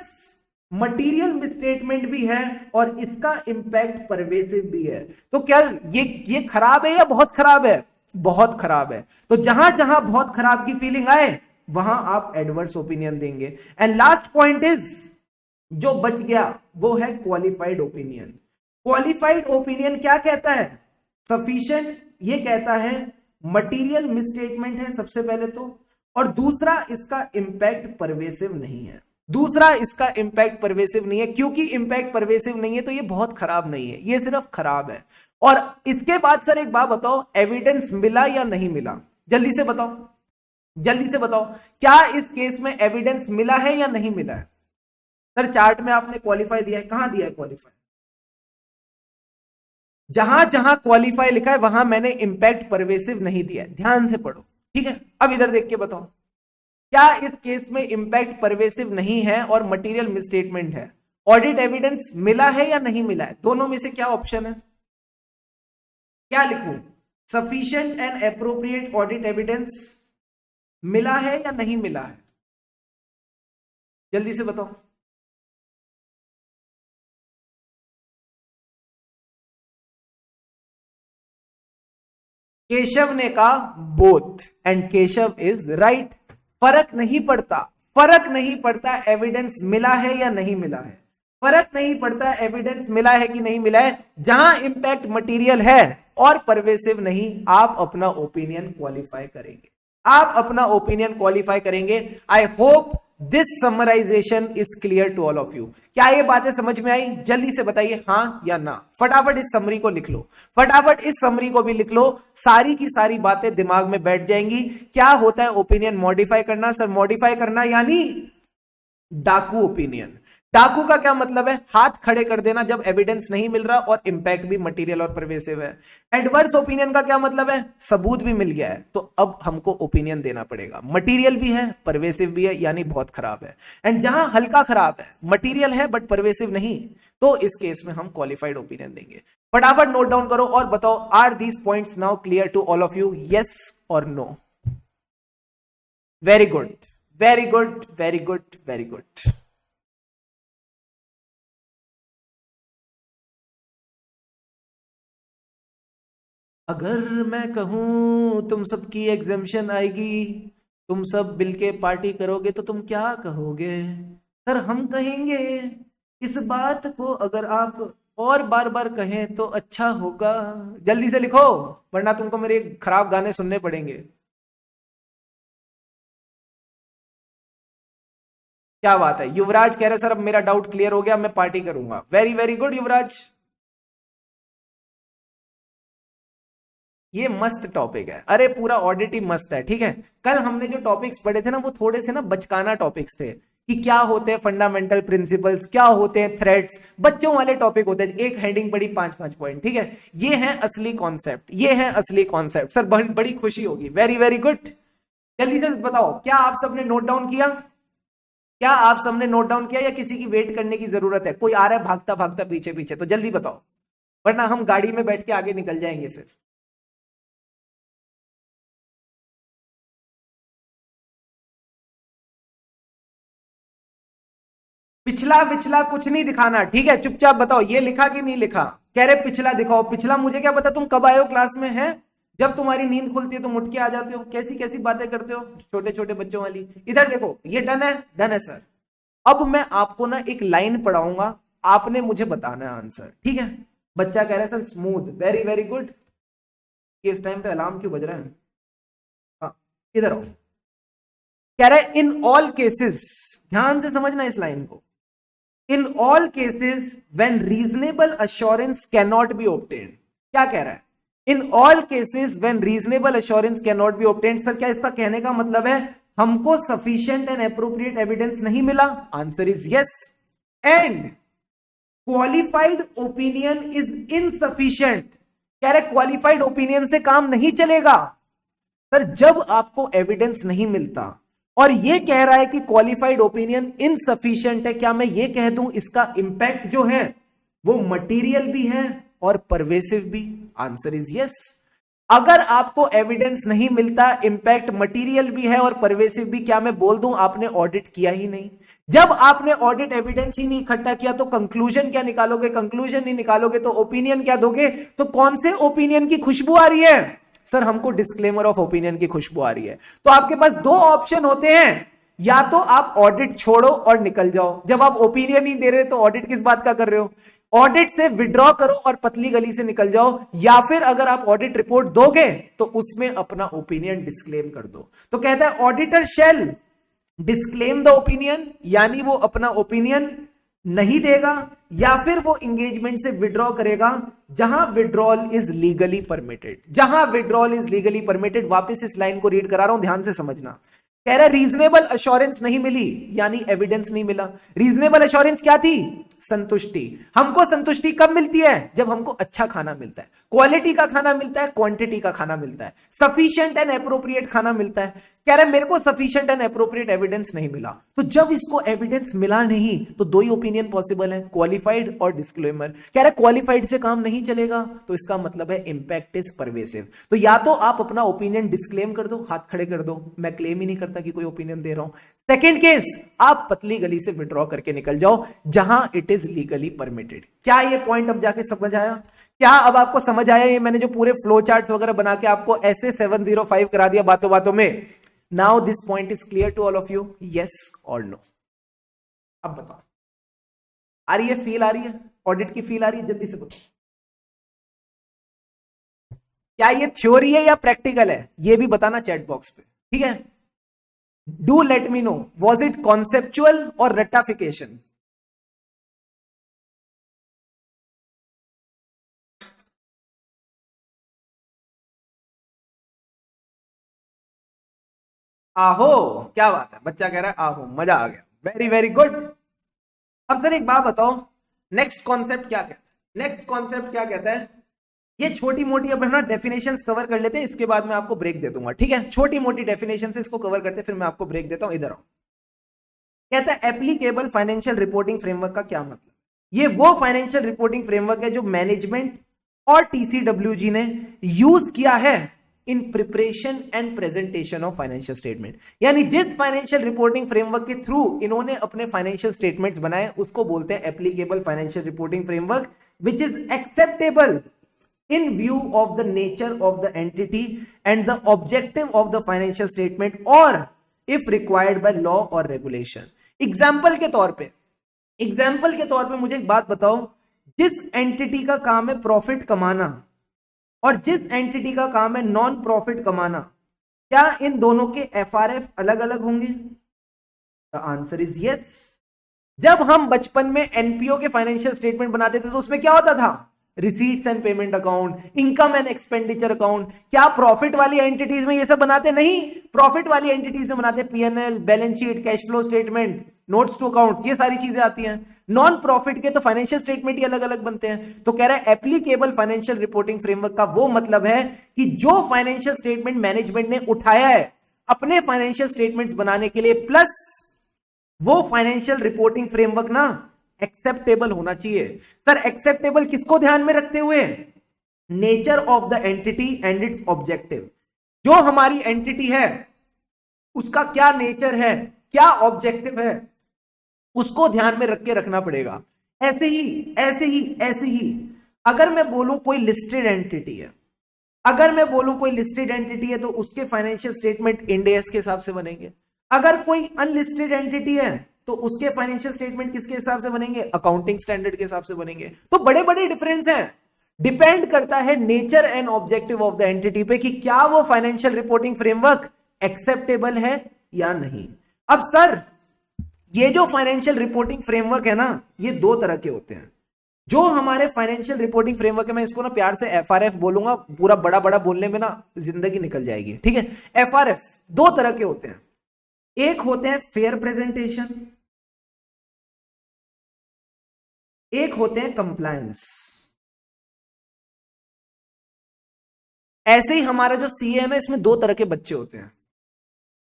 मटेरियल मिसस्टेटमेंट भी है और इसका इंपैक्ट परवेसिव भी है। तो क्या ये खराब है या बहुत खराब है? बहुत खराब है। तो जहां जहां बहुत खराब की फीलिंग आए वहां आप एडवर्स ओपिनियन देंगे। एंड लास्ट पॉइंट इज, जो बच गया वो है क्वालिफाइड ओपिनियन। क्वालिफाइड ओपिनियन क्या कहता है? सफिशिएंट ये कहता है मटेरियल मिसस्टेटमेंट है सबसे पहले तो, और दूसरा इसका इंपैक्ट परवेसिव नहीं है। दूसरा इसका इंपैक्ट परवेसिव नहीं है, क्योंकि इंपैक्ट परवेसिव नहीं है तो ये बहुत खराब नहीं है, ये सिर्फ खराब है। और इसके बाद सर एक बात बताओ, एविडेंस मिला या नहीं मिला? जल्दी से बताओ, जल्दी से बताओ, क्या इस केस में एविडेंस मिला है या नहीं मिला है? सर चार्ट में आपने क्वालिफाई दिया है, कहां दिया है क्वालिफाई? जहां जहां क्वालिफाई लिखा है वहां मैंने इंपैक्ट परवेसिव नहीं दिया है, ध्यान से पढ़ो। ठीक है, अब इधर देख के बताओ क्या इस केस में इंपैक्ट परवेसिव नहीं है और मटेरियल मिसस्टेटमेंट है? ऑडिट एविडेंस मिला है या नहीं मिला है? दोनों में से क्या ऑप्शन है? क्या लिखूं? Sufficient and appropriate audit evidence मिला है या नहीं मिला है? जल्दी से बताओ। केशव ने कहा both and Keshav is right. फर्क नहीं पड़ता, फर्क नहीं पड़ता एविडेंस मिला है या नहीं मिला है, फर्क नहीं पड़ता एविडेंस मिला है कि नहीं मिला है। जहां इंपैक्ट मटेरियल है और परवेसिव नहीं, आप अपना ओपिनियन क्वालिफाई करेंगे, आप अपना ओपिनियन क्वालिफाई करेंगे। I hope this summarisation is clear to all of you. क्या ये बातें समझ में आई? जल्दी से बताइए हाँ या ना। फटाफट इस समरी को लिख लो, फटाफट इस समरी को भी लिख लो, सारी की सारी बातें दिमाग में बैठ जाएंगी। क्या होता है ओपिनियन मॉडिफाई करना? सर मॉडिफाई करना यानी डाकू ओपिनियन। डाकू का क्या मतलब है? हाथ खड़े कर देना जब एविडेंस नहीं मिल रहा और इंपैक्ट भी मटेरियल और परवेसिव है। एडवर्स ओपिनियन का क्या मतलब है? सबूत भी मिल गया है तो अब हमको ओपिनियन देना पड़ेगा, मटेरियल भी है परवेसिव भी है, यानी बहुत खराब है। एंड जहां हल्का खराब है, मटेरियल है बट परवेसिव नहीं, तो इस केस में हम क्वालिफाइड ओपिनियन देंगे। फटाफट नोट डाउन करो और बताओ, are these points now clear to all of you? Yes और no? Very good, very good, very good, very good. अगर मैं कहूं तुम सबकी एग्जेम्पशन आएगी, तुम सब बिल के पार्टी करोगे, तो तुम क्या कहोगे? सर हम कहेंगे इस बात को अगर आप और बार बार कहें तो अच्छा होगा। जल्दी से लिखो वरना तुमको मेरे खराब गाने सुनने पड़ेंगे। क्या बात है, युवराज कह रहे सर अब मेरा डाउट क्लियर हो गया, मैं पार्टी करूंगा। वेरी वेरी गुड युवराज, ये मस्त टॉपिक है। अरे पूरा ऑडिट ही मस्त है, ठीक है। कल हमने जो टॉपिक्स पढ़े थे ना, वो थोड़े से ना बचकाना टॉपिक्स थे कि क्या होते हैं फंडामेंटल प्रिंसिपल्स, क्या होते हैं थ्रेड्स, बच्चों वाले टॉपिक होते हैं। एक हेडिंग पड़ी 5-5 पॉइंट, ठीक है। ये है असली कॉन्सेप्ट, ये है असली कॉन्सेप्ट। सर बड़ी खुशी होगी। Very very good. जल्दी से बताओ, क्या आप सबने नोट डाउन किया? क्या आप सबने नोट डाउन किया या किसी की वेट करने की जरूरत है? कोई आ रहा है भागता भागता पीछे पीछे, तो जल्दी बताओ वरना हम गाड़ी में बैठ के आगे निकल जाएंगे फिर। पिछला विछला कुछ नहीं दिखाना, ठीक है। चुपचाप बताओ ये लिखा कि नहीं लिखा। कह रहे पिछला दिखाओ। पिछला मुझे क्या पता तुम कब आए हो क्लास में? है जब तुम्हारी नींद खुलती है तुम उठ के आ जाते हो। कैसी कैसी बातें करते हो छोटे छोटे बच्चों वाली। इधर देखो, ये डन है? डन है सर। अब मैं आपको ना एक लाइन पढ़ाऊंगा, आपने मुझे बताना है आंसर, ठीक है। बच्चा कह रहा है sir smooth. Very very good. इस टाइम पे अलार्म क्यों बज रहा है? हाँ इधर आओ। कह रहा है इन ऑल केसेस, ध्यान से समझना इस लाइन को। In all cases when reasonable assurance cannot be obtained, क्या कह रहा है? In all cases when reasonable assurance cannot be obtained, sir क्या इसका कहने का मतलब है हमको sufficient and appropriate evidence नहीं मिला? Answer is yes. And qualified opinion is insufficient, कह रहे qualified opinion से काम नहीं चलेगा। सर जब आपको एविडेंस नहीं मिलता और ये कह रहा है कि क्वालिफाइड ओपिनियन इनसफिशिएंट है, क्या मैं ये कह दूं इसका इंपैक्ट जो है वो मटेरियल भी है और परवेसिव भी? Answer is yes. अगर आपको एविडेंस नहीं मिलता, इंपैक्ट मटेरियल भी है और परवेसिव भी, क्या मैं बोल दूं आपने ऑडिट किया ही नहीं? जब आपने ऑडिट एविडेंस ही नहीं इकट्ठा किया तो कंक्लूजन क्या निकालोगे? कंक्लूजन नहीं निकालोगे तो ओपिनियन क्या दोगे? तो कौन से ओपिनियन की खुशबू आ रही है? सर हमको डिस्क्लेमर ऑफ ओपिनियन की खुशबू आ रही है। तो आपके पास दो ऑप्शन होते हैं, या तो आप ऑडिट छोड़ो और निकल जाओ। जब आप ओपिनियन नहीं दे रहे तो ऑडिट किस बात का कर रहे हो? ऑडिट से विड्रॉ करो और पतली गली से निकल जाओ, या फिर अगर आप ऑडिट रिपोर्ट दोगे तो उसमें अपना ओपिनियन डिस्क्लेम कर दो। तो कहता है auditor shall disclaim the opinion, यानी वो अपना ओपिनियन नहीं देगा या फिर वो इंगेजमेंट से विड्रॉ करेगा जहां विड्रॉल इज लीगली परमिटेड। जहां विड्रॉल इज लीगली परमिटेड। वापस इस लाइन को रीड करा रहा हूं, ध्यान से समझना। कह रहा है रीजनेबल अश्योरेंस नहीं मिली, यानी एविडेंस नहीं मिला। रीजनेबल अश्योरेंस क्या थी? संतुष्टि। हमको संतुष्टि कब मिलती है? जब हमको अच्छा खाना मिलता है, क्वालिटी का खाना मिलता है, क्वांटिटी का खाना मिलता है, सफिशिएंट एंड एप्रोप्रिएट खाना मिलता है। कह रहा है मेरे को सफिशिएंट एंड एप्रोप्रिएट एविडेंस नहीं मिला। तो जब इसको एविडेंस मिला नहीं तो दो ही ओपिनियन पॉसिबल है, क्वालिफाइड और डिस्क्लेमर। कह रहा है क्वालिफाइड से काम नहीं चलेगा, तो इसका मतलब है इंपैक्ट इज परवेसिव। तो या तो आप अपना ओपिनियन डिस्क्लेम कर दो, हाथ खड़े कर दो, मैं क्लेम ही नहीं करता कि कोई ओपिनियन दे रहा हूं। सेकेंड केस, आप पतली गली से विड्रॉ करके निकल जाओ जहां इट इज लीगली परमिटेड। क्या ये पॉइंट अब जाके समझ आया? क्या अब आपको समझ आया? ये मैंने जो पूरे फ्लो चार्ट्स वगैरह बना के आपको ऐसे 705 करा दिया बातों बातों में। Now this point is clear to all of you, yes और नो? अब बताओ, आ रही है फील? आ रही है ऑडिट की फील? आ रही है? जल्दी से बताओ, क्या ये थ्योरी है या प्रैक्टिकल है? ये भी बताना चैट बॉक्स पे, ठीक है? Do let me know, was it conceptual और रेटाफिकेशन? आहो, क्या बात है, बच्चा कह रहा है आहो, मजा आ गया, वेरी वेरी गुड। अब सर एक बात बताओ, नेक्स्ट कॉन्सेप्ट क्या कहता है? नेक्स्ट कॉन्सेप्ट क्या कहता है? ये छोटी मोटी अब है ना डेफिनेशंस कवर कर लेते हैं, इसके बाद मैं आपको ब्रेक दे दूंगा, ठीक है? छोटी मोटी डेफिनेशन से इसको कवर करते फिर मैं आपको ब्रेक देता हूं। इधर आओ। कहता है एप्लीकेबल फाइनेंशियल रिपोर्टिंग फ्रेमवर्क का क्या मतलब? ये वो फाइनेंशियल रिपोर्टिंग फ्रेमवर्क है जो मैनेजमेंट और टीसीडब्ल्यूजी ने यूज किया है in preparation and presentation of financial statement. यानी जिस फाइनेंशियल रिपोर्टिंग फ्रेमवर्क के थ्रू इन्होंने अपने फाइनेंशियल स्टेटमेंट्स बनाए उसको बोलते हैं applicable financial reporting framework, which is acceptable in view of the nature of the entity and the objective of the financial statement or if required by law or regulation। Example के तौर पे मुझे एक बात बताओ, जिस एंटिटी का काम है प्रॉफिट कमाना और जिस एंटिटी का काम है नॉन प्रॉफिट कमाना, क्या इन दोनों के एफआरएफ अलग अलग होंगे? The answer is yes. जब हम बचपन में एनपीओ के फाइनेंशियल स्टेटमेंट बनाते थे तो उसमें क्या होता था? Receipts and payment account, income and expenditure account. क्या प्रॉफिट वाली एंटिटीज में ये सब बनाते? नहीं, प्रॉफिट वाली एंटिटीज में बनाते PNL, balance sheet, cash flow statement, notes to account, ये सारी चीजें आती हैं। नॉन प्रॉफिट के तो फाइनेंशियल स्टेटमेंट ही अलग अलग बनते हैं। तो कह रहा है एप्लीकेबल फाइनेंशियल रिपोर्टिंग फ्रेमवर्क का वो मतलब है कि जो फाइनेंशियल स्टेटमेंट मैनेजमेंट ने उठाया है अपने फाइनेंशियल स्टेटमेंट्स बनाने के लिए, प्लस वो फाइनेंशियल रिपोर्टिंग फ्रेमवर्क ना एक्सेप्टेबल होना चाहिए। सर एक्सेप्टेबल किसको ध्यान में रखते हुए? Nature of the entity and it's objective. जो हमारी एंटिटी है उसका क्या नेचर है, क्या ऑब्जेक्टिव है, उसको ध्यान में रख के रखना पड़ेगा। ऐसे ही अगर मैं बोलूं कोई लिस्टेड एंटिटी है, तो उसके फाइनेंशियल स्टेटमेंट इंड एस के हिसाब से बनेंगे। अगर कोई अनलिस्टेड एंटिटी है तो उसके फाइनेंशियल स्टेटमेंट किसके हिसाब से बनेंगे? अकाउंटिंग स्टैंडर्ड के हिसाब से बनेंगे। तो बड़े बड़े डिफरेंस हैं। डिपेंड करता है nature and objective of the entity पे कि क्या वो फाइनेंशियल रिपोर्टिंग फ्रेमवर्क एक्सेप्टेबल है या नहीं। अब सर ये जो फाइनेंशियल रिपोर्टिंग फ्रेमवर्क है ना, ये दो तरह के होते हैं। जो हमारे फाइनेंशियल रिपोर्टिंग फ्रेमवर्क है, मैं इसको ना प्यार से एफआरएफ बोलूंगा, पूरा बड़ा बड़ा बोलने में ना जिंदगी निकल जाएगी, ठीक है? एफआरएफ दो तरह के होते हैं। एक होते हैं फेयर प्रेजेंटेशन, एक होते हैं कंप्लायंस। ऐसे ही हमारा जो सीए है ना, इसमें दो तरह के बच्चे होते हैं।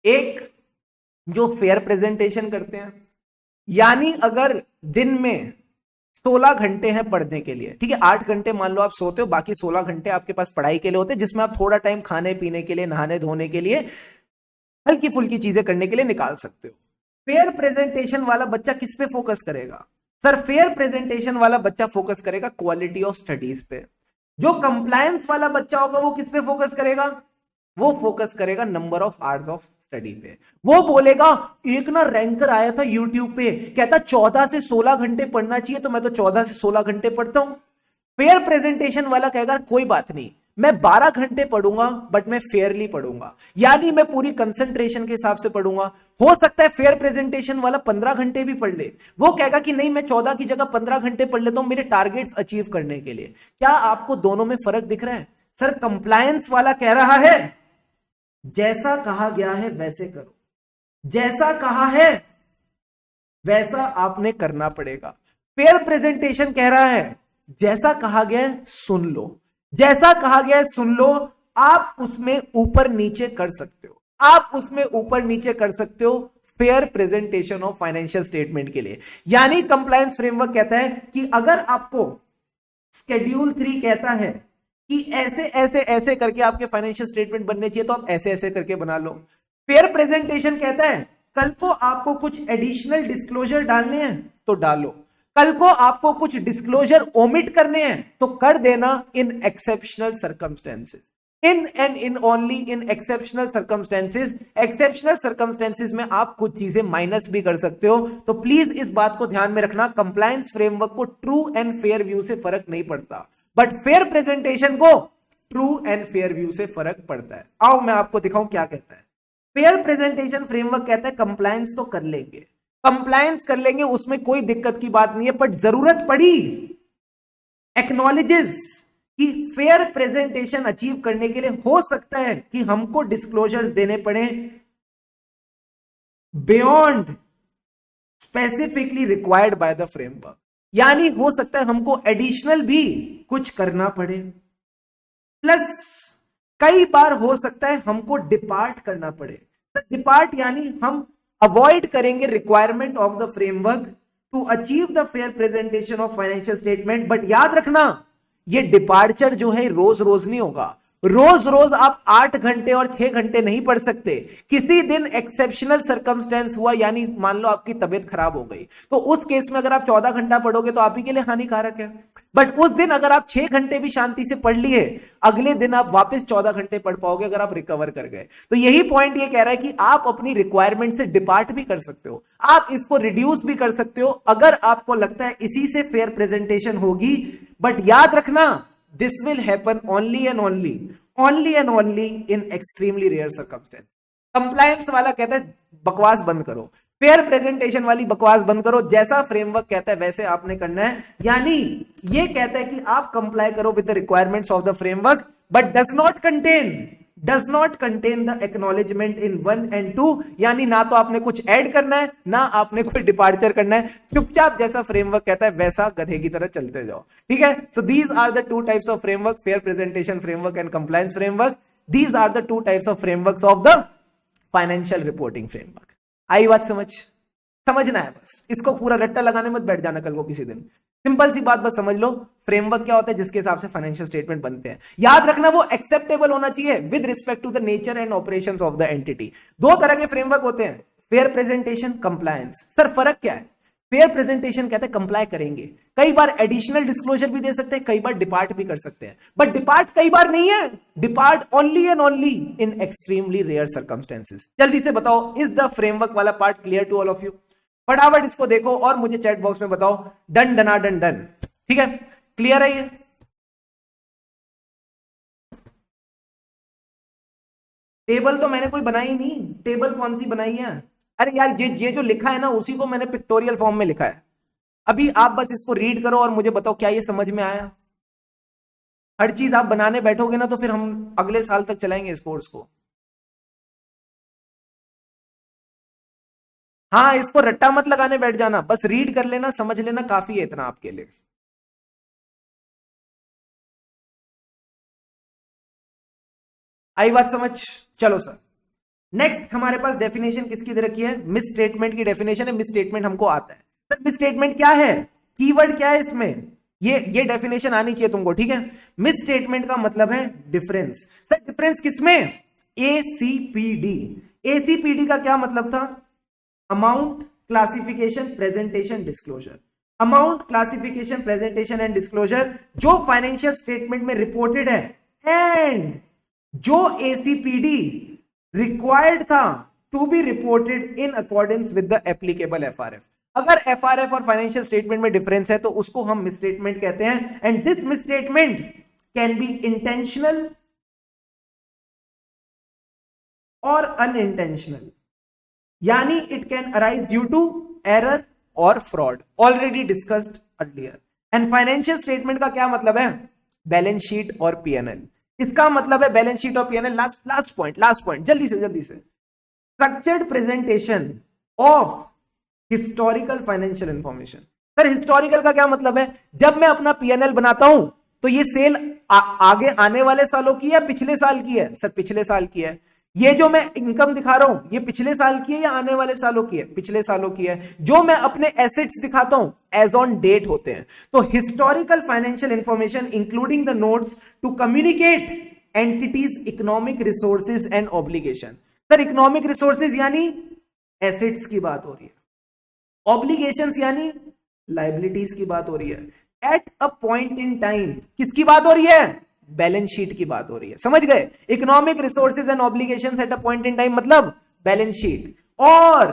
एक जो फेयर प्रेजेंटेशन करते हैं, यानी अगर दिन में 16 घंटे हैं पढ़ने के लिए, ठीक है? 8 घंटे मान लो आप सोते हो, बाकी 16 घंटे आपके पास पढ़ाई के लिए होते हैं, जिसमें आप थोड़ा टाइम खाने पीने के लिए, नहाने धोने के लिए, हल्की फुल्की चीजें करने के लिए निकाल सकते हो। फेयर प्रेजेंटेशन वाला बच्चा किस पे फोकस करेगा? सर फेयर प्रेजेंटेशन वाला बच्चा फोकस करेगा क्वालिटी ऑफ स्टडीज पे। जो कंप्लायंस वाला बच्चा होगा वो किस पे फोकस करेगा? वो फोकस करेगा number of hours of study पे। वो बोलेगा एक ना रैंकर आया था यूट्यूब पे, कहता 14 से 16 घंटे पढ़ना चाहिए, तो मैं तो 14 से 16 घंटे पढ़ता हूं। फेयर प्रेजेंटेशन वाला कहेगा कोई बात नहीं, मैं 12 घंटे पढ़ूंगा बट मैं फेयरली पढ़ूंगा, यानी मैं पूरी कंसंट्रेशन के हिसाब से पढ़ूंगा। हो सकता है फेयर प्रेजेंटेशन वाला 15 घंटे भी पढ़ ले, वो कहेगा कि नहीं मैं 14 की जगह 15 घंटे पढ़ लेता हूं मेरे टारगेट्स अचीव करने के लिए। क्या आपको दोनों में फर्क दिख रहा है? सर कंप्लायंस वाला कह रहा है जैसा कहा गया है वैसे करो, जैसा कहा है वैसा आपने करना पड़ेगा। फेयर प्रेजेंटेशन कह रहा है जैसा कहा गया है सुन लो, जैसा कहा गया है सुन लो, आप उसमें ऊपर नीचे कर सकते हो। आप उसमें ऊपर नीचे कर सकते हो fair presentation of financial statement के लिए। यानी कंप्लायंस फ्रेमवर्क कहता है कि अगर आपको शेड्यूल 3 कहता है कि ऐसे ऐसे ऐसे करके आपके फाइनेंशियल स्टेटमेंट बनने चाहिए, तो आप ऐसे ऐसे करके बना लो। फेयर प्रेजेंटेशन कहता है कल को आपको कुछ एडिशनल डिस्क्लोजर डालने हैं तो डालो, कल को आपको कुछ डिस्क्लोजर ओमिट करने हैं तो कर देना इन exceptional circumstances, in and in only in exceptional circumstances. Exceptional circumstances में आप कुछ चीजें माइनस भी कर सकते हो। तो प्लीज इस बात को ध्यान में रखना, कंप्लायंस फ्रेमवर्क को ट्रू एंड फेयर व्यू से फर्क नहीं पड़ता, बट फेयर प्रेजेंटेशन को ट्रू एंड फेयर व्यू से फर्क पड़ता है। आओ मैं आपको दिखाऊं क्या कहता है। फेयर प्रेजेंटेशन फ्रेमवर्क कहता है कंप्लायंस तो कर लेंगे, कंप्लायंस कर लेंगे, उसमें कोई दिक्कत की बात नहीं है, बट जरूरत पड़ी एक्नॉलेजेस कि फेयर प्रेजेंटेशन अचीव करने के लिए हो सकता है कि हमको डिस्क्लोजर्स देने पड़े beyond specifically required by the framework. यानी हो सकता है हमको एडिशनल भी कुछ करना पड़े, प्लस कई बार हो सकता है हमको डिपार्ट करना पड़े। डिपार्ट यानी हम अवॉइड करेंगे requirement of the framework to achieve the fair presentation of financial statement. But याद रखना ये डिपार्चर जो है रोज रोज नहीं होगा, रोज रोज आप 8 घंटे और 6 घंटे नहीं पढ़ सकते। किसी दिन एक्सेप्शनल सर्कमस्टेंस हुआ, यानी मान लो आपकी तबीयत खराब हो गई, तो उस केस में अगर आप 14 घंटा पढ़ोगे तो आप ही के लिए हानिकारक है। बट उस दिन अगर आप 6 घंटे भी शांति से पढ़ लिए, अगले दिन आप वापस 14 घंटे पढ़ पाओगे अगर आप रिकवर कर गए। तो यही पॉइंट ये कह रहा है कि आप अपनी रिक्वायरमेंट से डिपार्ट भी कर सकते हो, आप इसको रिड्यूस भी कर सकते हो अगर आपको लगता है इसी से फेयर प्रेजेंटेशन होगी। बट याद रखना this will happen only and only in extremely rare circumstances। Compliance वाला कहता है बकवास बंद करो, फेयर प्रेजेंटेशन वाली बकवास बंद करो, जैसा फ्रेमवर्क कहता है वैसे आपने करना है। यानी ये कहता है कि आप कंप्लाई करो with the requirements of the framework, but does not contain the acknowledgement in 1 and 2। यानी ना तो आपने कुछ ऐड करना है ना आपने कोई डिपार्चर करना है, चुपचाप जैसा फ्रेमवर्क कहता है वैसा गधे की तरह चलते जाओ, ठीक है। So these are the 2 types of framework, fair presentation framework and compliance framework. These are the 2 types of frameworks of the financial reporting framework. आई बात समझना है, बस इसको पूरा रट्टा लगाने मत बैठ जाना कल को किसी दिन। सिंपल सी बात बस समझ लो, फ्रेमवर्क क्या होता है जिसके हिसाब से फाइनेंशियल स्टेटमेंट बनते हैं। याद रखना वो एक्सेप्टेबल होना चाहिए with respect to the nature and operations of the entity. 2 तरह के फ्रेमवर्क होते हैं, फेयर प्रेजेंटेशन, कंप्लायंस। सर फर्क क्या है? फेयर प्रेजेंटेशन कहते हैं कंप्लाई करेंगे, कई बार एडिशनल डिस्क्लोजर भी दे सकते हैं, कई बार डिपार्ट भी कर सकते हैं, बट डिपार्ट कई बार नहीं है, depart only and only in extremely rare circumstances. जल्दी से बताओ, इज द फ्रेमवर्क वाला part clear to all of you? फटाफट इसको देखो और मुझे चैट बॉक्स में बताओ डन डना डन डन, ठीक है, क्लियर है ये? टेबल तो मैंने कोई बनाई नहीं, टेबल कौन सी बनाई है? अरे यार ये जो लिखा है ना उसी को मैंने पिक्टोरियल फॉर्म में लिखा है। अभी आप बस इसको रीड करो और मुझे बताओ क्या ये समझ में आया। हर चीज आप बनाने बैठोगे ना तो फिर हम अगले साल तक चलाएंगे इस कोर्स को। हाँ, इसको रट्टा मत लगाने बैठ जाना, बस रीड कर लेना, समझ लेना, काफी है इतना आपके लिए। आई बात समझ? चलो सर, नेक्स्ट हमारे पास डेफिनेशन किसकी दे रखी है? मिस स्टेटमेंट की डेफिनेशन है। मिस स्टेटमेंट हमको आता है। सर मिस स्टेटमेंट क्या है? कीवर्ड क्या है इसमें? ये डेफिनेशन आनी चाहिए तुमको, ठीक है। मिस स्टेटमेंट का मतलब है डिफरेंस। सर डिफरेंस किसमें? एसीपीडी। एसीपीडी का क्या मतलब था? Amount, classification, presentation, disclosure. Amount, classification, presentation and disclosure जो फाइनेंशियल स्टेटमेंट में रिपोर्टेड है एंड जो एसीपीडी रिक्वायर्ड था to be reported in accordance with the applicable FRF. अगर एफआरएफ और फाइनेंशियल स्टेटमेंट में डिफरेंस है तो उसको हम मिसस्टेटमेंट कहते हैं। And this misstatement can be intentional और अनइंटेंशनल, यानी it can arise due to error और fraud, already discussed earlier. And financial statement का क्या मतलब है? बैलेंस शीट और पीएनएल। इसका मतलब है बैलेंस शीट और पीएनएल। लास्ट पॉइंट जल्दी से structured presentation of historical financial information. Sir historical का क्या मतलब है? जब मैं अपना पीएनएल बनाता हूं तो ये सेल आगे आने वाले सालों की है, पिछले साल की है? सर पिछले साल की है। ये जो मैं इनकम दिखा रहा हूं ये पिछले साल की है या आने वाले सालों की है? पिछले सालों की है। जो मैं अपने एसेट्स दिखाता हूं एज ऑन डेट होते हैं। तो historical financial information including the notes to communicate entities economic resources and obligation. Sir economic resources यानी एसेट्स की बात हो रही है, ऑब्लिगेशंस यानी लाइबिलिटीज की बात हो रही है। Eight a point in time किसकी बात हो रही है? बैलेंस शीट की बात हो रही है। समझ गए? Economic resources and obligations at a point in time मतलब बैलेंस शीट, और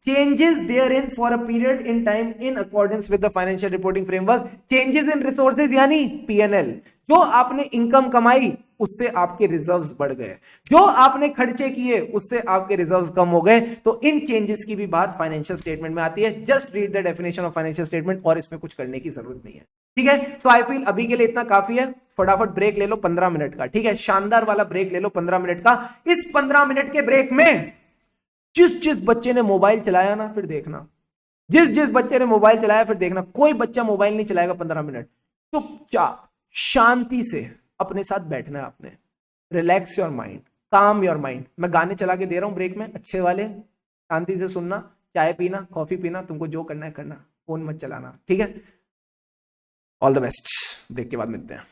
changes therein for a period in time in accordance with the financial reporting framework. Changes in resources यानी पीएनएल। जो आपने इनकम कमाई उससे आपके reserves बढ़ गए, जो आपने खर्चे किए उससे आपके रिजर्व्स कम हो गए। तो इन चेंजेस की भी बात फाइनेंशियल स्टेटमेंट में आती है। Just read the definition of financial statement और इसमें कुछ करने की जरूरत नहीं है। ठीक है, सो आई फील अभी के लिए इतना काफी है। फटाफट ब्रेक ले लो 15 मिनट का। ठीक है, शानदार वाला ब्रेक ले लो 15 मिनट का। इस 15 मिनट के ब्रेक में जिस जिस बच्चे ने मोबाइल चलाया ना, फिर देखना, जिस जिस बच्चे ने मोबाइल चलाया फिर देखना, कोई बच्चा मोबाइल नहीं चलाएगा 15 मिनट। चुपचाप शांति से अपने साथ बैठना है आपने। रिलैक्स योर माइंड, काम योर माइंड। मैं गाने चला के दे रहा हूं ब्रेक में अच्छे वाले, शांति से सुनना, चाय पीना, कॉफी पीना, तुमको जो करना है करना, फोन मत चलाना। ठीक है, ऑल द बेस्ट। ब्रेक के बाद मिलते हैं।